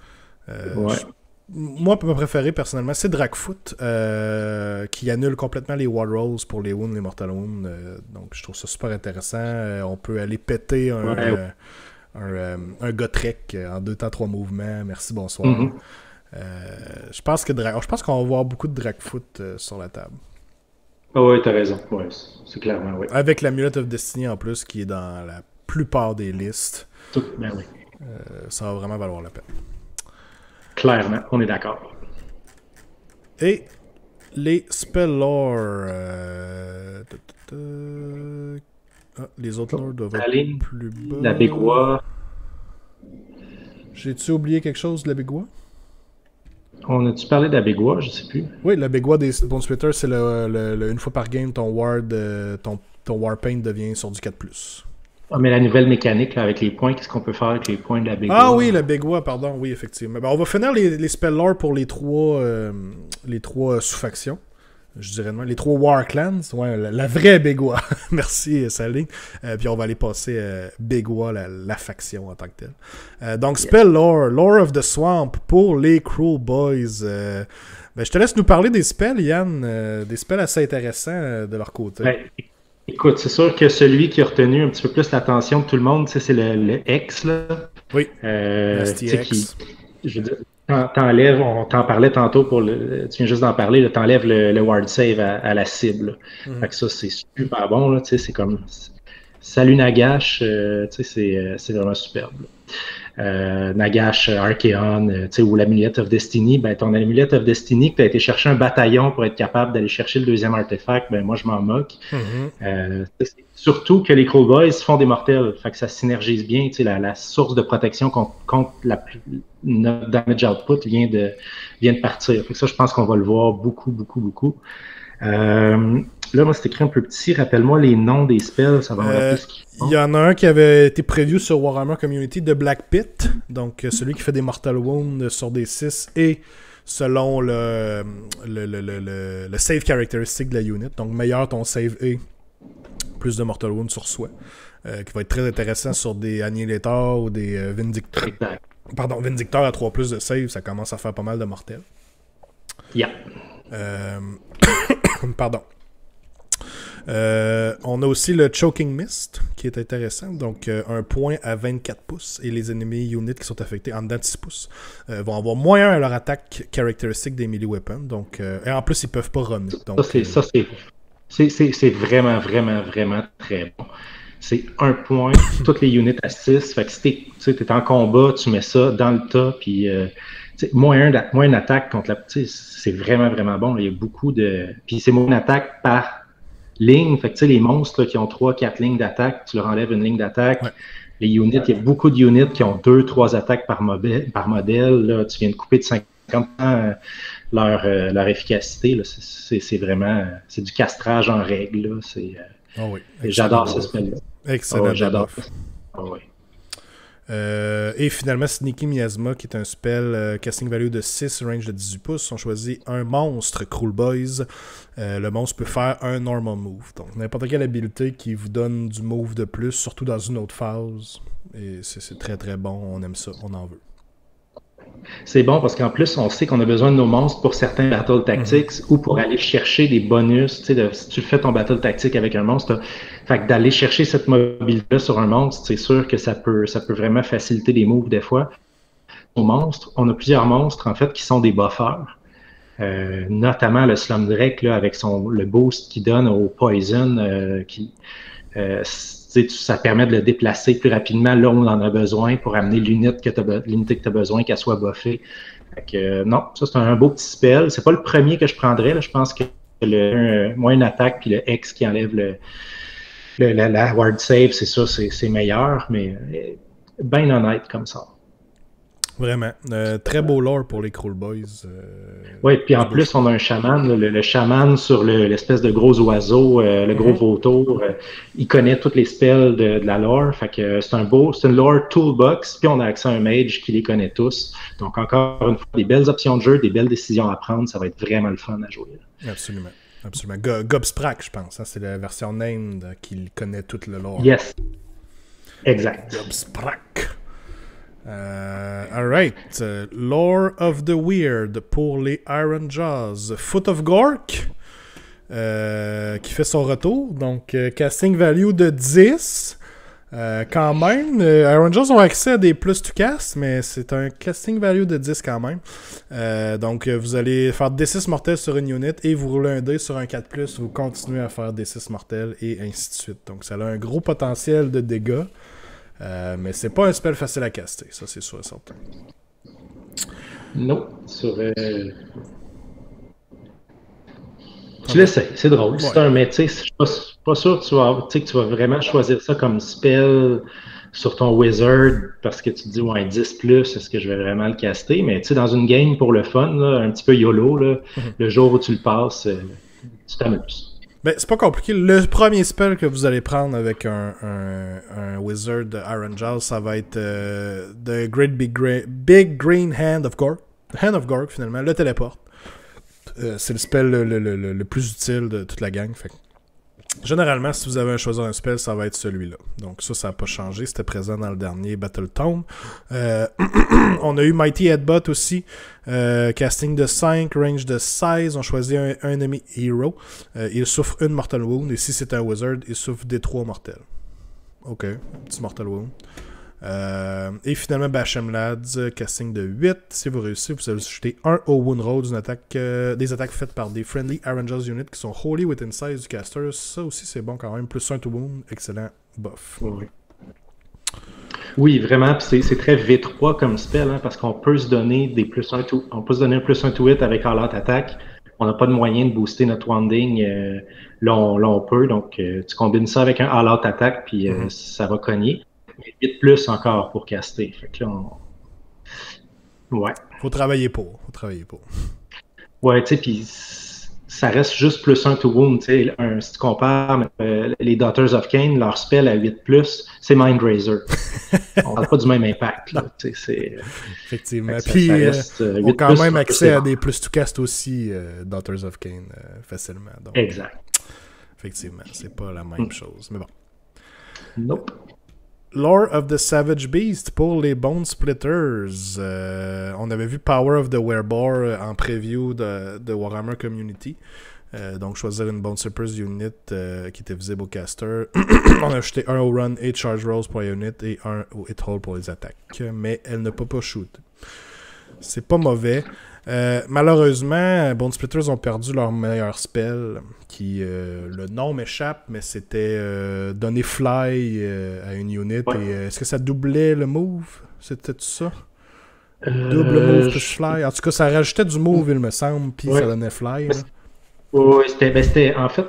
Moi, ma préférée, personnellement, c'est Dragfoot, qui annule complètement les Wall Rolls pour les Wounds, les Mortal Wounds. Donc, je trouve ça super intéressant. On peut aller péter un Gotrek en 2 temps 3 mouvements. Merci, bonsoir. Mm-hmm. Je pense qu'on va voir beaucoup de Dragfoot sur la table. Ah ouais, t'as raison. Ouais, c'est clairement, oui. Avec l'Amulet of Destiny en plus, qui est dans la plupart des listes. Ben oui. Ça va vraiment valoir la peine. Clairement, on est d'accord. Et les spell lore. Les autres lore doivent être plus bas. La Bégua. J'ai-tu oublié quelque chose de la Bégua? On a-tu parlé d'Abegua? Je sais plus. Oui, le Big Wa des Bone Splitters, c'est une fois par game, ton Ward, ton Warpaint devient sur du 4+. Ah, mais la nouvelle mécanique là, avec les points, qu'est-ce qu'on peut faire avec les points de Ah oui, l'Abegua? le Big Wa, pardon, oui, effectivement. Ben, on va finir les spell lore pour les trois sous-factions. Je dirais même. Les 3 War Clans. Ouais, la vraie Big Wa. Merci, Saline. Puis on va aller passer Big Wa, la faction en tant que telle. Donc, Spell Lore, Lore of the Swamp pour les Cruel Boys. Ben, je te laisse nous parler des spells, Yann. Des spells assez intéressants de leur côté. Ben, écoute, c'est sûr que celui qui a retenu un petit peu plus l'attention de tout le monde, c'est le X, là. Oui, Tu sais, STX. je veux dire, t'enlèves, on t'en parlait tantôt tu viens juste d'en parler, là, t'enlèves le ward save à la cible. Fait que ça, c'est super bon, là, tu sais, c'est comme, salut Nagash, tu sais, c'est vraiment superbe. Nagash, Archeon, tu sais, ou l'Amulet of Destiny, ben ton Amulet of Destiny, que tu as été chercher un bataillon pour être capable d'aller chercher le deuxième artefact, ben moi je m'en moque. Surtout que les Cruel Boys font des mortels, fait que ça synergise bien, tu sais, la source de protection contre notre damage output vient de partir. Fait que ça, je pense qu'on va le voir beaucoup, beaucoup, beaucoup. Là, moi, c'est écrit un peu petit. Rappelle-moi les noms des spells, ça va me rappeler ce qu'ils font. Il y en a un qui avait été prévu sur Warhammer Community de Black Pit, donc celui qui fait des Mortal Wounds sur des 6 et selon le save characteristic de la unit. Donc meilleur ton save et plus de Mortal Wounds sur soi. Qui va être très intéressant sur des Annihilator ou des Vindictors. Pardon, Vindictor à 3+ de save, ça commence à faire pas mal de mortels. Yeah. Pardon. On a aussi le Choking Mist qui est intéressant. Donc, un point à 24 pouces et les ennemis units qui sont affectés en dedans de 6 pouces vont avoir moins 1 à leur attaque caractéristique des melee weapons. Donc, et en plus, ils peuvent pas runner. Donc, c'est vraiment, vraiment, vraiment très bon. C'est un point, toutes les units à 6. Fait que si t'es en combat, tu mets ça dans le tas, puis moins une attaque contre la. C'est vraiment, vraiment bon. Il y a beaucoup de. Puis c'est moins une attaque par ligne. Fait que les monstres là, qui ont 3-4 lignes d'attaque, tu leur enlèves une ligne d'attaque. Ouais. Les units, il y a beaucoup de units qui ont 2-3 attaques par modèle. Là, tu viens de couper de 50% leur efficacité. Là. C'est vraiment. C'est du castrage en règle. Là. Oh oui. J'adore ce spell-là. Excellent. Oh, j'adore. Oh, oui. Et finalement, Sneaky Miasma, qui est un spell casting value de 6, range de 18 pouces. On choisit un monstre, Cruel Boys. Le monstre peut faire un normal move. Donc, n'importe quelle habilité qui vous donne du move de plus, surtout dans une autre phase. Et c'est très très bon, on aime ça, on en veut. C'est bon parce qu'en plus, on sait qu'on a besoin de nos monstres pour certains Battle Tactics ou pour aller chercher des bonus. Tu sais, si tu fais ton Battle Tactique avec un monstre, fait que d'aller chercher cette mobilité sur un monstre, c'est sûr que ça peut vraiment faciliter des moves des fois. Aux monstres, on a plusieurs monstres en fait qui sont des buffers. Notamment le Slumdrake là, avec le boost qu'il donne au Poison ça permet de le déplacer plus rapidement là où on en a besoin pour amener l'unité que tu as besoin qu'elle soit buffée. Fait que, non, ça c'est un beau petit spell. C'est pas le premier que je prendrais. Là. Je pense que moins une attaque puis le X qui enlève la ward save, c'est ça, c'est meilleur, mais bien honnête comme ça. Vraiment. Très beau lore pour les Cruel Boys. Oui, puis en plus, on a un chaman, le chaman sur l'espèce de gros oiseau, le gros vautour. Il connaît toutes les spells de la lore. Fait que c'est une lore toolbox. Puis on a accès à un mage qui les connaît tous. Donc, encore une fois, des belles options de jeu, des belles décisions à prendre. Ça va être vraiment le fun à jouer. Absolument. Absolument. Gobsprak, je pense. Hein, c'est la version named qui connaît toute le lore. Yes. Exact. Gobsprak. Alright. Lore of the Weird pour les Iron Jaws. Foot of Gork qui fait son retour. Donc, casting value de 10. Quand même. Iron Jaws ont accès à des plus to cast, mais c'est un casting value de 10 quand même. Donc, vous allez faire D6 mortels sur une unit et vous roulez un dé sur un 4+, vous continuez à faire D6 mortels et ainsi de suite. Donc, ça a un gros potentiel de dégâts. Mais c'est pas un spell facile à caster, ça c'est sûr et certain. Non, Tu l'essayes, c'est drôle. Ouais. C'est un métier. Je suis pas sûr que tu vas vraiment choisir ça comme spell sur ton wizard parce que tu te dis, ouais, 10 plus, est-ce que je vais vraiment le caster? Mais tu sais, dans une game pour le fun, là, un petit peu YOLO, là, le jour où tu le passes, tu t'amuses. Ben, c'est pas compliqué. Le premier spell que vous allez prendre avec un wizard de Iron Jaws, ça va être The Great Big Green Hand of Gork. Hand of Gork, finalement, le téléporte. C'est le spell le plus utile de toute la gang. Fait. Généralement, si vous avez à choisir un spell, ça va être celui-là. Donc ça n'a pas changé. C'était présent dans le dernier Battle Tome. On a eu Mighty Headbutt aussi. Casting de 5, range de 16. On choisit un ennemi hero. Il souffre une Mortal Wound. Et si c'est un wizard, il souffre des 3 mortels. Ok, petit Mortal Wound. Et finalement, Bashem Lads, casting de 8. Si vous réussissez, vous allez jeter 1 au Wound Roll des attaques faites par des Friendly Iron Jaws units qui sont wholly within size du caster. Ça aussi, c'est bon quand même. Plus 1 to Wound, excellent buff. Oui, vraiment. Puis c'est très V3 comme spell, hein, parce qu'on peut se donner des plus 1 to, on peut se donner un plus 1 to 8 avec All Out Attack. On n'a pas de moyen de booster notre Wanding. Là, on peut. Donc, tu combines ça avec un All Out Attack, puis ça va cogner. 8 plus encore pour caster. Fait que là, ouais. Faut travailler pour. Ouais, tu sais, puis ça reste juste plus 1 to wound. Tu sais, si tu compares les Daughters of Cain, leur spell à 8 plus, c'est Mind Razor. On parle pas du même impact. Là, tu sais, c'est... Effectivement. Puis, on a quand même accès à des plus to cast aussi, Daughters of Cain, facilement. Donc, exact. Effectivement, c'est pas la même chose. Mais bon. Nope. Lore of the Savage Beast pour les Bone Splitters. On avait vu Power of the Werebar en preview de Warhammer Community. Donc, choisir une Bone Splitters unit qui était visible au caster. On a ajouté 1 au run et charge rolls pour la unit et 1 au hit roll pour les attaques. Mais elle ne peut pas shoot. C'est pas mauvais. Malheureusement, Bone Splitters ont perdu leur meilleur spell, qui le nom m'échappe, mais c'était donner fly à une unit. Ouais. Et est-ce que ça doublait le move? C'était tout ça? Double move plus fly. En tout cas, ça rajoutait du move, il me semble, puis ça donnait fly. Oui, c'était en fait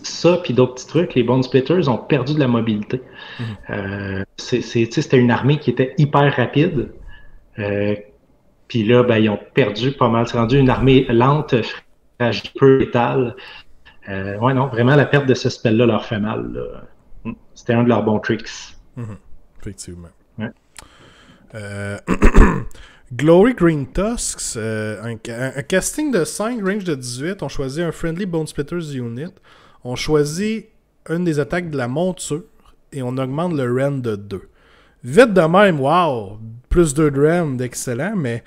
ça puis d'autres petits trucs. Les Bone Splitters ont perdu de la mobilité. C'était une armée qui était hyper rapide. Puis là, ben, ils ont perdu pas mal. C'est rendu une armée lente, fragile, peu létale. Ouais, non, vraiment, la perte de ce spell-là leur fait mal. Là. C'était un de leurs bons tricks. Effectivement. Ouais. Glory Green Tusks, un casting de 5, range de 18. On choisit un Friendly Bone Splitters unit. On choisit une des attaques de la monture et on augmente le rend de 2. Vite de même, wow! Plus 2 de rend, excellent, mais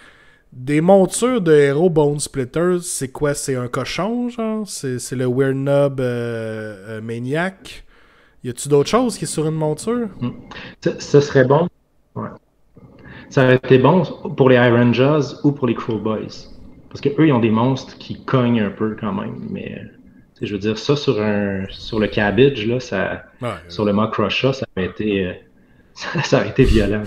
des montures de héros Bone Splitters, c'est quoi? C'est un cochon, genre? C'est le Weird Knob Maniac? Y a-tu d'autres choses qui est sur une monture? Ce serait bon. Ouais. Ça aurait été bon pour les Iron Jaws ou pour les Crow Boys. Parce qu'eux, ils ont des monstres qui cognent un peu quand même. Mais je veux dire, ça sur le Cabbage, là, sur le Makrusha, ça aurait été violent.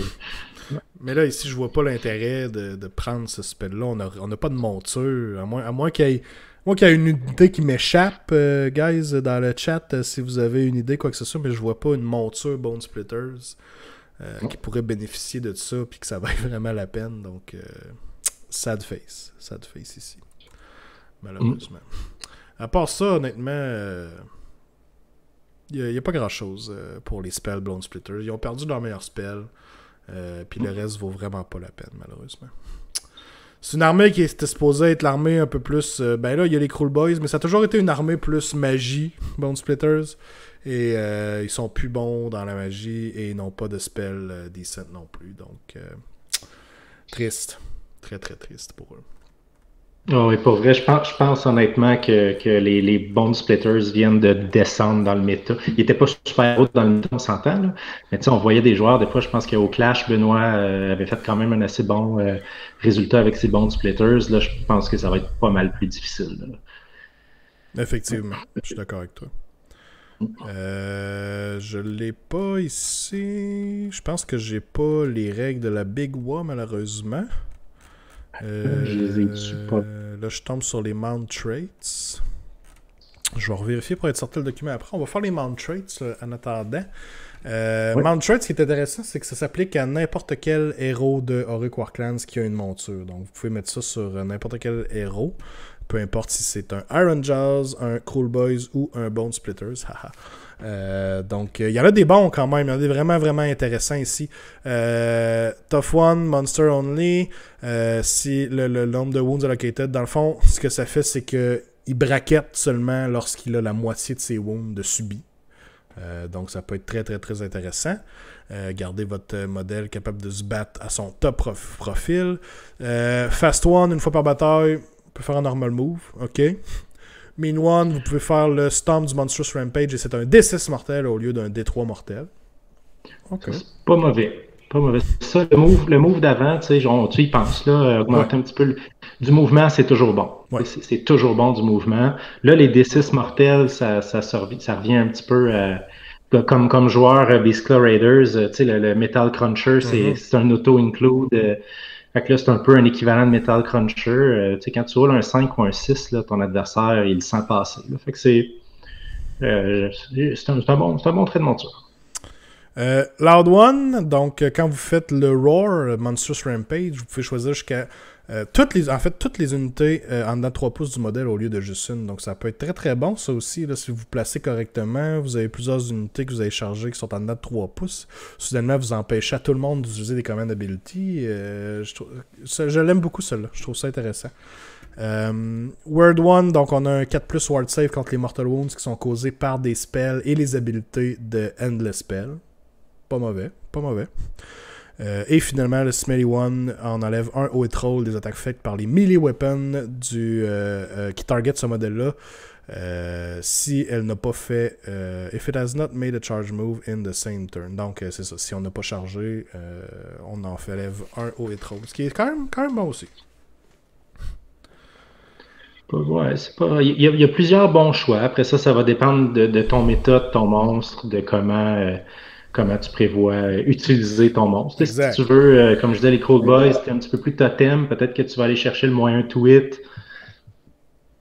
Mais là, ici, je vois pas l'intérêt de prendre ce spell-là. On n'a pas de monture. À moins qu'il y ait une idée qui m'échappe, guys, dans le chat, si vous avez une idée, quoi que ce soit, mais je vois pas une monture Bone Splitters qui pourrait bénéficier de ça puis que ça vaille vraiment la peine. Donc, sad face ici. Malheureusement. À part ça, honnêtement, il n'y a pas grand-chose pour les spells Bone Splitters. Ils ont perdu leur meilleur spell. Puis le reste vaut vraiment pas la peine, malheureusement. C'est une armée qui était supposée être l'armée un peu plus... ben là, il y a les Cruel Boys, mais ça a toujours été une armée plus magie, Bone Splitters. Et ils sont plus bons dans la magie et ils n'ont pas de spell decent non plus. Donc, triste. Très, très triste pour eux. Oh, oui, pour vrai, je pense honnêtement que les Bone Splitters viennent de descendre dans le méta. Ils n'étaient pas super hauts dans le méta, on s'entend, là. Mais tu sais, on voyait des joueurs, des fois, je pense qu'au Clash, Benoît avait fait quand même un assez bon résultat avec ses Bone Splitters. Là, je pense que ça va être pas mal plus difficile. Là. Effectivement, je suis d'accord avec toi. Je l'ai pas ici. Je pense que j'ai pas les règles de la Big Wa, malheureusement. Je les ai pas. Là, je tombe sur les Mount Traits. Je vais revérifier pour être sorti le document après. On va faire les mount traits en attendant. Ouais. Mount traits, ce qui est intéressant, c'est que ça s'applique à n'importe quel héros de Auric Warclans qui a une monture. Donc, vous pouvez mettre ça sur n'importe quel héros. Peu importe si c'est un Iron Jaws, un Cruel Boys ou un Bone Splitters. Donc, il y en a des bons quand même. Il y en a des vraiment, vraiment intéressants ici. Tough One, Monster Only. Si le nombre de wounds allocated, dans le fond, ce que ça fait, c'est que il braquette seulement lorsqu'il a la moitié de ses wounds de subi. Donc, ça peut être très, très, très intéressant. Gardez votre modèle capable de se battre à son top profil. Fast One, une fois par bataille, peut faire un normal move. OK. Mean One, vous pouvez faire le Stomp du Monstrous Rampage et c'est un D6 mortel au lieu d'un D3 mortel. OK. C'est pas mauvais. Pas mauvais. Ça, le move d'avant, tu y penses, là, augmenter un petit peu du mouvement, c'est toujours bon. Ouais. C'est toujours bon du mouvement. Là, les D6 mortels, ça revient un petit peu comme joueur Beastclaw Raiders, le Metal Cruncher, c'est un auto-include. Fait que là, c'est un peu un équivalent de Metal Cruncher. Quand tu roules un 5 ou un 6, là, ton adversaire, il le sent passer. Là. Fait que c'est un bon trait de monture. Loud One, donc quand vous faites le Roar, Monstrous Rampage, vous pouvez choisir jusqu'à toutes les unités en dedans de 3 pouces du modèle au lieu de juste une. Donc ça peut être très très bon ça aussi. Là, si vous placez correctement, vous avez plusieurs unités que vous avez chargées qui sont en dedans de 3 pouces. Soudainement, vous empêchez à tout le monde d'utiliser des command ability. Je l'aime beaucoup celle-là. Je trouve ça intéressant. Word One, donc on a un 4+ Ward Save contre les Mortal Wounds qui sont causés par des spells et les habilités de Endless Spell. Pas mauvais, pas mauvais. Et finalement, le Smelly One, on enlève un haut et roll des attaques faites par les melee weapons qui target ce modèle-là. Si elle n'a pas fait if it has not made a charge move in the same turn. Donc c'est ça, si on n'a pas chargé, on en enlève un haut et roll. Ce qui est quand même bon aussi. Ouais, c'est pas. Il y a plusieurs bons choix. Après ça va dépendre de ton méta, de ton monstre, de comment tu prévois utiliser ton monstre. Exact. Si tu veux, comme je disais, les Cruel Boys, c'était un petit peu plus totem. Peut-être que tu vas aller chercher le moyen to hit.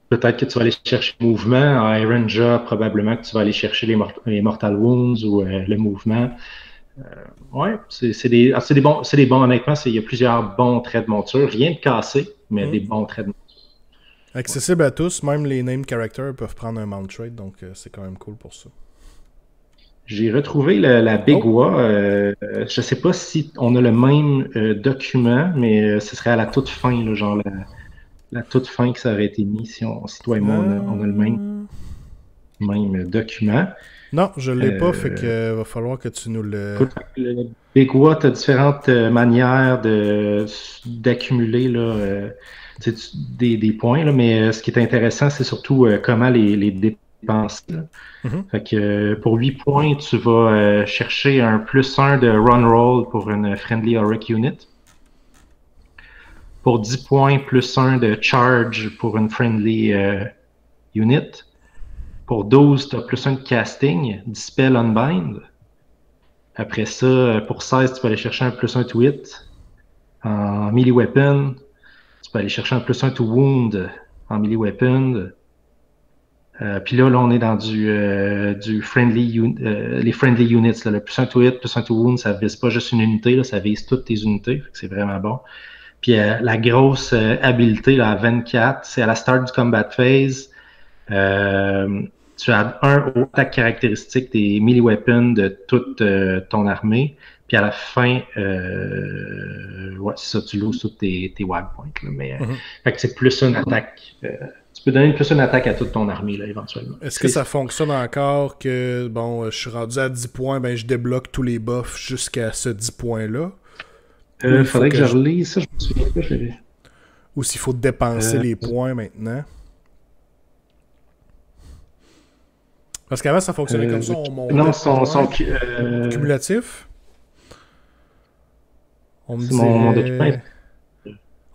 Peut-être que tu vas aller chercher le mouvement. À Iron Jaw, probablement que tu vas aller chercher les Mortal Wounds ou le mouvement. Ouais, c'est des bons, honnêtement. Il y a plusieurs bons traits de monture. Rien de cassé, mais des bons traits de monture. Accessible à tous, même les named characters peuvent prendre un mount trait, donc c'est quand même cool pour ça. J'ai retrouvé la Begwa. Je sais pas si on a le même document, mais ce serait à la toute fin, là, genre la toute fin que ça aurait été mis si toi et moi on a le même document. Non, je l'ai pas, fait que va falloir que tu nous le... Le Begwa, tu as différentes manières d'accumuler là, des points, là, mais ce qui est intéressant, c'est surtout comment les dépenser. Fait que pour 8 points, tu vas chercher un +1 de run roll pour une friendly auric unit. Pour 10 points, +1 de charge pour une friendly unit. Pour 12, tu as +1 de casting, dispel unbind. Après ça, pour 16, tu vas aller chercher un +1 to hit en melee weapon. Tu peux aller chercher un +1 to wound en melee weapon. Puis là, on est dans du friendly les friendly units. Là, le +1 to hit, +1 to wound, ça vise pas juste une unité, là, ça vise toutes tes unités. C'est vraiment bon. Puis la grosse habilité là, à 24, c'est à la start du combat phase. Tu as un aux attaques caractéristiques des melee weapons de toute ton armée. Puis à la fin, ouais, c'est ça, tu loses toutes tes wild points. Là, mais fait que c'est plus une attaque. Tu peux donner plus une attaque à toute ton armée, là, éventuellement. Est-ce que ça fonctionne encore que, bon, je suis rendu à 10 points, ben je débloque tous les buffs jusqu'à ce 10 points-là? Il faudrait que je relise ça, je me souviens pas, je l'ai vu. Ou s'il faut dépenser les points maintenant? Parce qu'avant, ça fonctionnait comme ça, on montait. Non, son cumulatif? On me mon document.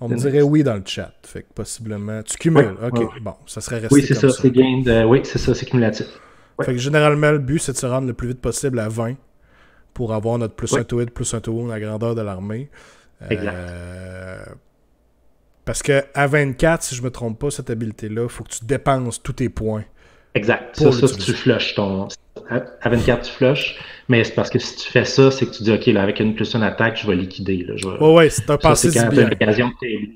On me dirait oui dans le chat. Fait que possiblement. Tu cumules. Ouais, ok, bon, ça serait resté. Oui, c'est ça, c'est gain de. Oui, c'est ça, c'est cumulatif. Ouais. Fait que généralement, le but, c'est de se rendre le plus vite possible à 20 pour avoir notre +1 to hit, +1 to wound, la grandeur de l'armée. Exact. Parce que à 24, si je me trompe pas, cette habilité-là, il faut que tu dépenses tous tes points Exact. Pour Ça, tu flushes ton. À 24, tu flushes. Mais c'est parce que si tu fais ça, c'est que tu dis, OK, là, avec une plus une attaque, je vais liquider. Là, Ouais, c'est un passé c'est quand tu as l'occasion de t'aider.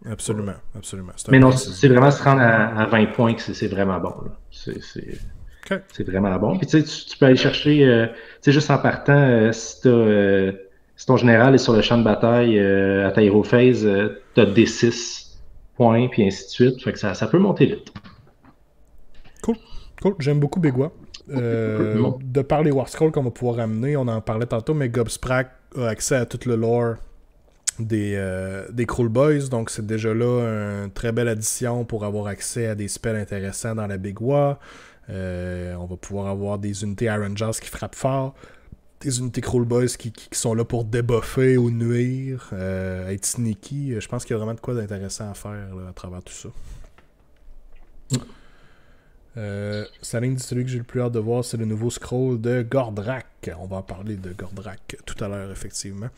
Absolument, absolument. Mais non, c'est vraiment se rendre à 20 points que c'est vraiment bon. C'est vraiment bon. Puis tu sais, tu peux aller chercher, tu sais, juste en partant, si ton général est sur le champ de bataille à ta hero phase, tu as D6 points, puis ainsi de suite. Fait que ça peut monter vite. Cool. J'aime beaucoup Bégua. De par les War Scrolls qu'on va pouvoir amener, on en parlait tantôt, mais Gobsprak a accès à tout le lore des Cruel Boys, donc c'est déjà là une très belle addition pour avoir accès à des spells intéressants dans la Bégua. On va pouvoir avoir des unités Iron Jaws qui frappent fort, des unités Cruel Boys qui sont là pour débuffer ou nuire, être sneaky. Je pense qu'il y a vraiment de quoi d'intéressant à faire là, à travers tout ça. Saline dit celui que j'ai le plus hâte de voir, c'est le nouveau scroll de Gordrakk. On va en parler de Gordrakk tout à l'heure, effectivement.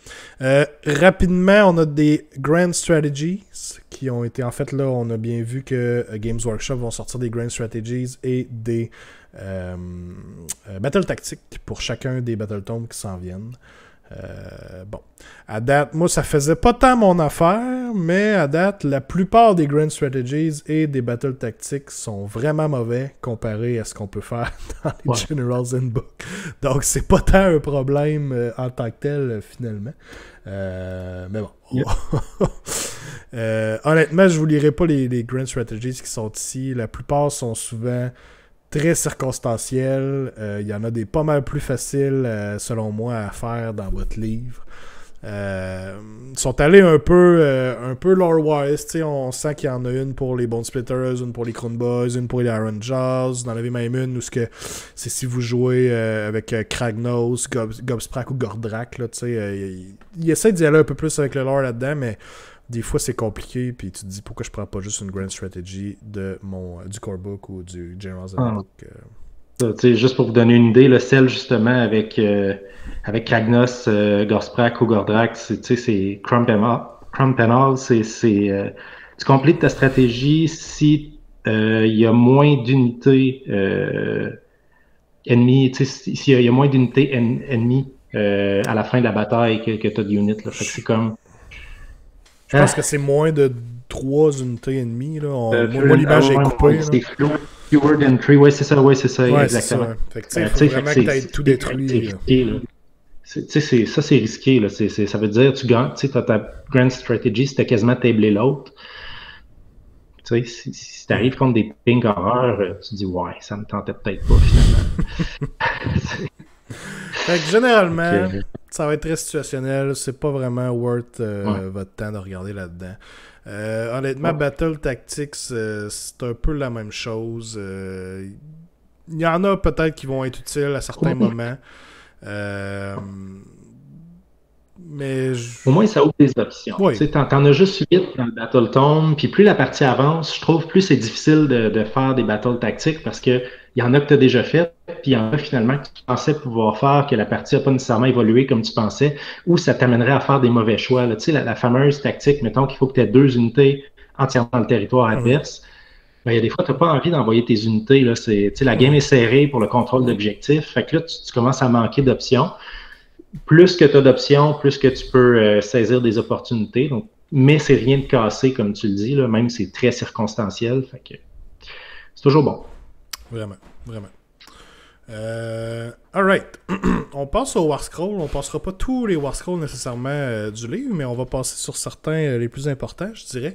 Rapidement, on a des Grand Strategies qui ont été... En fait, là, on a bien vu que Games Workshop vont sortir des Grand Strategies et des Battle Tactics pour chacun des Battletomes qui s'en viennent. Bon, à date, moi ça faisait pas tant mon affaire, mais à date, la plupart des Grand Strategies et des Battle Tactics sont vraiment mauvais comparé à ce qu'on peut faire dans les General's Handbook. Donc c'est pas tant un problème en tant que tel finalement. Mais bon. Honnêtement, je vous lirai pas les Grand Strategies qui sont ici. La plupart sont souvent très circonstanciel. Il y en a des pas mal plus faciles, selon moi, à faire dans votre livre. Ils sont allés un peu lore-wise. On sent qu'il y en a une pour les Bone Splitters, une pour les Crown Boys, une pour les Iron Jaws. Dans la vie même une, où c'est si vous jouez avec Kragnos, Gobsprak ou Gordrakk, il essaie d'y aller un peu plus avec le lore là-dedans, mais des fois, c'est compliqué, puis tu te dis pourquoi je prends pas juste une Grand Strategy du Core Book ou du General's Handbook. Juste pour vous donner une idée, le celle justement avec Kragnos, Gobsprak ou Gordrakk, c'est Crump and All, tu complètes ta stratégie si il y a moins d'unités ennemies, s'il y a moins d'unités ennemies à la fin de la bataille que tu as de units. Fait que c'est comme... Je pense que c'est moins de 3 unités ennemies. Là. Moi, l'image est coupée. C'est fewer than 3. C'est ça, exactement. Fait que, faut vraiment que tu aies tout détruit. Ça, c'est risqué. Là. Ça veut dire tu gagnes, tu as ta grand strategy, si tu as quasiment tablé l'autre. Si tu arrives contre des pink horreurs, tu dis ouais, ça me tentait peut-être pas finalement. Fait que généralement, ça va être très situationnel. C'est pas vraiment worth votre temps de regarder là-dedans. Honnêtement, Battle Tactics, c'est un peu la même chose. Il y en a peut-être qui vont être utiles à certains moments. Mais au moins, ça ouvre des options. Oui. T'en as juste 8 dans le Battletome, puis plus la partie avance, je trouve plus c'est difficile de faire des battles tactiques parce que il y en a que tu as déjà fait, puis il y en a finalement que tu pensais pouvoir faire, que la partie n'a pas nécessairement évolué comme tu pensais, ou ça t'amènerait à faire des mauvais choix. Tu sais, la fameuse tactique, mettons qu'il faut que tu aies 2 unités entièrement dans le territoire adverse. Ben, il y a des fois, tu n'as pas envie d'envoyer tes unités. Là. La game est serrée pour le contrôle d'objectifs. Fait que là, tu commences à manquer d'options. Plus que tu as d'options, plus que tu peux saisir des opportunités. Donc, mais c'est rien de cassé, comme tu le dis, là, même c'est très circonstanciel. Fait que c'est toujours bon. Vraiment. Alright. On passe au War Scroll. On passera pas tous les War Scrolls nécessairement du livre, mais on va passer sur certains les plus importants, je dirais.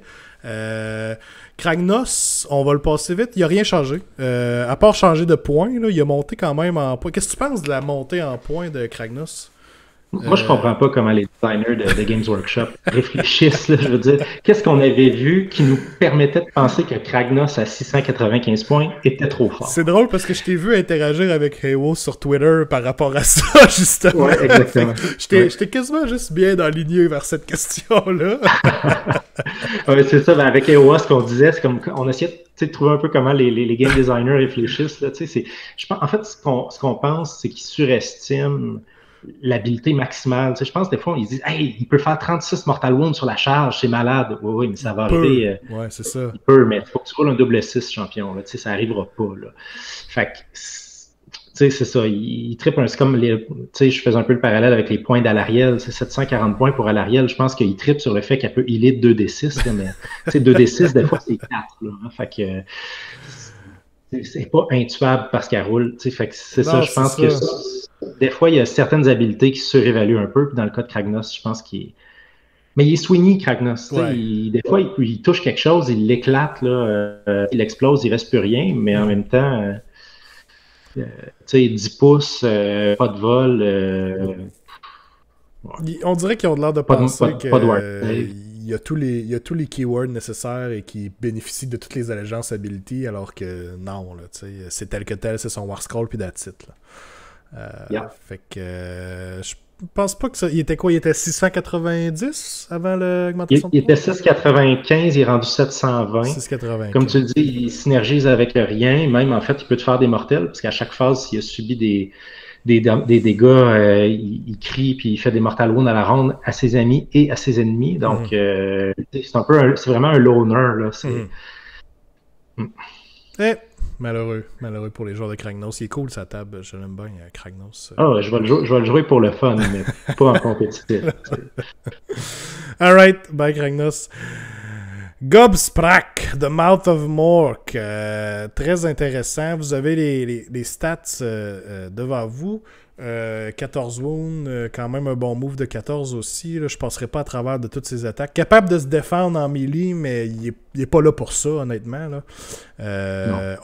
Kragnos, on va le passer vite. Il n'a rien changé. À part changer de point, là, il a monté quand même en point. Qu'est-ce que tu penses de la montée en point de Kragnos? Moi, je comprends pas comment les designers de Games Workshop réfléchissent. Là, je veux dire, qu'est-ce qu'on avait vu qui nous permettait de penser que Kragnos à 695 points était trop fort? C'est drôle parce que je t'ai vu interagir avec Hewo sur Twitter par rapport à ça, justement. Ouais, exactement. J'étais quasiment juste bien enligné vers cette question-là. Ouais, c'est ça. Ben, avec Hewo, ce qu'on disait, c'est comme on essayait de trouver un peu comment les game designers réfléchissent. Là, en fait, ce qu'on pense, c'est qu'ils surestiment l'habilité maximale. Tu sais, je pense des fois, ils disent « Hey, il peut faire 36 Mortal Wounds sur la charge, c'est malade. » Oui, oui, mais ça va arriver. Ouais, c'est ça. Il peut, mais il faut que tu roules un double 6, champion. Là. Tu sais, ça n'arrivera pas. Là. Fait que, tu sais, c'est ça. Il trippe un. C'est comme les. Tu sais, je faisais un peu le parallèle avec les points d'Alariel. C'est 740 points pour Alariel. Je pense qu'il trippe sur le fait qu'elle peut healer 2d6. Là, mais, tu sais, 2d6, des fois, c'est 4. Là, hein. Fait que. C'est pas intuable parce qu'elle roule. Tu sais, fait que c'est ça. Je pense que des fois, il y a certaines habiletés qui se surévaluent un peu. Puis dans le cas de Kragnos, je pense qu'il est. Mais il est swingy, Kragnos. Ouais. Des fois, il touche quelque chose, il l'éclate, il explose, il reste plus rien, mais en même temps, 10 pouces, pas de vol. Ouais. On dirait qu'ils ont l'air de penser qu'il y a tous les keywords nécessaires et qui bénéficient de toutes les allégeances ability, alors que non, là, c'est tel que tel, c'est son War Scroll puis that's it. Fait que je pense pas que ça. Il était quoi? Il était 690 avant l'augmentation? Il était 695, il est rendu 720. 695. Comme tu le dis, il synergise avec rien. Même, en fait, il peut te faire des mortels, parce qu'à chaque phase, s'il a subi des dégâts, il crie puis il fait des mortal wounds à la ronde à ses amis et à ses ennemis. Donc, c'est vraiment un loner. Là. Malheureux pour les joueurs de Kragnos. Il est cool sa table, je l'aime bien, Kragnos. Je vais le jouer pour le fun, mais pas en compétitif. Alright, bye Kragnos. Gobsprak, The Mouth of Mork. Très intéressant. Vous avez les stats devant vous. 14 wounds, quand même un bon move de 14 aussi. Là, je passerai pas à travers de toutes ses attaques. Capable de se défendre en melee, mais il est pas là pour ça, honnêtement. Là.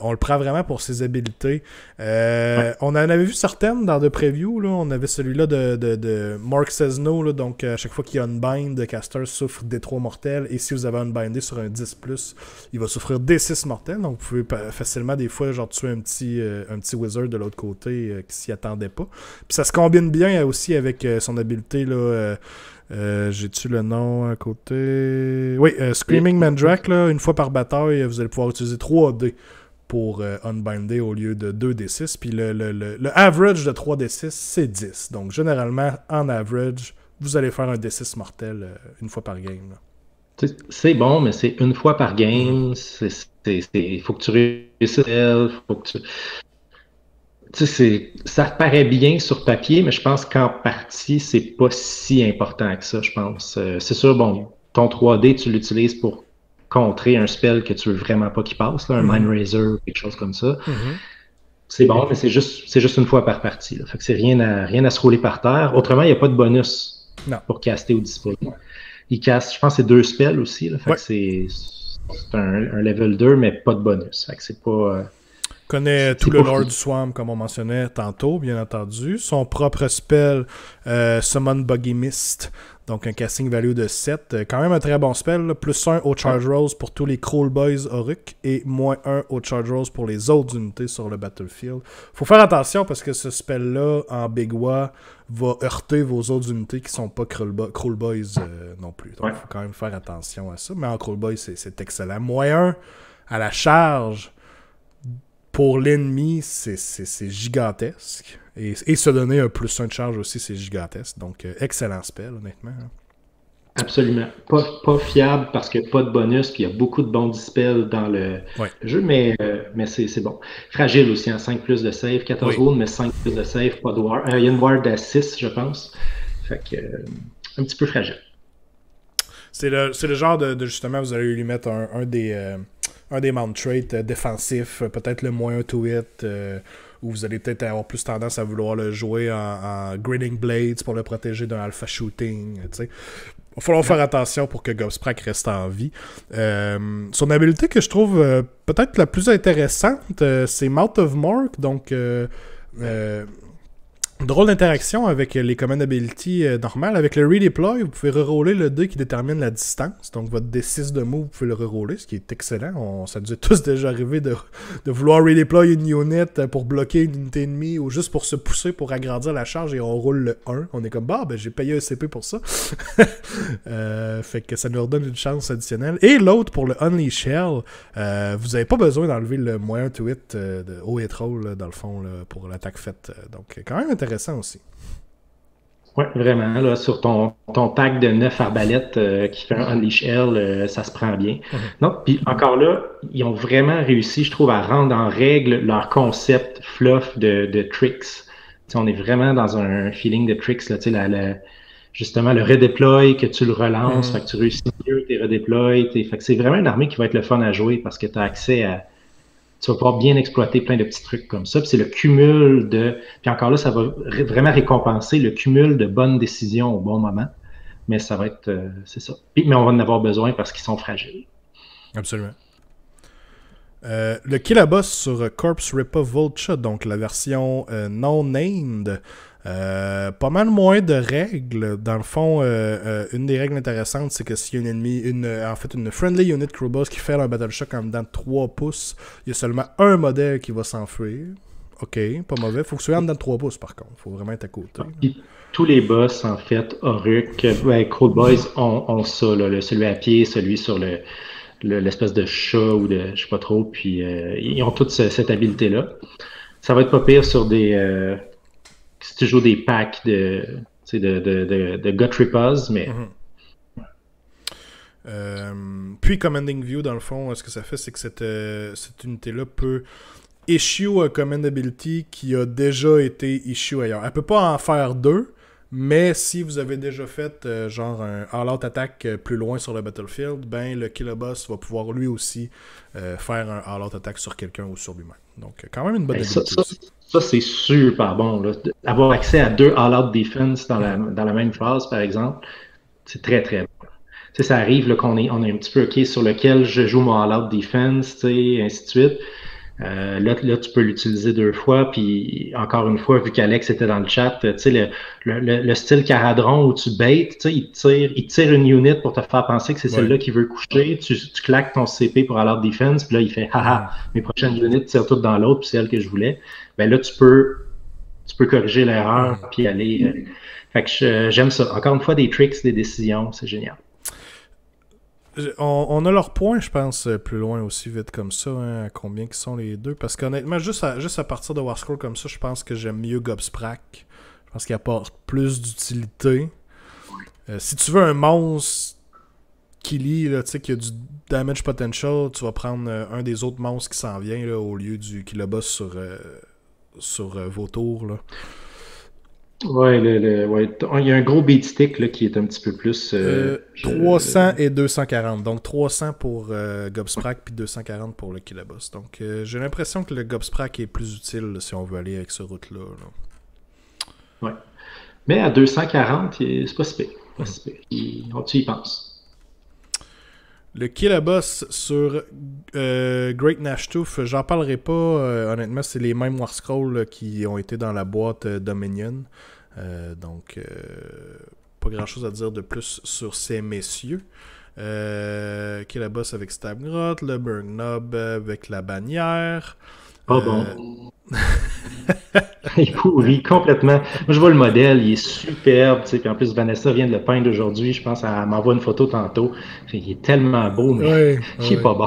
On le prend vraiment pour ses habiletés. On en avait vu certaines dans de previews. Là. On avait celui-là de Mark Cesno. Là, donc, à chaque fois qu'il y a une bind, le caster souffre D3 mortels. Et si vous avez unbindé sur un 10+, il va souffrir D6 mortels. Donc, vous pouvez facilement, des fois, genre tuer un petit wizard de l'autre côté qui s'y attendait pas. Puis ça se combine bien aussi avec son habileté, là. J'ai-tu le nom à côté? Oui, Screaming Mandrake, là, une fois par bataille, vous allez pouvoir utiliser 3D pour unbinder au lieu de 2d6. Puis le average de 3d6, c'est 10. Donc, généralement, en average, vous allez faire un d6 mortel une fois par game. Là. C'est bon, mais c'est une fois par game. Il faut que tu réussisses. Faut que tu... ça paraît bien sur papier, mais je pense qu'en partie, c'est pas si important que ça, je pense. C'est sûr, bon, ton 3D, tu l'utilises pour contrer un spell que tu veux vraiment pas qu'il passe, là, un Mind Razor, quelque chose comme ça. C'est bon, mais c'est juste une fois par partie. Là. Fait que c'est rien à se rouler par terre. Autrement, il n'y a pas de bonus pour caster ou dispel. Il casse, je pense, c'est 2 spells aussi. Là. Fait que c'est un level 2, mais pas de bonus. Fait que c'est pas... connaît tout le lore du Swamp, comme on mentionnait tantôt, bien entendu. Son propre spell, Summon Buggy Mist, donc un casting value de 7. Quand même un très bon spell, là. Plus 1 au Charge Rolls pour tous les Crawl Boys Oruk et moins 1 au Charge Rolls pour les autres unités sur le battlefield. Faut faire attention parce que ce spell-là, en Big Wa, va heurter vos autres unités qui sont pas Crawl Boys non plus. Donc il faut quand même faire attention à ça. Mais en Crawl Boys, c'est excellent. Moins 1 à la charge. Pour l'ennemi, c'est gigantesque. Et se donner un plus 1 de charge aussi, c'est gigantesque. Donc, excellent spell, honnêtement. Absolument. Pas fiable parce qu'il n'y a pas de bonus, puis il y a beaucoup de bons dispels dans le jeu, mais c'est bon. Fragile aussi, en 5 plus de save, 14 wounds, mais 5 plus de save, pas de ward. Il y a une ward à 6, je pense. Fait que, un petit peu fragile. C'est le genre de justement, vous allez lui mettre un des mount traits défensifs, peut-être le moins 1 to hit, où vous allez peut-être avoir plus tendance à vouloir le jouer en Grinning Blades pour le protéger d'un alpha shooting. Il va falloir faire attention pour que Gobsprak reste en vie. Son habilité que je trouve peut-être la plus intéressante, c'est Mouth of Mork, donc... drôle d'interaction avec les command ability normales. Avec le redeploy, vous pouvez reroller le dé qui détermine la distance. Donc votre D6 de move, vous pouvez le reroller, ce qui est excellent. Ça nous est tous déjà arrivé de vouloir redeploy une unit pour bloquer une unité ennemie ou juste pour se pousser pour agrandir la charge et on roule le 1. On est comme, j'ai payé un CP pour ça. Fait que ça nous redonne une chance additionnelle. Et l'autre, pour le Unleash Hell, vous n'avez pas besoin d'enlever le moins 1 to hit de haut et roll, dans le fond, là, pour l'attaque faite. Donc, quand même intéressant aussi. Ouais, vraiment, là, sur ton pack de 9 arbalètes qui fait un Unleash Hell, ça se prend bien. Mhm. Non, puis encore là, ils ont vraiment réussi, je trouve, à rendre en règle leur concept fluff de tricks. Tu sais, on est vraiment dans un feeling de tricks, là, tu sais, justement, le redeploy, que tu le relances, fait Mhm. que tu réussis mieux tes redeploys. Fait que c'est vraiment une armée qui va être le fun à jouer parce que tu as accès à, tu vas pouvoir bien exploiter plein de petits trucs comme ça. Puis c'est le cumul de. Puis encore là, ça va vraiment récompenser le cumul de bonnes décisions au bon moment. Mais ça va être. C'est ça. Mais on va en avoir besoin parce qu'ils sont fragiles. Absolument. Le kill à boss sur Corpse Reaper Vulture, donc la version non-named, pas mal moins de règles. Dans le fond, une des règles intéressantes, c'est que s'il y a en fait une friendly unit crew boss qui fait un battle shock en dedans de 3 pouces, il y a seulement un modèle qui va s'enfuir. Ok, pas mauvais. Faut que ce soit en dedans de 3 pouces par contre. Faut vraiment être à côté. Puis tous les boss, en fait, Oruk, Cold Boys ont ça, là, celui à pied, celui sur l'espèce de chat ou de je sais pas trop, puis ils ont toute cette habileté-là. Ça va être pas pire sur des si tu joues des packs de Gut Rippers, mais Puis Commanding View, dans le fond, ce que ça fait, c'est que cette unité-là peut issue un command ability qui a déjà été issue ailleurs. Elle peut pas en faire deux, mais si vous avez déjà fait genre un all-out attack plus loin sur le battlefield, ben le killer boss va pouvoir lui aussi faire un all-out attack sur quelqu'un ou sur lui-même. Donc quand même une bonne ability aussi. Ça c'est super bon. Là. Avoir accès à 2 all-out defense dans la même phase, par exemple, c'est très très bon. Tu sais, ça arrive là, on est un petit peu OK sur lequel je joue mon all-out defense, tu sais, ainsi de suite. Là, tu peux l'utiliser 2 fois, puis encore une fois, vu qu'Alex était dans le chat, tu sais, le style Caradron où tu baites, tu sais, il tire une unit pour te faire penser que c'est celle-là qui veut coucher, tu claques ton CP pour alert defense, puis là, il fait haha, mes prochaines units tirent toutes dans l'autre, puis c'est elle que je voulais. Ben là, tu peux corriger l'erreur, puis aller. Fait que j'aime ça. Encore une fois, des tricks, des décisions, c'est génial. On a leurs points, je pense, plus loin aussi, vite comme ça, hein, à combien qui sont les deux. Parce qu'honnêtement, juste à partir de Warscroll comme ça, je pense que j'aime mieux Gobsprak. Je pense qu'il apporte plus d'utilité. Si tu veux un monstre qui lit, là, qui a du damage potential, tu vas prendre un des autres monstres qui s'en vient là, au lieu du qui le bosse sur vos tours. Là. Ouais, il y a un gros beatstick là, qui est un petit peu plus. 300 et 240. Donc 300 pour Gobsprak puis 240 pour le Killaboss. Donc j'ai l'impression que le Gobsprak est plus utile là, si on veut aller avec ce route-là. Là. Ouais. Mais à 240, c'est pas si pire. Pas si pire. Tu y penses. Le Killaboss sur Great Nashtooth, j'en parlerai pas. Honnêtement, c'est les mêmes Warscroll qui ont été dans la boîte Dominion. Donc, pas grand chose à dire de plus sur ces messieurs. Killaboss avec Stabgrot, le Burgnob avec la bannière. Pas bon. Il est pourri complètement. Moi, je vois le modèle, il est superbe. Puis en plus, Vanessa vient de le peindre aujourd'hui. Je pense qu'elle m'envoie une photo tantôt. Il est tellement beau, mais il est pas bon.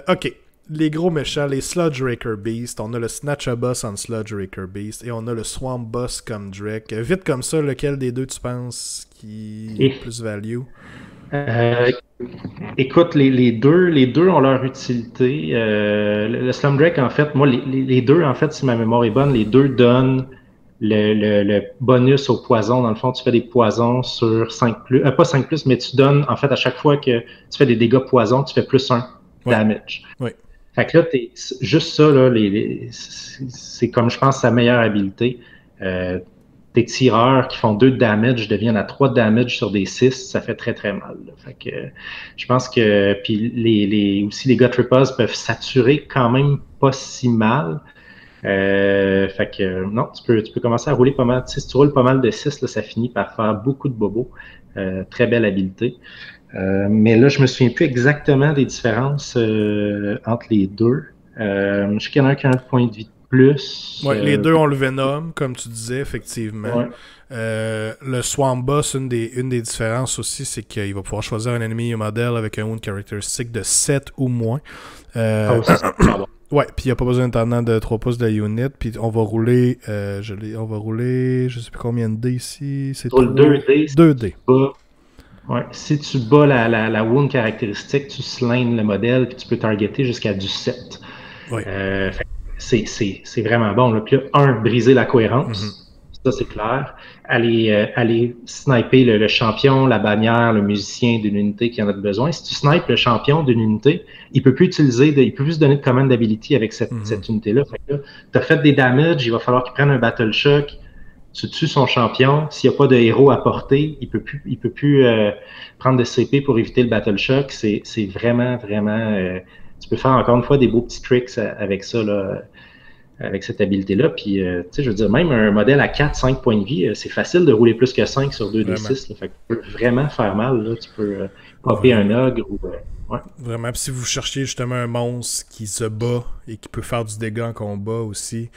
Ok. Les gros méchants, les Sludge Raker Beast. On a le Snatcher Boss en Sludge Raker Beast. Et on a le Swamp Boss comme Drake. Vite comme ça, lequel des deux tu penses qui est plus value? Écoute, les deux ont leur utilité. Le Slum Drake, en fait, moi, les deux, en fait, si ma mémoire est bonne, les deux donnent le bonus au poison. Dans le fond, tu fais des poisons sur 5+. Pas 5+, mais tu donnes, en fait, à chaque fois que tu fais des dégâts poison, tu fais +1 damage. Oui. Fait que là, juste ça, là, c'est comme, je pense, sa meilleure habileté. Tes tireurs qui font 2 damage deviennent à 3 damage sur des 6, ça fait très très mal. Là. Fait que je pense que puis aussi les Gut Rippers peuvent saturer quand même pas si mal. Fait que non, tu peux commencer à rouler pas mal. Si tu roules pas mal de 6, là, ça finit par faire beaucoup de bobos. Très belle habileté. Mais là, je me souviens plus exactement des différences entre les deux. Je sais qu'il y en a un qui a un point de vie plus. Ouais, les deux ont le Venom, comme tu disais, effectivement. Ouais. Le Swamp Boss, une des différences aussi, c'est qu'il va pouvoir choisir un ennemi modèle avec un wound characteristic de 7 ou moins. Ouais, puis il n'y a pas besoin d'intendant de 3 pouces de la unit, puis on va rouler, on va rouler, je sais plus combien de dés ici, c'est Sur le 2D, 2D. Si tu bats la wound caractéristique, tu slines le modèle, puis tu peux targeter jusqu'à du 7. Oui. C'est vraiment bon. Là. Puis là, briser la cohérence. Ça, c'est clair. Aller sniper le champion, la bannière, le musicien d'une unité qui en a besoin. Si tu snipes le champion d'une unité, il peut plus il peut plus se donner de command d'ability avec cette unité-là. Tu as fait des damages, il va falloir qu'il prenne un battle shock. Tu tues son champion. S'il n'y a pas de héros à porter, il peut plus prendre de CP pour éviter le battle shock. C'est vraiment, vraiment. Tu peux faire encore une fois des beaux petits tricks avec ça, là, avec cette habilité-là. Puis, tu sais, je veux dire, même un modèle à 4-5 points de vie, c'est facile de rouler plus que 5 sur 2d6. Fait que tu peux vraiment faire mal. Là. Tu peux popper un ogre ou. Ouais. Vraiment, puis si vous cherchiez justement un monstre qui se bat et qui peut faire du dégât en combat aussi,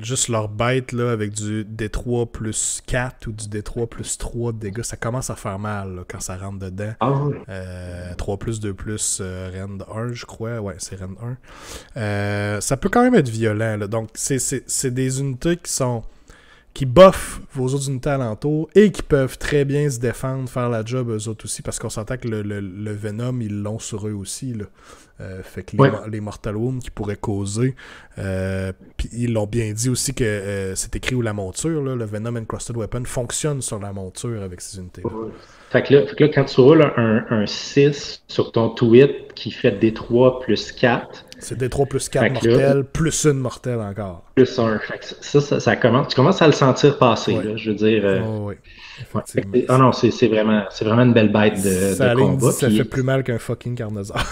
juste leur bête là, avec du D3 plus 4 ou du D3 plus 3 de dégâts, ça commence à faire mal là, quand ça rentre dedans. 3 plus 2 plus rend 1, je crois. Ouais, c'est rend 1. Ça peut quand même être violent. Là. Donc, c'est des unités qui buffent vos autres unités alentours et qui peuvent très bien se défendre, faire la job eux autres aussi, parce qu'on s'entend que le Venom, ils l'ont sur eux aussi. Là. Fait que les Mortal Wounds qu'ils pourraient causer, puis ils l'ont bien dit aussi que c'est écrit où la monture, là, le Venom Encrusted Weapon, fonctionne sur la monture avec ces unités-là. Fait que là, quand tu roules un 6 sur ton tweet qui fait D3 plus 4, c'est D3 plus 4 mortels, plus une mortelle encore. Plus 1. Ça commence. Tu commences à le sentir passer, là, je veux dire. Oui. Non, c'est vraiment une belle bête de combat. Ça fait plus mal qu'un fucking Carnosaur.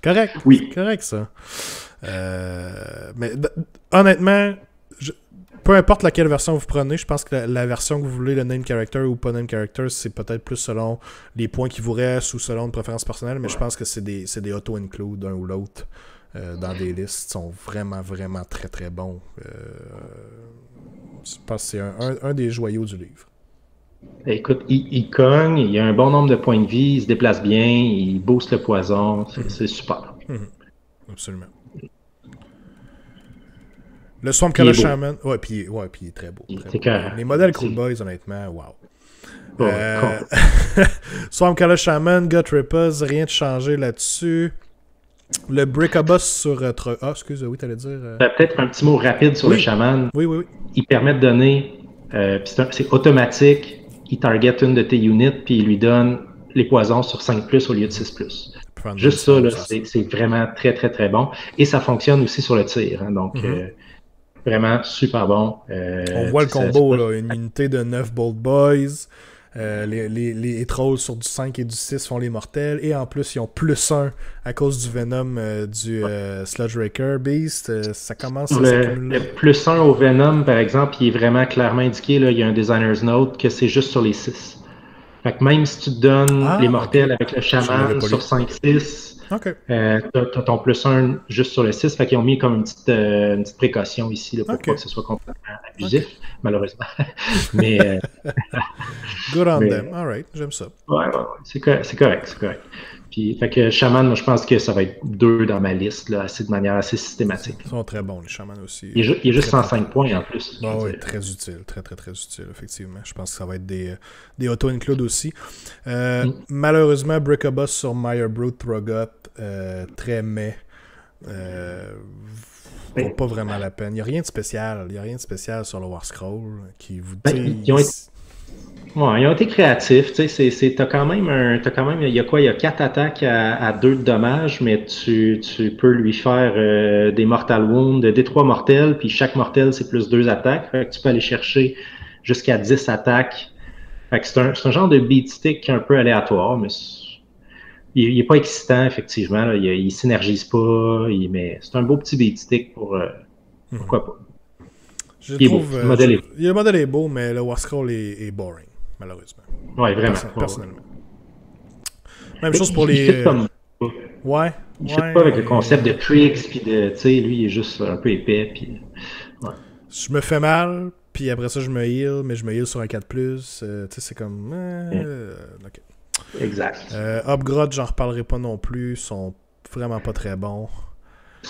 Correct. Oui. Correct, ça. Mais honnêtement, peu importe laquelle version vous prenez, je pense que la version que vous voulez, le name character ou pas name character, c'est peut-être plus selon les points qui vous restent ou selon une préférence personnelle, mais je pense que c'est des auto-include, un ou l'autre, dans des listes. Ils sont vraiment, vraiment très, très bons. Je pense que c'est un des joyaux du livre. Écoute, il cogne, il a un bon nombre de points de vie, il se déplace bien, il booste le poison, c'est super. Absolument. Le Swamp Color Shaman, puis il est très beau. Les modèles Cool Boys, honnêtement, wow. Swamp Color Shaman, Gut Rippers, rien de changé là-dessus. Le Breakabus sur... oui, t'allais dire... Peut-être un petit mot rapide sur le Shaman. Oui. Il permet de donner... c'est automatique. Il target une de tes units, puis il lui donne les poisons sur 5+, au lieu de 6+. Juste ça, là, c'est vraiment très, très, très bon. Et ça fonctionne aussi sur le tir. Hein, donc, vraiment super bon. On voit le combo, là, une unité de 9 Bold Boys. Les trolls sur du 5 et du 6 font les mortels. Et en plus, ils ont plus 1 à cause du Venom du Sludge Raker Beast. Ça commence à s'accumuler. Le plus 1 au Venom, par exemple, il est vraiment clairement indiqué. Là, il y a un designer's note que c'est juste sur les 6. Fait que même si tu te donnes les mortels avec le chaman sur 5-6, t'as ton plus 1 juste sur le 6. Fait qu'ils ont mis comme une petite précaution ici là, pour pas que ce soit complètement abusif, malheureusement. Mais good on them. Alright, j'aime ça. Ouais, c'est correct. Puis, fait que Shaman, moi, je pense que ça va être 2 dans ma liste, là, de manière assez systématique. Ils sont très bons, les Shamans aussi. Il est juste 105 points en plus. Oui, très utile. Très, très, très utile, effectivement. Je pense que ça va être des auto-includes aussi. Malheureusement, Breakabus sur Mirebrood Throgot, très meh. Vaut pas vraiment la peine. Il n'y a rien de spécial. Il n'y a rien de spécial sur le War Scroll qui vous dit... Ils ont été créatifs, tu sais, t'as quand même, il y a 4 attaques à 2 de dommages, mais tu peux lui faire des Mortal Wounds, des 3 mortels, puis chaque mortel c'est plus 2 attaques, fait que tu peux aller chercher jusqu'à 10 attaques. Fait que c'est un genre de beat stick un peu aléatoire, mais il est pas excitant, effectivement, là, il synergise pas, mais c'est un beau petit beat stick pourquoi pas. Le modèle est beau, mais le War Scroll est boring, malheureusement. Oui, vraiment. Personnellement. Même chose pour les... Ouais. Il ne fait pas avec le concept de tricks, puis de... Tu sais, lui, il est juste un peu épais, puis... Ouais. Je me fais mal, puis après ça, je me heal, mais je me heal sur un 4+. Tu sais, c'est comme... OK. Exact. Upgrade, j'en reparlerai pas non plus. Sont vraiment pas très bons.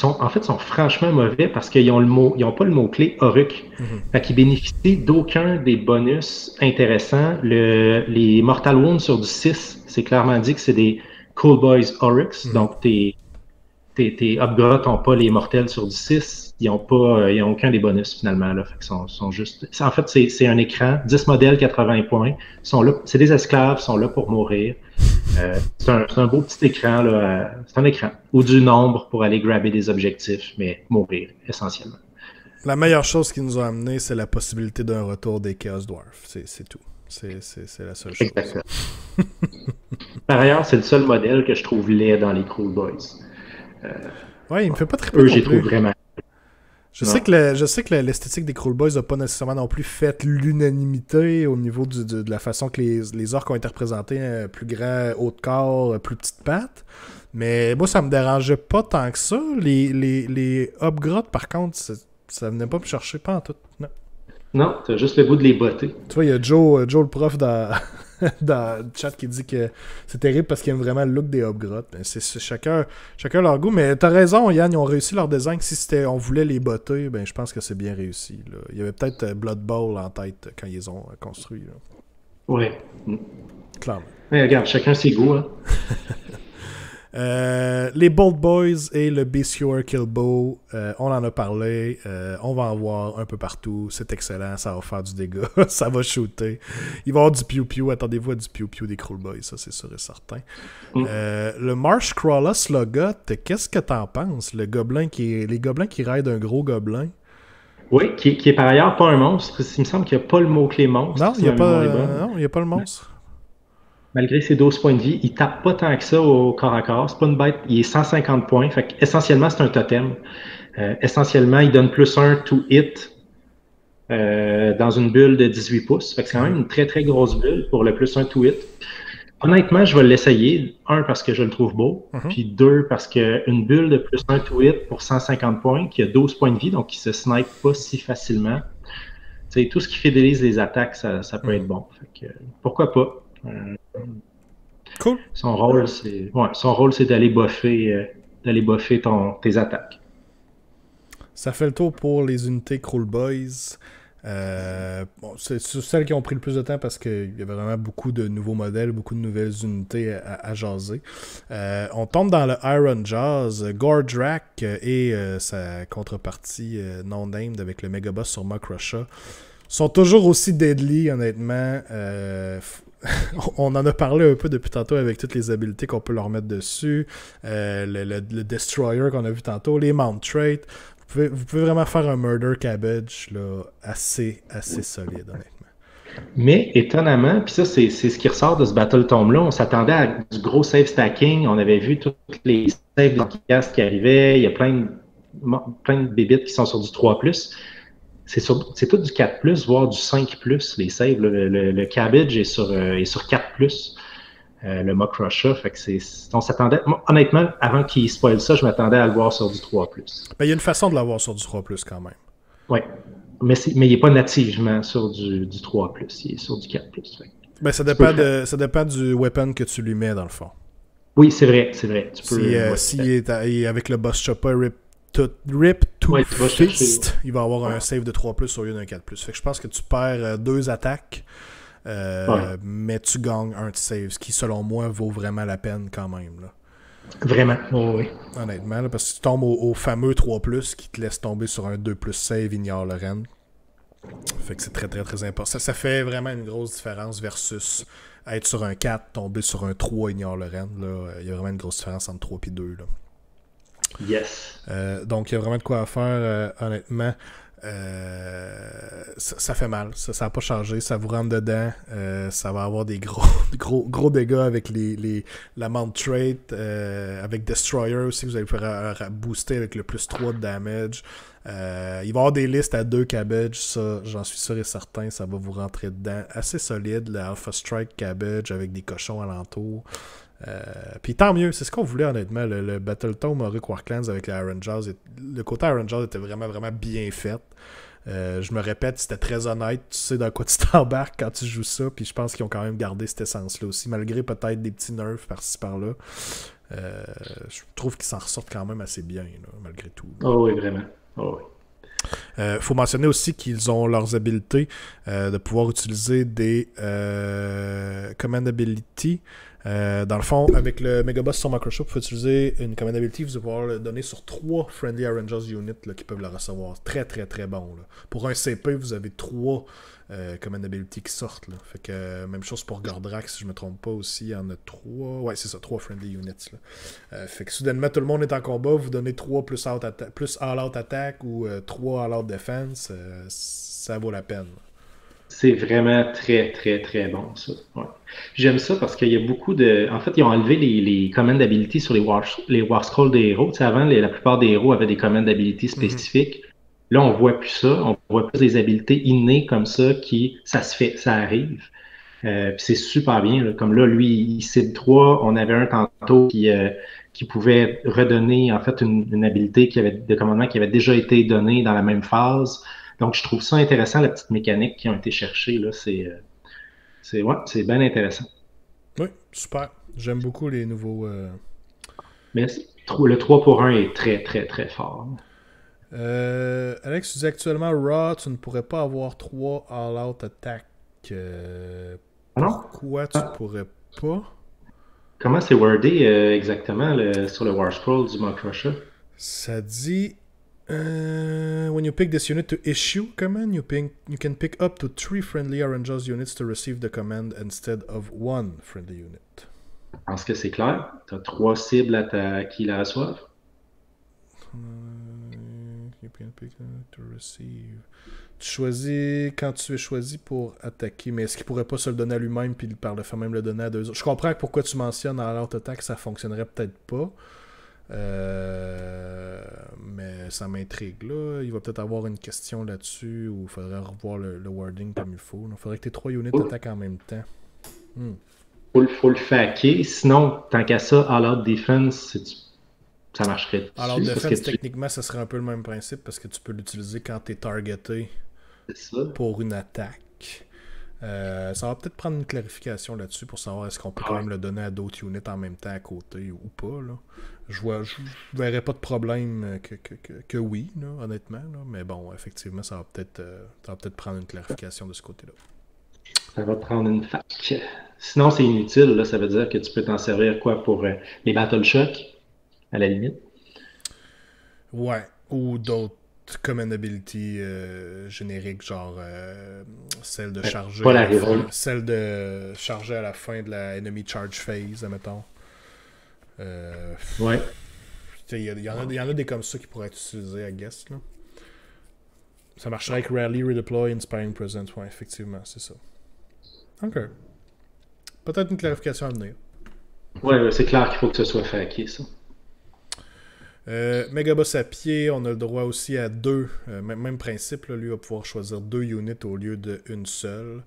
En fait, ils sont franchement mauvais parce qu'ils ils ont pas le mot-clé Oruk. Fait qu'ils bénéficient d'aucun des bonus intéressants. Les Mortal Wounds sur du 6, c'est clairement dit que c'est des Cool Boys Oryx. Donc, tes upgrades n'ont pas les mortels sur du 6. Ils n'ont aucun des bonus finalement. Là. Fait qu'ils sont juste. En fait, c'est un écran, 10 modèles, 80 points. Ils sont là, c'est des esclaves, ils sont là pour mourir. C'est un beau petit écran, là. C'est un écran. Ou du nombre pour aller grabber des objectifs, mais mourir, essentiellement. La meilleure chose qu'ils nous ont amené, c'est la possibilité d'un retour des Chaos Dwarfs. C'est tout. C'est la seule chose. Exactement. Par ailleurs, c'est le seul modèle que je trouve laid dans les Cool Boys. Ouais, il me fait pas très Eux, j'ai trouvé vraiment. Je sais que l'esthétique des Cruel Boys n'a pas nécessairement non plus fait l'unanimité au niveau de la façon que les orques ont été représentés, plus grand, haut de corps, plus petites pattes. Mais moi, ça me dérangeait pas tant que ça. Les upgrades, par contre, ça venait pas me chercher, pas en tout. Non, t'as juste le goût de les botter. Tu vois, il y a Joe le prof dans le chat qui dit que c'est terrible parce qu'il aime vraiment le look des upgrades. C'est chacun leur goût. Mais t'as raison, Yann, ils ont réussi leur design. Si on voulait les botter, ben je pense que c'est bien réussi. Là. Il y avait peut-être Blood Bowl en tête quand ils ont construit. Là. Ouais. Clairement. Mais regarde, chacun ses goûts. Hein. Les Bold Boys et le Beastcore Killbow, on en a parlé, on va en voir un peu partout, c'est excellent, ça va faire du dégât, ça va shooter, il va y avoir du piou-piou, attendez-vous à du piou-piou des Cruel Boys, ça c'est sûr et certain. Le Marsh Crawler Sluggot, qu'est-ce que t'en penses? Les gobelins qui raident un gros gobelin. Oui, qui est par ailleurs pas un monstre, il me semble qu'il n'y a pas le mot-clé monstre. Non, il n'y a pas le monstre. Malgré ses 12 points de vie, il tape pas tant que ça au corps à corps. C'est pas une bête. Il est 150 points. Fait essentiellement, c'est un totem. Essentiellement, il donne +1 to hit dans une bulle de 18 pouces. Fait que c'est quand même une très, très grosse bulle pour le +1 to hit. Honnêtement, je vais l'essayer. 1, parce que je le trouve beau. Puis 2, parce qu'une bulle de +1 to hit pour 150 points, qui a 12 points de vie, donc qui se snipe pas si facilement. T'sais, tout ce qui fidélise les attaques, ça peut être bon. Fait que, pourquoi pas? Cool. Son rôle, c'est d'aller buffer tes attaques. Ça fait le tour pour les unités Cruel Boys. C'est celles qui ont pris le plus de temps parce qu'il y avait vraiment beaucoup de nouveaux modèles, beaucoup de nouvelles unités à jaser. On tombe dans le Iron Jaws. Gordrakk et sa contrepartie non-named avec le Megaboss sur Makrusha sont toujours aussi deadly, honnêtement. On en a parlé un peu depuis tantôt avec toutes les habiletés qu'on peut leur mettre dessus. Le Destroyer qu'on a vu tantôt, les Mount Traits. Vous pouvez vraiment faire un Murder Cabbage là, assez solide, honnêtement. Mais étonnamment, puis ça, c'est ce qui ressort de ce Battle Tome-là, on s'attendait à du gros save stacking. On avait vu toutes les saves d'Anticast qui arrivaient. Il y a plein de bébites qui sont sur du 3+. C'est tout du 4+, voire du 5+, les saves. Le Cabbage est sur 4+. Le Makrusha, fait que on s'attendait. Honnêtement, avant qu'il spoil ça, je m'attendais à le voir sur du 3+. Ben, il y a une façon de l'avoir sur du 3+, quand même. Oui. Mais il n'est pas nativement sur du 3+, il est sur du 4+. Ben, ça dépend du weapon que tu lui mets, dans le fond. Oui, c'est vrai. S'il est avec le Boss Chopper Rip to Fist, il va avoir un save de 3+ au lieu d'un 4+. Fait que je pense que tu perds 2 attaques. Mais tu gagnes un de save, ce qui selon moi vaut vraiment la peine quand même. Là. Vraiment, oui. Honnêtement, là, parce que tu tombes au fameux 3+, qui te laisse tomber sur un 2+ save, ignore le rend. Fait que c'est très très très important. Ça fait vraiment une grosse différence versus être sur un 4, tomber sur un 3, ignore le rend. Il y a vraiment une grosse différence entre 3 et 2. Là. Yes. Donc il y a vraiment de quoi faire, honnêtement. Ça fait mal, ça n'a pas changé, ça vous rentre dedans, ça va avoir des gros dégâts avec la Mount Trait, avec Destroyer aussi, vous allez pouvoir booster avec le +3 de damage. Il va y avoir des listes à 2 Cabbage, ça j'en suis sûr et certain, ça va vous rentrer dedans, assez solide, le Alpha Strike Cabbage avec des cochons alentour. Puis tant mieux, c'est ce qu'on voulait honnêtement. Le Battletome Auric Warclans avec le Iron Jaws, le côté Iron Jaws était vraiment bien fait. Je me répète, c'était très honnête, tu sais dans quoi tu t'embarques quand tu joues ça, puis je pense qu'ils ont quand même gardé cette essence-là aussi, malgré peut-être des petits nerfs par-ci par-là. Je trouve qu'ils s'en ressortent quand même assez bien, là, malgré tout. Oh oui, vraiment. Oh oui. Faut mentionner aussi qu'ils ont leurs habiletés de pouvoir utiliser des command ability. Dans le fond, avec le Megaboss sur Microsoft, vous pouvez utiliser une command ability, vous allez pouvoir le donner sur 3 Friendly Rangers units là, qui peuvent le recevoir. Très très très bon. Là. Pour un CP, vous avez 3 command ability qui sortent. Là. Fait que même chose pour Gordrak, si je me trompe pas aussi, il y en a 3. Ouais, c'est ça, 3 Friendly Units. Là. Fait que soudainement, tout le monde est en combat, vous donnez 3 plus all-out attack ou 3 all-out defense, ça vaut la peine. C'est vraiment très, très, très bon, ça. Ouais. J'aime ça parce qu'il y a beaucoup de. En fait, ils ont enlevé les commandes d'ability sur les War Scrolls des héros. Tu sais, avant, la plupart des héros avaient des commandes d'ability spécifiques. Là, on voit plus ça. On voit plus des habiletés innées comme ça qui, ça se fait, ça arrive. Puis c'est super bien. Là. Comme là, lui, il cite 3. On avait un tantôt qui pouvait redonner, en fait, une habileté de commandement qui avait déjà été donnée dans la même phase. Donc, je trouve ça intéressant, la petite mécanique qui ont été cherchées. Là. C'est bien intéressant. Oui, super. J'aime beaucoup les nouveaux... Mais le 3 pour 1 est très, très, très fort. Alex, tu dis actuellement Raw, tu ne pourrais pas avoir 3 all-out attack. Pourquoi tu pourrais pas? Comment c'est wordé exactement sur le War Scroll du Mock Russia? Ça dit... when you pick this unit to issue command, you can pick up to 3 friendly Rangers units to receive the command instead of 1 friendly unit. Je pense que c'est clair. Tu as 3 cibles qui la reçoivent. You can pick to receive. Tu choisis quand tu es choisi pour attaquer, mais est-ce qu'il pourrait pas se le donner à lui-même puis par le fait même le donner à 2 autres? Je comprends pourquoi tu mentionnes à l'autre attaque, ça fonctionnerait peut-être pas. Mais ça m'intrigue là. Il va peut-être avoir une question là-dessus ou il faudrait revoir le wording comme il faut. Il faudrait que tes 3 units attaquent en même temps. Faut le faker. Sinon, tant qu'à ça, all-out defense, ça marcherait. Alors defense, techniquement, ça serait un peu le même principe parce que tu peux l'utiliser quand tu es targeté pour une attaque. Ça va peut-être prendre une clarification là-dessus pour savoir est-ce qu'on peut quand même le donner à d'autres units en même temps à côté ou pas. Là. Je verrais pas de problème que oui, là, honnêtement. Là. Mais bon, effectivement, ça va peut-être prendre une clarification de ce côté-là. Ça va prendre une fac. Sinon, c'est inutile. Là, ça veut dire que tu peux t'en servir quoi pour les Battle Shock, à la limite. Ouais, ou d'autres command ability génériques, genre celle de charger celle de charger à la fin de la enemy charge phase, admettons. Ouais. Il y en a des comme ça qui pourraient être utilisés, I guess. Là. Ça marcherait avec Rally, Redeploy, Inspiring Presence. Ouais, effectivement, c'est ça. Ok. Peut-être une clarification à venir. Ouais, c'est clair qu'il faut que ce soit faké, ça. Megaboss à pied, on a le droit aussi à 2. Même principe, là, lui va pouvoir choisir 2 units au lieu d'une seule.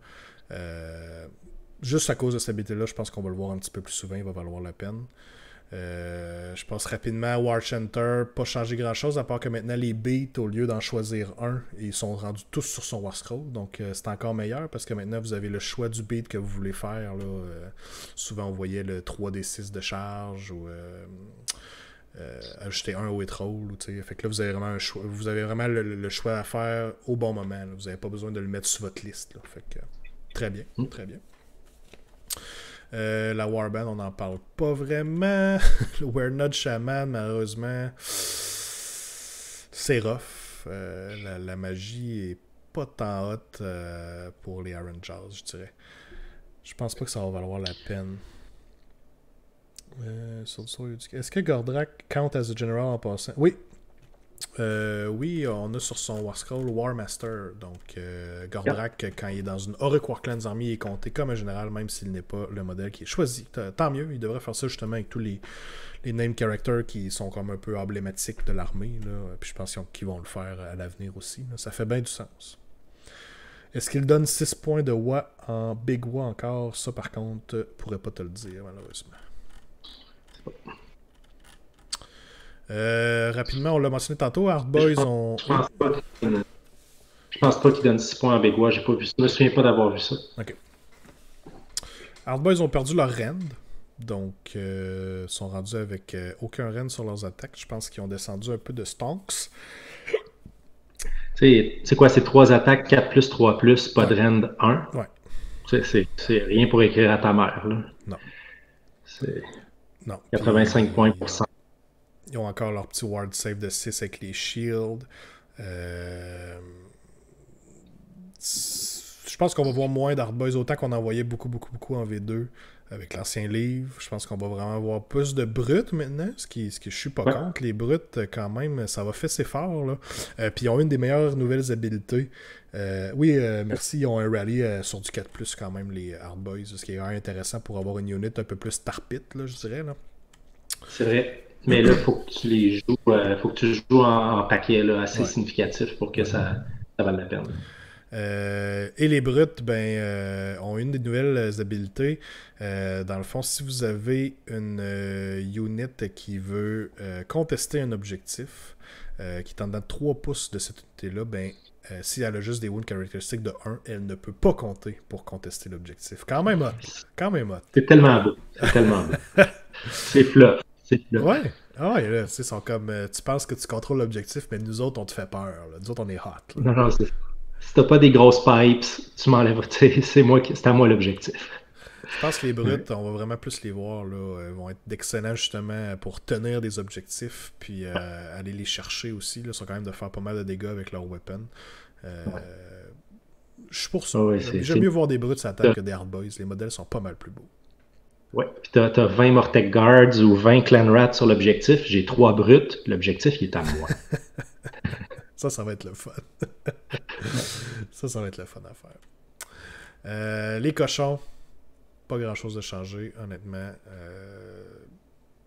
Juste à cause de cette habilité-là, je pense qu'on va le voir un petit peu plus souvent, il va valoir la peine. Je passe rapidement à War Center, pas changer grand-chose, à part que maintenant les beats, au lieu d'en choisir un, ils sont rendus tous sur son War Scroll. Donc c'est encore meilleur parce que maintenant vous avez le choix du beat que vous voulez faire. Là. Souvent on voyait le 3d6 de charge ou ajouter un au hit roll. Fait que là vous avez vraiment un choix, vous avez vraiment le choix à faire au bon moment. Là. Vous n'avez pas besoin de le mettre sur votre liste. Là. Fait que, très bien, très bien. La Warband, on n'en parle pas vraiment. Le We're Not Shaman, malheureusement, c'est rough. La magie est pas tant hot pour les Rangers, je dirais. Je pense pas que ça va valoir la peine. Est-ce que Gordrak count as a general en passant? Oui. Oui, on a sur son War Scroll War Master. Donc, Gordrak, quand il est dans une Auric Warclans Army, il est compté comme un général, même s'il n'est pas le modèle qui est choisi. Tant mieux, il devrait faire ça justement avec tous les name characters qui sont comme un peu emblématiques de l'armée. Puis je pense qu'ils vont le faire à l'avenir aussi. Là. Ça fait bien du sens. Est-ce qu'il donne 6 points de Wa en Big Wa encore? Ça, par contre, pourrais pas te le dire, malheureusement. Rapidement, on l'a mentionné tantôt, Hard Boys ont... Je pense pas qu'il donne 6 points en Big Wa, j'ai pas vu ça. Je me souviens pas d'avoir vu ça. Ok. Hard Boys ont perdu leur rend. Donc, sont rendus avec aucun rend sur leurs attaques. Je pense qu'ils ont descendu un peu de stonks. C'est quoi, c'est 3 attaques, 4 plus, 3 plus, pas Ouais, de rend 1. ouais, C'est rien pour écrire à ta mère, là. non, C'est non. 85 points pour Puis, 100. ils ont encore leur petit ward save de 6 avec les shields. Euh, je pense qu'on va voir moins d'Hardboys, autant qu'on en voyait beaucoup, beaucoup, beaucoup en V2 avec l'ancien livre. Je pense qu'on va vraiment voir plus de brutes maintenant, ce qui je suis pas Ouais. contre. Les brutes, quand même, ça va fesser fort. Là. Puis ils ont une des meilleures nouvelles habiletés. Merci, ils ont un rally sur du 4+, quand même, les Hardboys, ce qui est vraiment intéressant pour avoir une unit un peu plus tarpite, là, je dirais. Là. C'est vrai. Mais là, il faut que tu les joues, faut que tu joues en paquet là, assez significatif pour que ça vaille la peine. Et les brutes ont une des nouvelles habiletés. Dans le fond, si vous avez une unit qui veut contester un objectif, qui est en dedans de 3 pouces de cette unité-là, si elle a juste des wounds caractéristiques de 1, elle ne peut pas compter pour contester l'objectif. Quand même hot. Quand même hot. C'est tellement beau. C'est tellement beau. C'est fluff. C'est fluff. Ouais. Ah ouais, là, ils sont comme tu penses que tu contrôles l'objectif, mais nous autres, on te fait peur. Là. Nous autres, on est hot. Là. Non, si t'as pas des grosses pipes, tu m'enlèves. C'est à moi l'objectif. Je pense que les brutes, on va vraiment plus les voir. Là, vont être d'excellents justement pour tenir des objectifs, puis aller les chercher aussi. Là, ils sont quand même de faire pas mal de dégâts avec leur weapon. Je suis pour ça. J'aime mieux voir des brutes sur la table que des Hardboys. Les modèles sont pas mal plus beaux. Ouais, puis t'as 20 Mortec Guards ou 20 Clan Rats sur l'objectif. J'ai 3 brutes. L'objectif, il est à moi. Ça va être le fun. ça va être le fun à faire. Les cochons, pas grand chose de changé, honnêtement.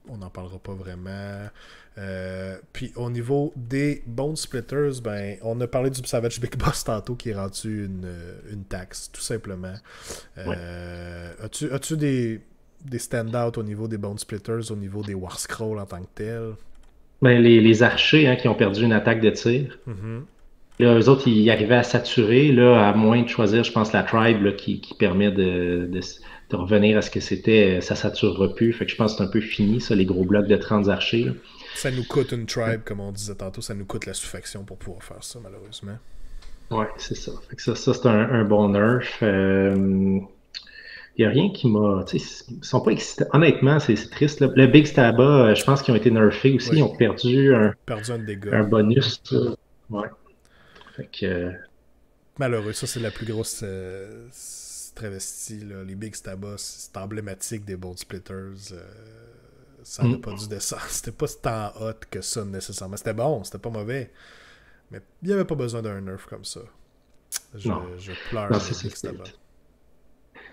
On n'en parlera pas vraiment. Puis au niveau des Bone Splitters, on a parlé du Savage Big Boss tantôt qui est rendu une taxe, tout simplement. As-tu des stand-out au niveau des Bone Splitters, au niveau des War Scrolls en tant que tels? Les archers qui ont perdu une attaque de tir. Mm-hmm. Là, eux autres, ils arrivaient à saturer, là, à moins de choisir, je pense, la tribe là, qui permet de revenir à ce que c'était, ça saturera plus. Fait que je pense que c'est un peu fini, ça, les gros blocs de 30 archers. Là. Ça nous coûte une tribe, comme on disait tantôt, ça nous coûte la sous-faction pour pouvoir faire ça, malheureusement. Ouais, c'est ça. Fait que ça c'est un bon nerf. Il n'y a rien qui m'a. Ils sont pas excités. Honnêtement, c'est triste. Là. Le Big Staba, je pense qu'ils ont été nerfés aussi. Ils ont perdu un dégât. Un bonus. Ouais. Fait que. Malheureux, ça c'est la plus grosse travestie. Là. Les Big Staba, c'est emblématique des Bone Splitters. Ça n'a pas dû descendre. C'était pas tant hot que ça nécessairement. C'était bon, c'était pas mauvais. Mais il n'y avait pas besoin d'un nerf comme ça. Je pleure les Big Staba.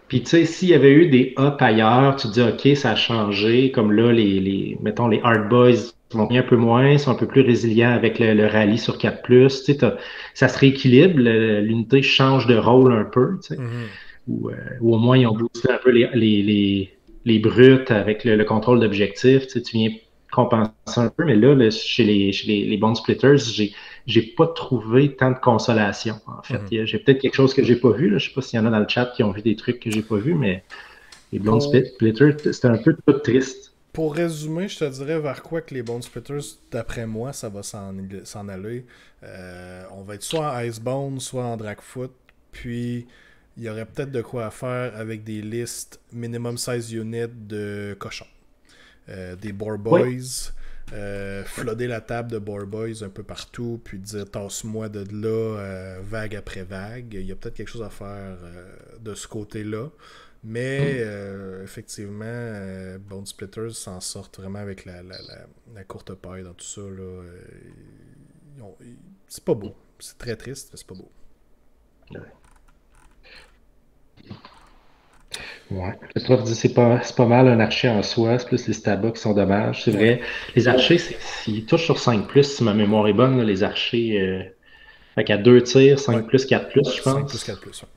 Puis, tu sais, s'il y avait eu des ups ailleurs, tu te dis, OK, ça a changé. Comme là, mettons, les Hard Boys vont bien un peu moins, sont un peu plus résilients avec le rallye sur 4+. Tu sais, ça se rééquilibre, l'unité change de rôle un peu, tu sais. Ou au moins, ils ont boosté un peu les brutes avec le contrôle d'objectif. Tu sais, tu viens compenser un peu, mais là chez les Bone Splitters, j'ai pas trouvé tant de consolation, en fait. J'ai peut-être quelque chose que j'ai pas vu. Là. Je sais pas s'il y en a dans le chat qui ont vu des trucs que j'ai pas vu, mais les Bone Splitters, c'était un peu tout triste. Pour résumer, je te dirais vers quoi que les Bone Splitters, d'après moi, ça va s'en aller. On va être soit en Icebone, soit en Dragfoot, puis il y aurait peut-être de quoi à faire avec des listes minimum size unit de cochons. Des Boar Boys, flooder la table de Boar Boys un peu partout, puis dire tasse-moi de là, vague après vague. Il y a peut-être quelque chose à faire de ce côté-là. Mais effectivement, Bone Splitters s'en sortent vraiment avec la courte paille dans tout ça. Là. C'est pas beau. C'est très triste, mais c'est pas beau. Ouais. Le prof dit c'est pas mal un archer en soi, c'est plus les stabas qui sont dommages. C'est vrai. Les archers, ils touchent sur 5+, si ma mémoire est bonne, là, les archers. Fait qu'à 2 tirs, 5+, 4+, je pense. 5+, 4+. Ouais.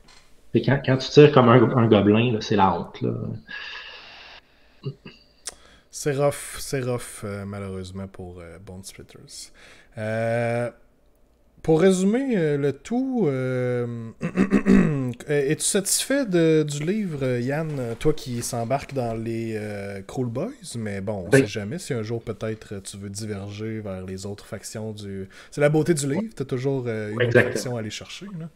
Et quand tu tires comme un gobelin, là, c'est la honte. Là. C'est rough, malheureusement, pour Bone Splitters. Pour résumer le tout, es-tu satisfait du livre, Yann, toi qui s'embarque dans les Cruel Boys, mais bon, on sait jamais si un jour peut-être tu veux diverger vers les autres factions du... C'est la beauté du livre, t'as toujours une autre faction à aller chercher, là.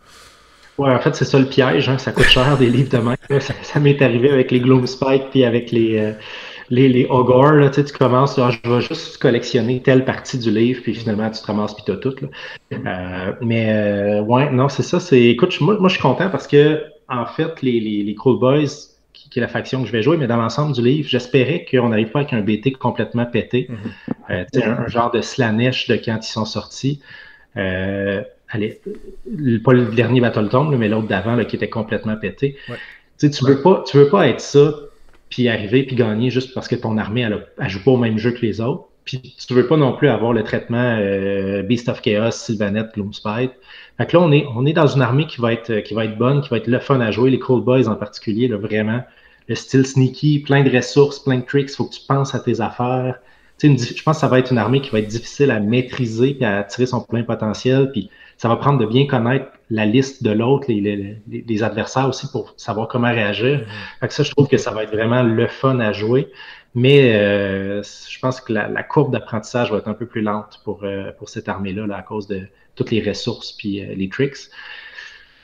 Ouais, en fait, c'est ça le piège, hein, ça coûte cher des livres de même. Ça m'est arrivé avec les Gloomspite puis avec les Ogre, là, tu commences, je vais juste collectionner telle partie du livre, puis finalement, tu te ramasses puis t'as tout, là. Ouais, non, c'est ça. Écoute, moi, je suis content parce que, en fait, les Cruel Boys, qui est la faction que je vais jouer, mais dans l'ensemble du livre, j'espérais qu'on n'arrive pas avec un BT complètement pété. Un genre de Slanesh de quand ils sont sortis. Allez, pas le dernier Battletome, mais l'autre d'avant qui était complètement pété. Ouais. Tu veux pas être ça, puis arriver, puis gagner juste parce que ton armée, elle joue pas au même jeu que les autres. Puis tu veux pas non plus avoir le traitement Beast of Chaos, Sylvaneth, Gloomspite. Fait que là, on est dans une armée qui va être bonne, qui va être le fun à jouer. Les Cruel Boys en particulier, là, vraiment. Le style sneaky, plein de ressources, plein de tricks, faut que tu penses à tes affaires. Je pense que ça va être une armée qui va être difficile à maîtriser et à tirer son plein potentiel. Puis ça va prendre de bien connaître la liste de l'autre, les adversaires aussi pour savoir comment réagir. Fait que ça, je trouve que ça va être vraiment le fun à jouer. Mais je pense que la courbe d'apprentissage va être un peu plus lente pour cette armée-là là, à cause de toutes les ressources puis les tricks.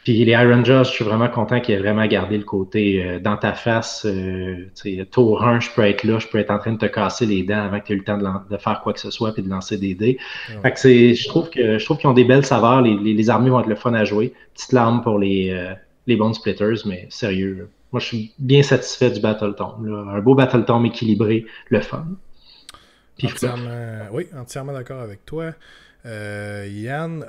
Puis les Iron Jaws, je suis vraiment content qu'il ait vraiment gardé le côté dans ta face. Tour 1, je peux être là, je peux être en train de te casser les dents avant que tu aies eu le temps de faire quoi que ce soit puis de lancer des dés. Fait que je trouve qu'ils ont des belles saveurs. Les armées vont être le fun à jouer. Petite larme pour les Bone Splitters, mais sérieux. Moi, je suis bien satisfait du Battletome. Un beau Battletome équilibré, le fun. Oui, entièrement d'accord avec toi. Yann,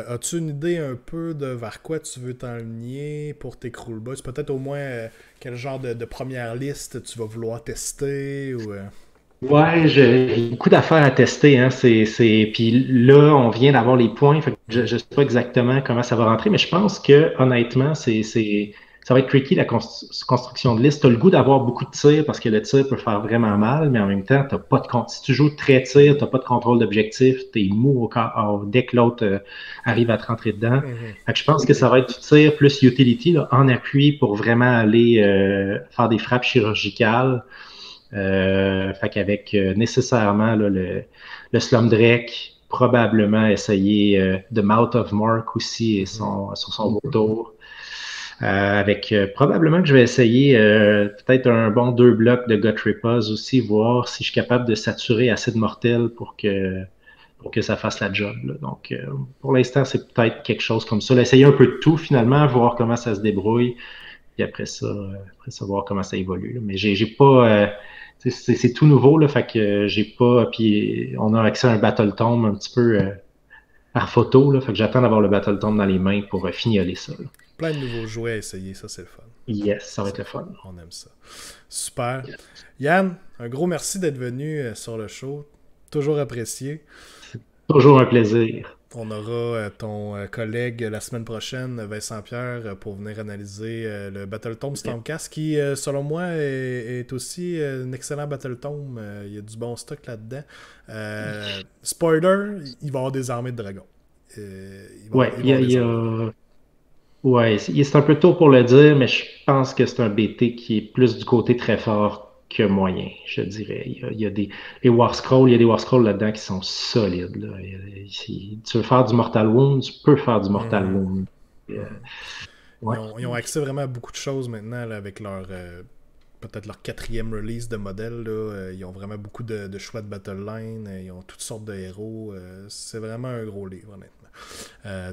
as-tu une idée un peu de vers quoi tu veux t'enligner pour tes Cruel Boys? Peut-être au moins quel genre de première liste tu vas vouloir tester ou Ouais, j'ai beaucoup d'affaires à tester, hein. Puis là, on vient d'avoir les points. Fait que je sais pas exactement comment ça va rentrer, mais je pense que honnêtement, ça va être tricky la construction de liste. Tu as le goût d'avoir beaucoup de tirs parce que le tir peut faire vraiment mal, mais en même temps, t'as pas de si tu joues très tir, t'as pas de contrôle d'objectif, t'es mou dès que l'autre arrive à te rentrer dedans. Fait que je pense que ça va être du tir plus utility là, en appui pour vraiment aller faire des frappes chirurgicales. Fait qu'avec nécessairement là, le Slumdrake, probablement essayer de Mouth of Mark aussi et sur son beau tour. Avec probablement que je vais essayer peut-être un bon 2 blocs de Gotripaz aussi, voir si je suis capable de saturer assez de mortels pour que ça fasse la job. Là. Donc, pour l'instant, c'est peut-être quelque chose comme ça. Là, essayer un peu de tout finalement, voir comment ça se débrouille, puis après ça voir comment ça évolue. Là. Mais j'ai pas... c'est tout nouveau, là, fait que j'ai pas... Puis on a accès à un Battletome un petit peu par photo, là, fait que j'attends d'avoir le Battletome dans les mains pour fignoler ça. Là. Plein de nouveaux jouets à essayer, ça c'est le fun. Yes, ça va être le fun. On aime ça. Super. Yann, un gros merci d'être venu sur le show. Toujours apprécié. Toujours un plaisir. On aura ton collègue la semaine prochaine, Vincent Pierre, pour venir analyser le Battletome Stormcast, qui, selon moi, est aussi un excellent Battletome. Il y a du bon stock là-dedans. Spoiler, il va y avoir des armées de dragons. Ouais, c'est un peu tôt pour le dire, mais je pense que c'est un BT qui est plus du côté très fort que moyen, je dirais. Il y a des War Scrolls, il y a des War Scrolls là-dedans qui sont solides. Là. Tu veux faire du Mortal Wound, tu peux faire du Mortal Wound. Ouais. Ils ont accès vraiment à beaucoup de choses maintenant là, avec leur peut-être leur 4e release de modèle. Là. Ils ont vraiment beaucoup de choix de battle line. Ils ont toutes sortes de héros. C'est vraiment un gros livre, honnêtement.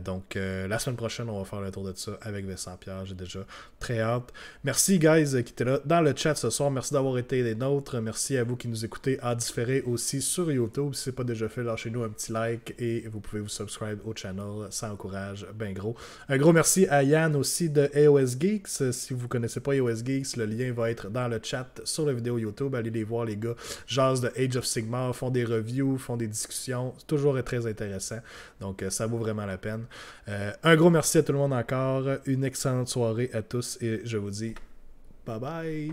Donc, la semaine prochaine, on va faire le tour de ça avec Vincent Pierre. J'ai déjà très hâte. Merci, guys, qui étaient là dans le chat ce soir. Merci d'avoir été des nôtres. Merci à vous qui nous écoutez à différer aussi sur YouTube. Si ce n'est pas déjà fait, lâchez-nous un petit like et vous pouvez vous subscribe au channel. Ça encourage ben gros. Un gros merci à Yann aussi de AOS Geeks. Si vous ne connaissez pas AOS Geeks, le lien va être dans le chat sur la vidéo YouTube. Allez les voir, les gars. Jazz de Age of Sigmar, font des reviews, font des discussions. C'est toujours très intéressant. Donc, ça vaut vraiment la peine. Un gros merci à tout le monde encore. Une excellente soirée à tous et je vous dis bye bye.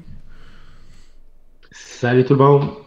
Salut tout le monde.